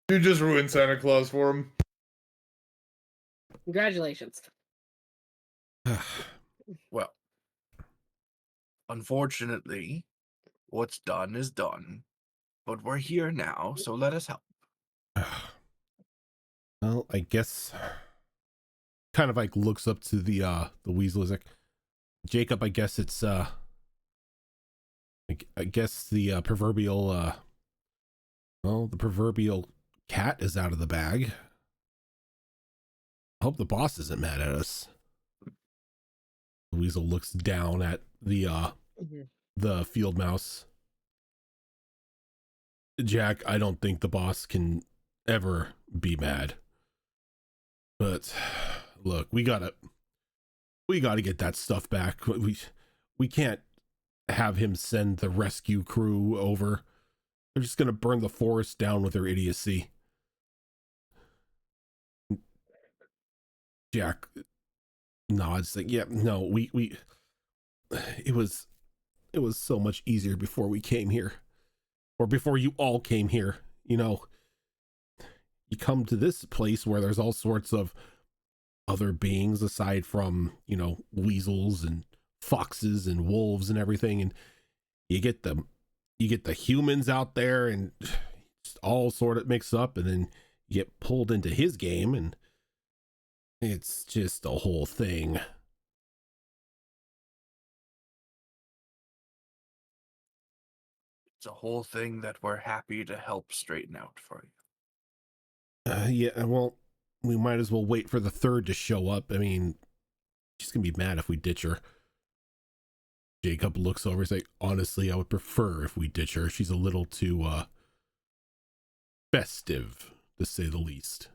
You just ruined Santa Claus for him. Congratulations. Well, unfortunately, what's done is done. But we're here now, so let us help. Well, I guess kind of like looks up to the weasel. Is like, Jacob, I guess it's I guess the proverbial the proverbial cat is out of the bag. I hope the boss isn't mad at us. The weasel looks down at the field mouse. Jack, I don't think the boss can ever be mad. But look, we gotta get that stuff back. We can't have him send the rescue crew over. They're just gonna burn the forest down with their idiocy. Jack nods like, yeah, no, we it was so much easier before we came here, or before you all came here. You know, you come to this place where there's all sorts of other beings aside from, you know, weasels and foxes and wolves and everything, and you get the humans out there, and just all sort of mixed up, and then you get pulled into his game, and it's just a whole thing. It's a whole thing that we're happy to help straighten out for you. Yeah, well, we might as well wait for the third to show up. I mean, she's gonna be mad if we ditch her. Jacob looks over and says, honestly, I would prefer if we ditch her. She's a little too festive, to say the least.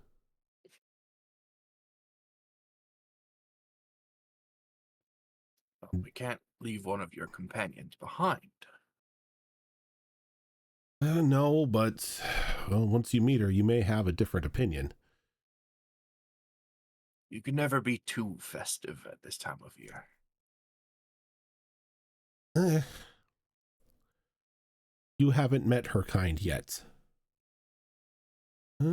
Well, we can't leave one of your companions behind. No, but well, once you meet her, you may have a different opinion. You can never be too festive at this time of year. You haven't met her kind yet.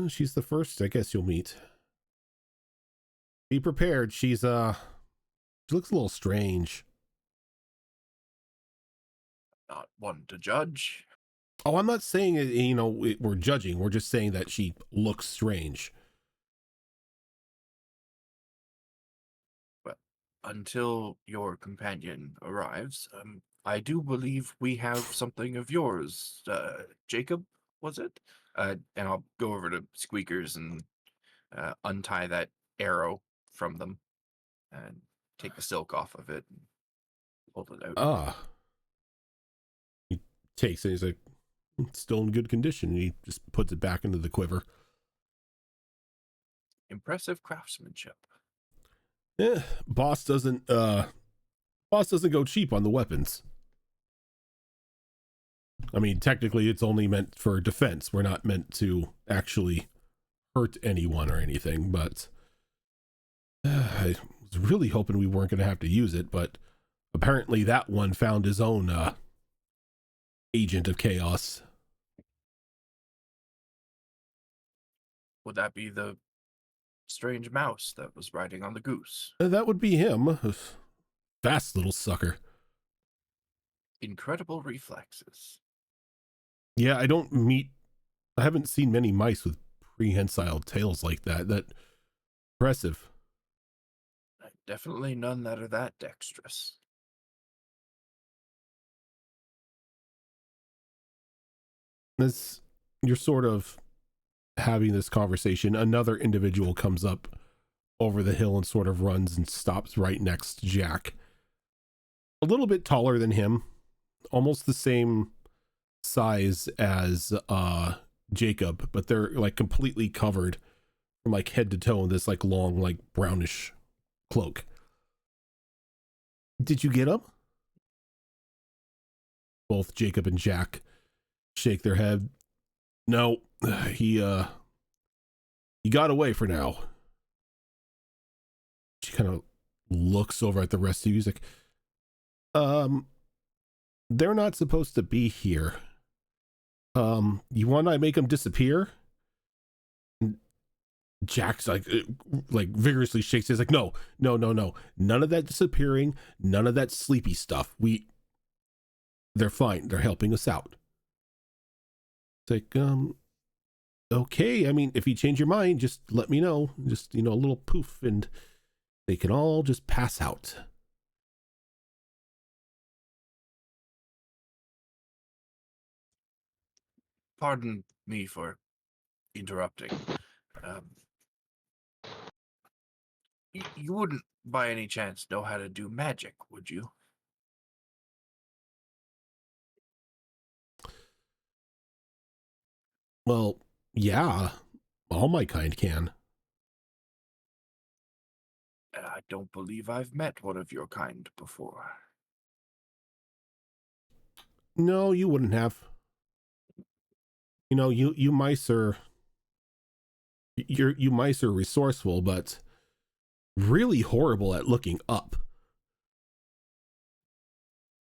She's the first, I guess, you'll meet. Be prepared. She looks a little strange. Not one to judge. Oh, I'm not saying, you know, we're judging. We're just saying that she looks strange. Well, until your companion arrives, I do believe we have something of yours. Jacob, was it? And I'll go over to Squeakers and untie that arrow from them and take the silk off of it and hold it out. Ah. He takes it. He's like, it's still in good condition. And he just puts it back into the quiver. Impressive craftsmanship. Boss doesn't go cheap on the weapons. I mean, technically it's only meant for defense. We're not meant to actually hurt anyone or anything, but I was really hoping we weren't going to have to use it, but apparently that one found his own agent of chaos. Would that be the strange mouse that was riding on the goose? That would be him. Fast little sucker. Incredible reflexes. Yeah, I haven't seen many mice with prehensile tails like that. That impressive. Definitely none that are that dexterous. As you're sort of having this conversation, another individual comes up over the hill and sort of runs and stops right next to Jack. A little bit taller than him, almost the same size as Jacob, but they're like completely covered from like head to toe in this like long, like brownish cloak. Did you get him? Both Jacob and Jack shake their head. No, he got away for now. She kind of looks over at the rest of you. He's like, they're not supposed to be here. You want to make them disappear? And Jack's like vigorously shakes his like, no. None of that disappearing, none of that sleepy stuff. They're fine. They're helping us out. It's like, okay. I mean, if you change your mind, just let me know. Just, a little poof and they can all just pass out. Pardon me for interrupting. You wouldn't, by any chance, know how to do magic, would you? Well, yeah, all my kind can. I don't believe I've met one of your kind before. No, you wouldn't have. You mice are you mice are resourceful, but really horrible at looking up.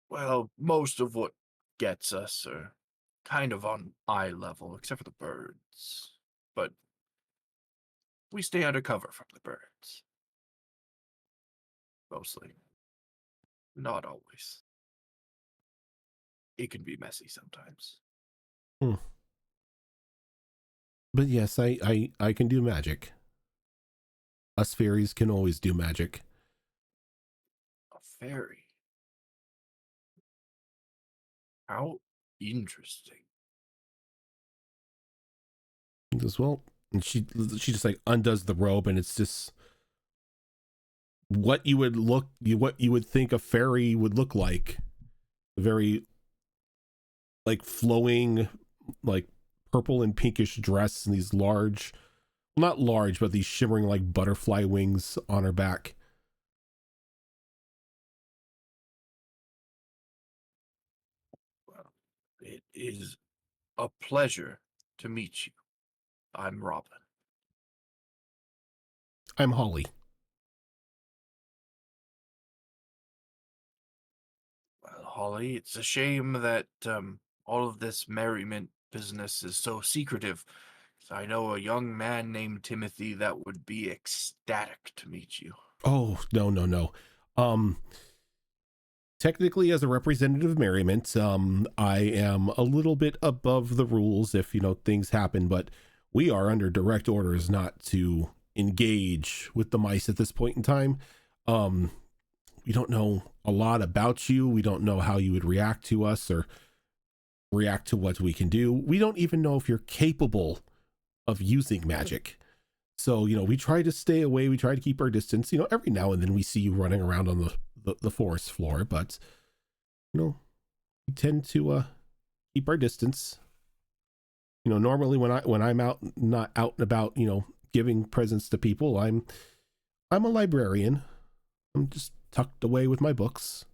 Well, most of what gets us are kind of on eye level, except for the birds. But we stay under cover from the birds. Mostly. Not always. It can be messy sometimes. But yes, I can do magic. Us fairies can always do magic. A fairy. How interesting. As well, and she just like undoes the robe, and it's just what you would think a fairy would look like. Very like flowing, like purple and pinkish dress, and these large, not large, but these shimmering like butterfly wings on her back. Well, it is a pleasure to meet you. I'm Robin. I'm Holly. Well, Holly, it's a shame that all of this merriment business is so secretive. I know a young man named Timothy that would be ecstatic to meet you. Oh, no. Technically, as a representative of Merriment, I am a little bit above the rules if, things happen, but we are under direct orders not to engage with the mice at this point in time. We don't know a lot about you. We don't know how you would react to us or react to what we can do. We don't even know if you're capable of using magic. So, we try to stay away. We try to keep our distance. Every now and then we see you running around on the forest floor, but, we tend to keep our distance. Normally when I'm not out and about, giving presents to people, I'm a librarian. I'm just tucked away with my books.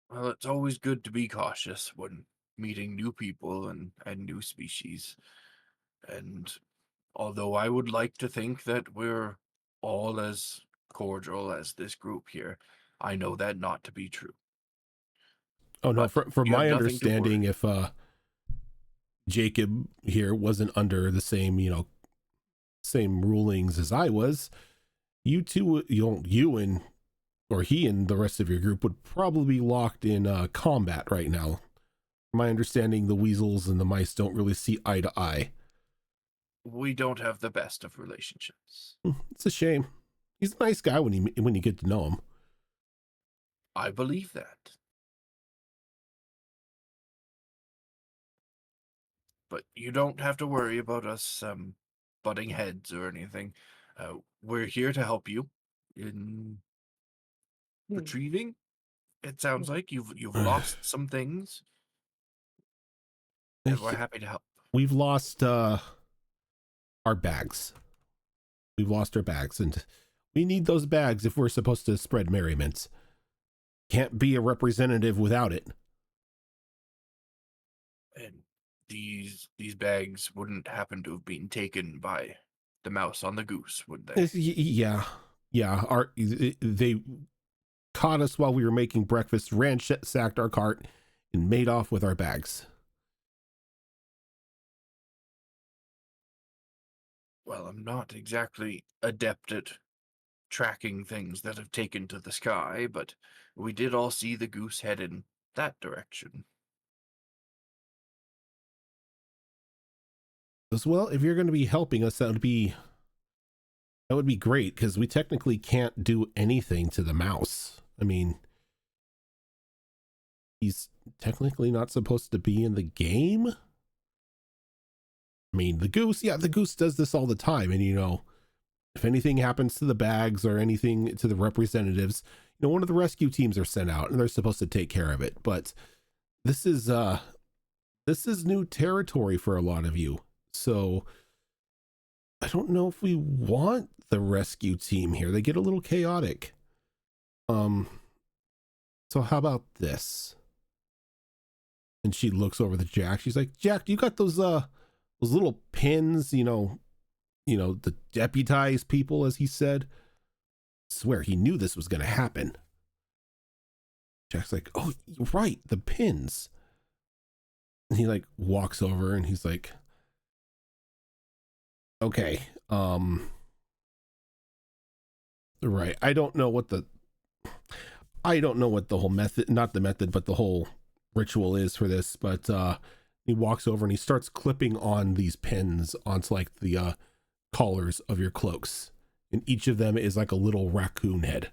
Well, it's always good to be cautious when meeting new people and new species. And although I would like to think that we're all as cordial as this group here, I know that not to be true. Oh no, But from you have my nothing to understanding, worry. if Jacob here wasn't under the same, same rulings as I was, you two, he and the rest of your group would probably be locked in combat right now. From my understanding, the weasels and the mice don't really see eye to eye. We don't have the best of relationships. It's a shame. He's a nice guy when you get to know him. I believe that. But you don't have to worry about us butting heads or anything. We're here to help you in retrieving. It sounds like you've lost some things, and we're happy to help. We've lost our bags. We've lost our bags, and we need those bags if we're supposed to spread merriment. Can't be a representative without it. And these bags wouldn't happen to have been taken by the mouse on the goose, would they? Yeah. They caught us while we were making breakfast, ransacked our cart, and made off with our bags. Well, I'm not exactly adept at tracking things that have taken to the sky, but we did all see the goose head in that direction. As well, if you're going to be helping us, that would be great, because we technically can't do anything to the mouse. I mean, he's technically not supposed to be in the game. I mean, the goose does this all the time, and if anything happens to the bags or anything to the representatives, one of the rescue teams are sent out and they're supposed to take care of it. But this is new territory for a lot of you. So I don't know if we want the rescue team here. They get a little chaotic. So how about this? And she looks over to Jack. She's like, Jack, you got those little pins, the deputized people, as he said. Swear he knew this was going to happen. Jack's like, oh, right, the pins. And he like walks over and he's like, okay, right. I don't know what the whole method, not the method, but the whole ritual is for this, but he walks over and he starts clipping on these pins onto like the collars of your cloaks, and each of them is like a little raccoon head.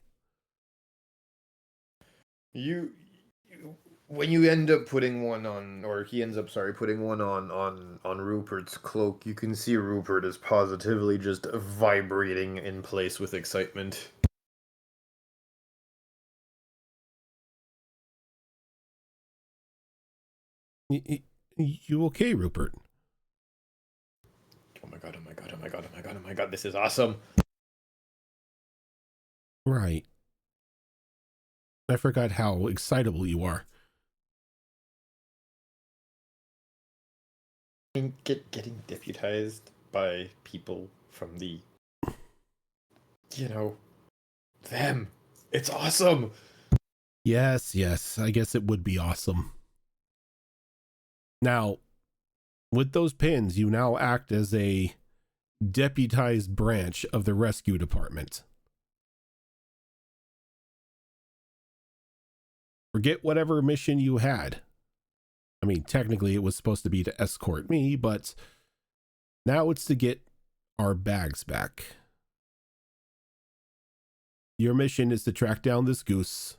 When you end up putting one on, or he ends up, putting one on Rupert's cloak, you can see Rupert is positively just vibrating in place with excitement. You okay, Rupert? Oh my god, oh my god, oh my god, oh my god, oh my god, this is awesome. Right. I forgot how excitable you are. Getting deputized by people from the, them. It's awesome. Yes, I guess it would be awesome. Now, with those pins, you now act as a deputized branch of the rescue department. Forget whatever mission you had. I mean, technically it was supposed to be to escort me, but now it's to get our bags back. Your mission is to track down this Goose,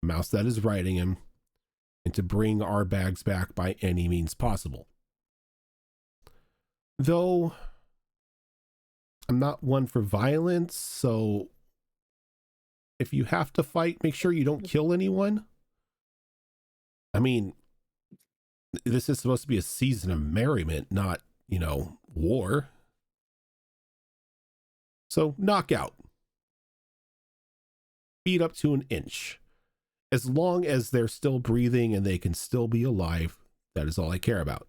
mouse that is riding him, and to bring our bags back by any means possible. Though I'm not one for violence, so if you have to fight, make sure you don't kill anyone. I mean, this is supposed to be a season of merriment, not, war. So knock out. Beat up to an inch. As long as they're still breathing and they can still be alive, that is all I care about.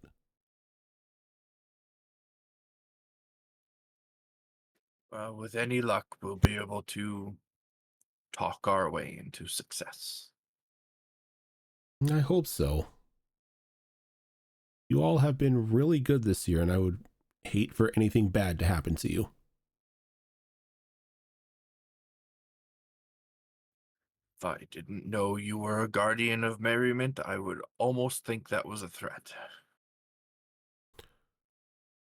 With any luck, we'll be able to talk our way into success. I hope so. You all have been really good this year, and I would hate for anything bad to happen to you. If I didn't know you were a guardian of merriment, I would almost think that was a threat.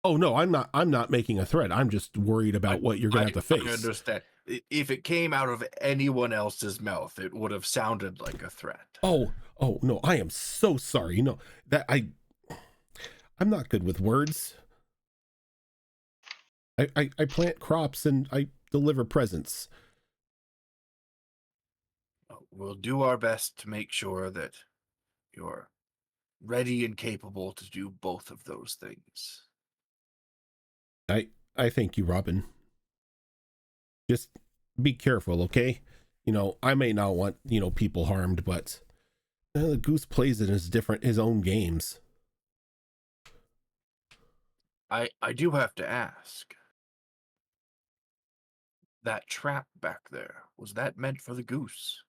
Oh no, I'm not making a threat. I'm just worried about what you're going to have to face. I understand. If it came out of anyone else's mouth, it would have sounded like a threat. Oh no, I am so sorry. I'm not good with words. I plant crops and I deliver presents. We'll do our best to make sure that you're ready and capable to do both of those things. I thank you, Robin. Just be careful, okay? I may not want, people harmed, but the Goose plays in his own games. I do have to ask. That trap back there, was that meant for the Goose?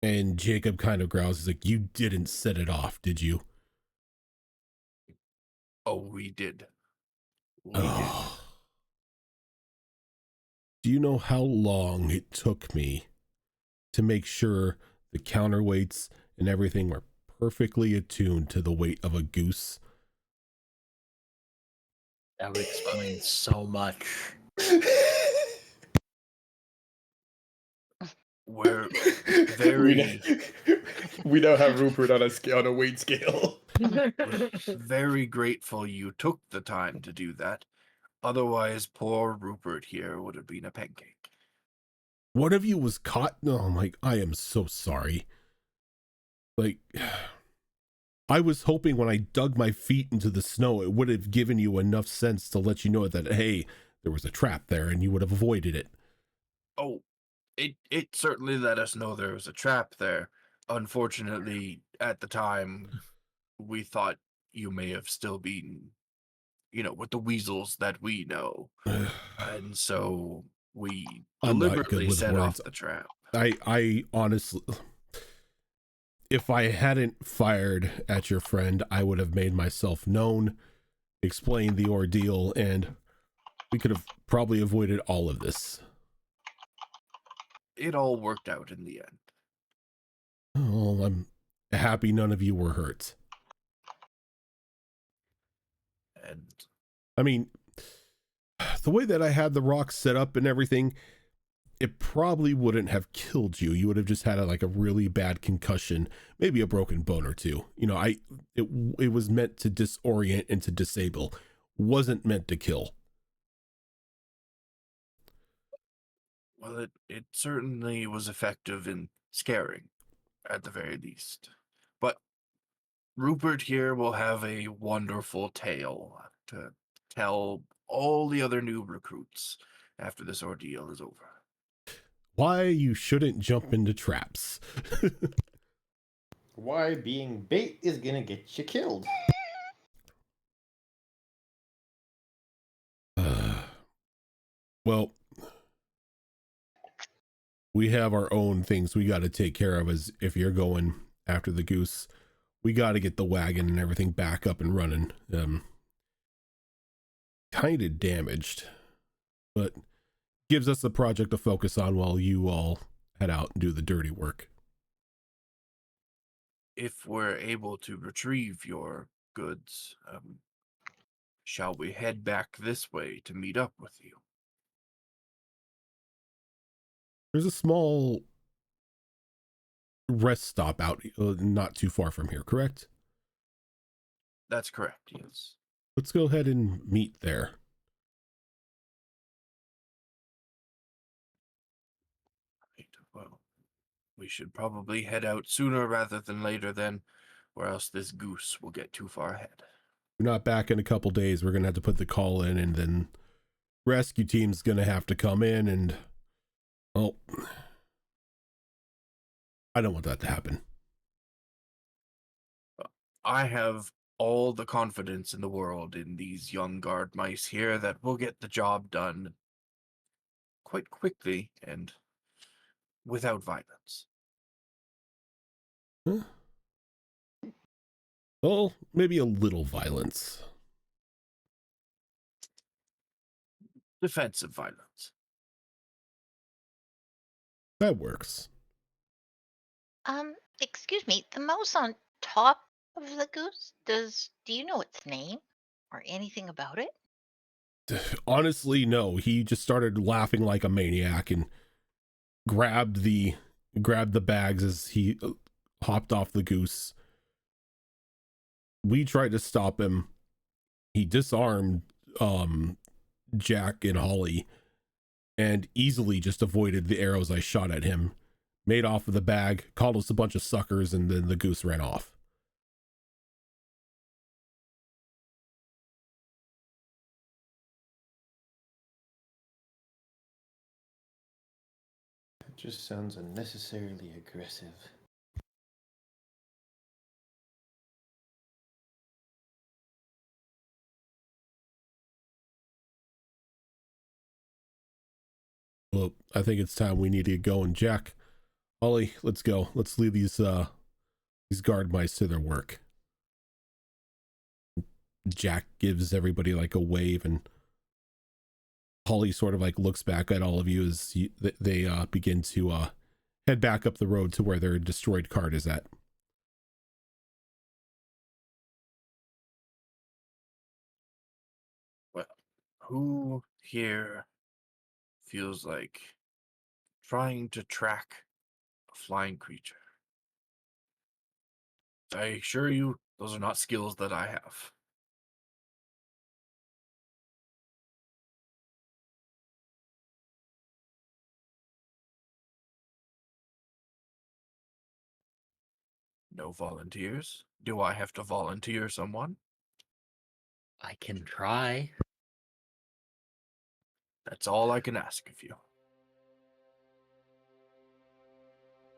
And Jacob kind of growls. He's like, you didn't set it off, did you? Oh, we did. We did. Do you know how long it took me to make sure the counterweights and everything were perfectly attuned to the weight of a goose? That would explain so much. We're very... We now have Rupert on a weight scale. We're very grateful you took the time to do that. Otherwise, poor Rupert here would have been a pancake. One of you was caught? No, I am so sorry. I was hoping when I dug my feet into the snow, it would have given you enough sense to let you know that, hey, there was a trap there and you would have avoided it. Oh, it certainly let us know there was a trap there. Unfortunately, at the time, we thought you may have still been with the weasels that we know. And so we I'm not good deliberately with set words. off the trap. I honestly, if I hadn't fired at your friend, I would have made myself known, explained the ordeal, and we could have probably avoided all of this. It all worked out in the end. Oh, I'm happy none of you were hurt. And I mean, the way that I had the rocks set up and everything, it probably wouldn't have killed you. You would have just had a really bad concussion, maybe a broken bone or two. It was meant to disorient and to disable, wasn't meant to kill. well, it certainly was effective in scaring, at the very least. But Rupert here will have a wonderful tale to tell all the other new recruits after this ordeal is over. Why you shouldn't jump into traps. Why being bait is gonna get you killed. Well, we have our own things we got to take care of. As if you're going after the goose, we got to get the wagon and everything back up and running. Kind of damaged, but gives us the project to focus on while you all head out and do the dirty work. If we're able to retrieve your goods, shall we head back this way to meet up with you? There's a small rest stop out not too far from here, correct? That's correct, yes. Let's go ahead and meet there. Right, well, we should probably head out sooner rather than later then, or else this goose will get too far ahead. We're not back in a couple days. We're going to have to put the call in, and then rescue team's going to have to come in, and well, I don't want that to happen. I have all the confidence in the world in these young guard mice here that we'll get the job done quite quickly and without violence. Huh? Well, maybe a little violence. Defensive violence. That works. Excuse me, the mouse on top of the goose, do you know its name or anything about it? Honestly, no. He just started laughing like a maniac and grabbed the bags as he hopped off the goose. We tried to stop him. He disarmed Jack and Holly and easily just avoided the arrows I shot at him. Made off with the bag, called us a bunch of suckers, and then the goose ran off. It just sounds unnecessarily aggressive. Well, I think it's time we need to get going. Jack, Holly, let's go. Let's leave these guard mice to their work. Jack gives everybody a wave, and Holly sort of looks back at all of you as they begin to head back up the road to where their destroyed cart is at. Well, who here feels like trying to track a flying creature? I assure you, those are not skills that I have. No volunteers? Do I have to volunteer someone? I can try. That's all I can ask of you.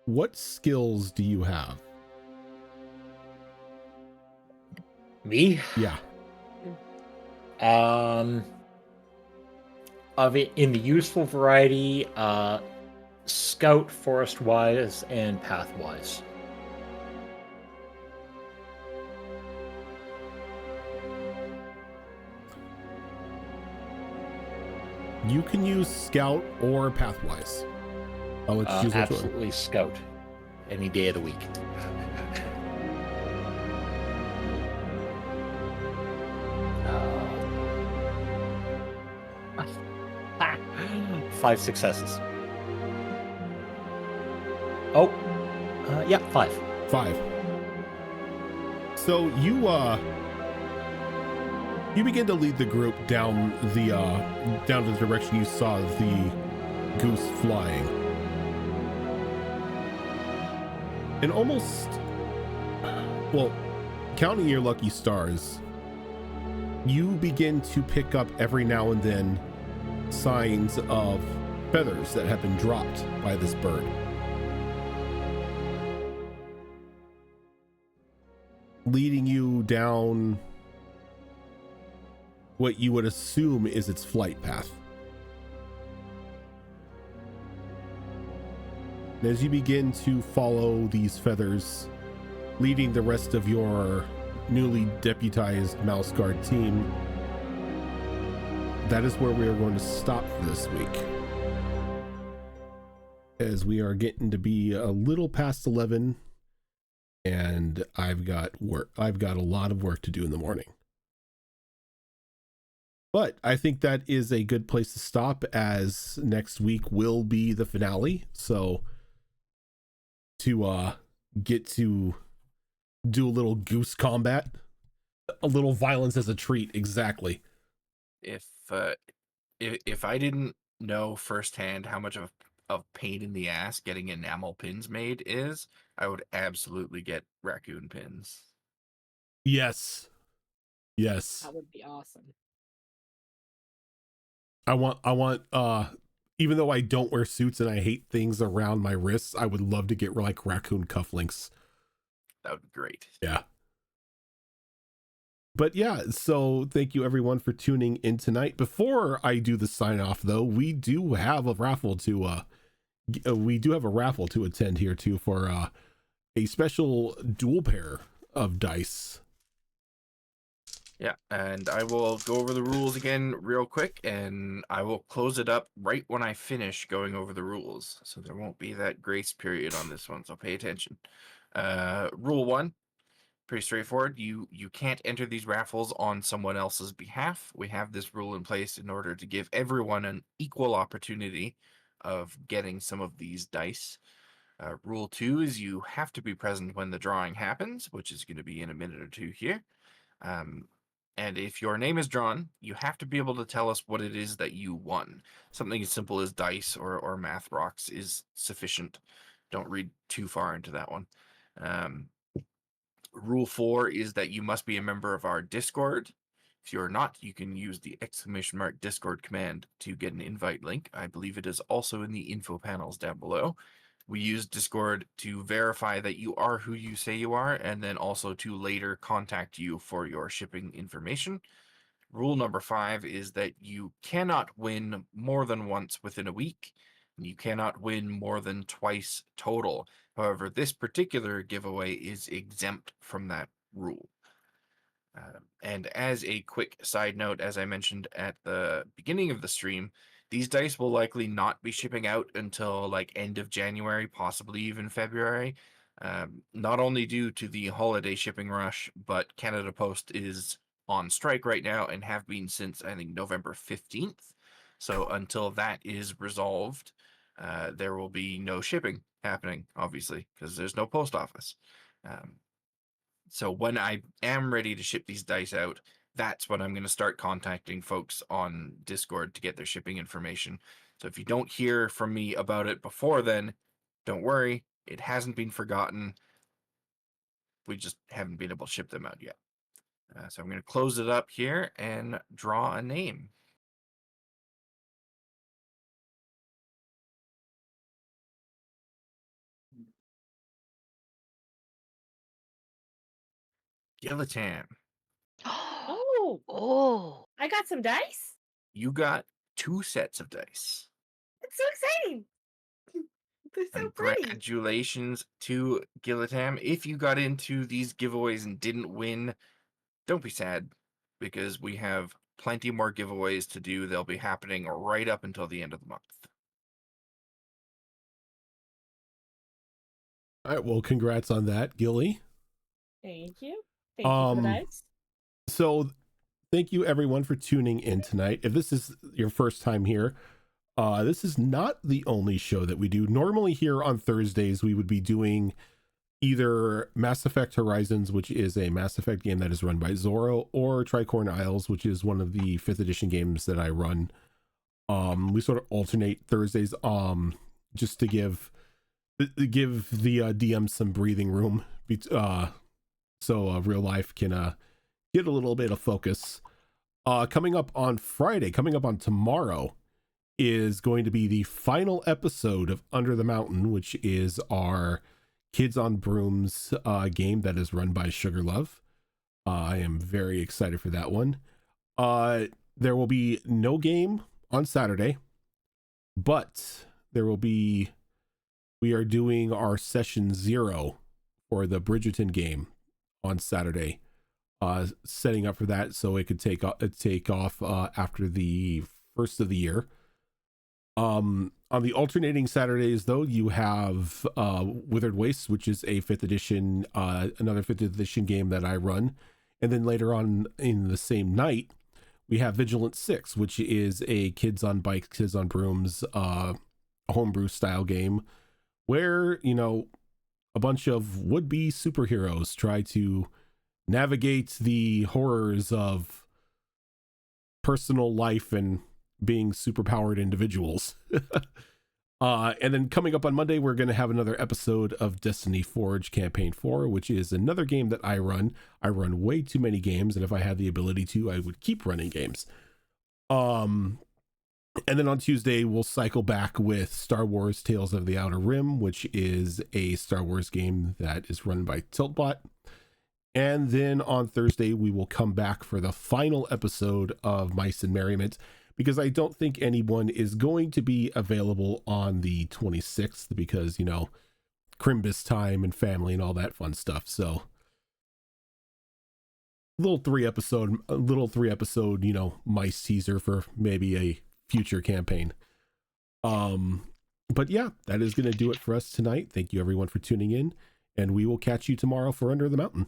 What skills do you have? Me? Yeah. Of it in the useful variety, scout, forest wise, and path wise. You can use scout or pathwise. I'll let you choose which one. Absolutely scout. Any day of the week. Five successes. Oh, yeah, 5. 5. So you begin to lead the group down the direction you saw the goose flying. And almost, well, counting your lucky stars, you begin to pick up every now and then signs of feathers that have been dropped by this bird. Leading you down what you would assume is its flight path. And as you begin to follow these feathers, leading the rest of your newly deputized Mouse Guard team, that is where we are going to stop this week. As we are getting to be a little past 11, and I've got a lot of work to do in the morning. But I think that is a good place to stop, as next week will be the finale. So to get to do a little goose combat, a little violence as a treat. Exactly. If I didn't know firsthand how much of pain in the ass getting enamel pins made is, I would absolutely get raccoon pins. Yes. That would be awesome. I want even though I don't wear suits and I hate things around my wrists, I would love to get like raccoon cufflinks. That would be great. Yeah. But yeah, so thank you everyone for tuning in tonight. Before I do the sign off though, we do have a raffle to attend here too for a special dual pair of dice. Yeah, and I will go over the rules again real quick, and I will close it up right when I finish going over the rules. So there won't be that grace period on this one, so pay attention. Rule 1, pretty straightforward. You can't enter these raffles on someone else's behalf. We have this rule in place in order to give everyone an equal opportunity of getting some of these dice. Rule 2 is you have to be present when the drawing happens, which is going to be in a minute or two here. And if your name is drawn, you have to be able to tell us what it is that you won. Something as simple as dice or math rocks is sufficient. Don't read too far into that one. Rule 4 is that you must be a member of our Discord. If you're not, you can use the ! Discord command to get an invite link. I believe it is also in the info panels down below. We use Discord to verify that you are who you say you are, and then also to later contact you for your shipping information. Rule number 5 is that you cannot win more than once within a week, and you cannot win more than twice total. However, this particular giveaway is exempt from that rule. And as a quick side note, as I mentioned at the beginning of the stream, these dice will likely not be shipping out until like end of January, possibly even February. Not only due to the holiday shipping rush, but Canada Post is on strike right now and have been since, I think, November 15th. So until that is resolved, there will be no shipping happening, obviously, because there's no post office. So when I am ready to ship these dice out, that's when I'm going to start contacting folks on Discord to get their shipping information. So if you don't hear from me about it before then, don't worry. It hasn't been forgotten. We just haven't been able to ship them out yet. So I'm going to close it up here and draw a name. Gillitan. Oh, Oh, Oh, I got some dice. You got 2 sets of dice. It's so exciting. They're so pretty. Congratulations to Gillatam. If you got into these giveaways and didn't win, don't be sad, because we have plenty more giveaways to do. They'll be happening right up until the end of the month. All right, well, congrats on that, Gilly. Thank you. Thank you for the dice. So thank you everyone for tuning in tonight. If this is your first time here, this is not the only show that we do. Normally here on Thursdays, we would be doing either Mass Effect Horizons, which is a Mass Effect game that is run by Zorro, or Tricorn Isles, which is one of the 5th edition games that I run. We sort of alternate Thursdays, just to give the DM some breathing room, so real life can get a little bit of focus. Coming up on Friday, coming up on tomorrow, is going to be the final episode of Under the Mountain, which is our Kids on Brooms game that is run by Sugar Love. I am very excited for that one. There will be no game on Saturday, but we are doing our session 0 for the Bridgerton game on Saturday, setting up for that so it could take off after the first of the year. On the alternating Saturdays, though, you have Withered Wastes, which is a 5th edition, another 5th edition game that I run. And then later on in the same night, we have Vigilant 6, which is a Kids on Bikes, Kids on Brooms, homebrew style game where, you know, a bunch of would-be superheroes try to navigate the horrors of personal life and being superpowered individuals. And then coming up on Monday, we're going to have another episode of Destiny Forge Campaign 4, which is another game that I run. I run way too many games, and if I had the ability to, I would keep running games. And then on Tuesday, we'll cycle back with Star Wars Tales of the Outer Rim, which is a Star Wars game that is run by Tiltbot. And then on Thursday, we will come back for the final episode of Mice and Merriment, because I don't think anyone is going to be available on the 26th because, you know, Crimbus time and family and all that fun stuff. So little three episode, you know, mice teaser for maybe a future campaign. But yeah, that is going to do it for us tonight. Thank you everyone for tuning in, and we will catch you tomorrow for Under the Mountain.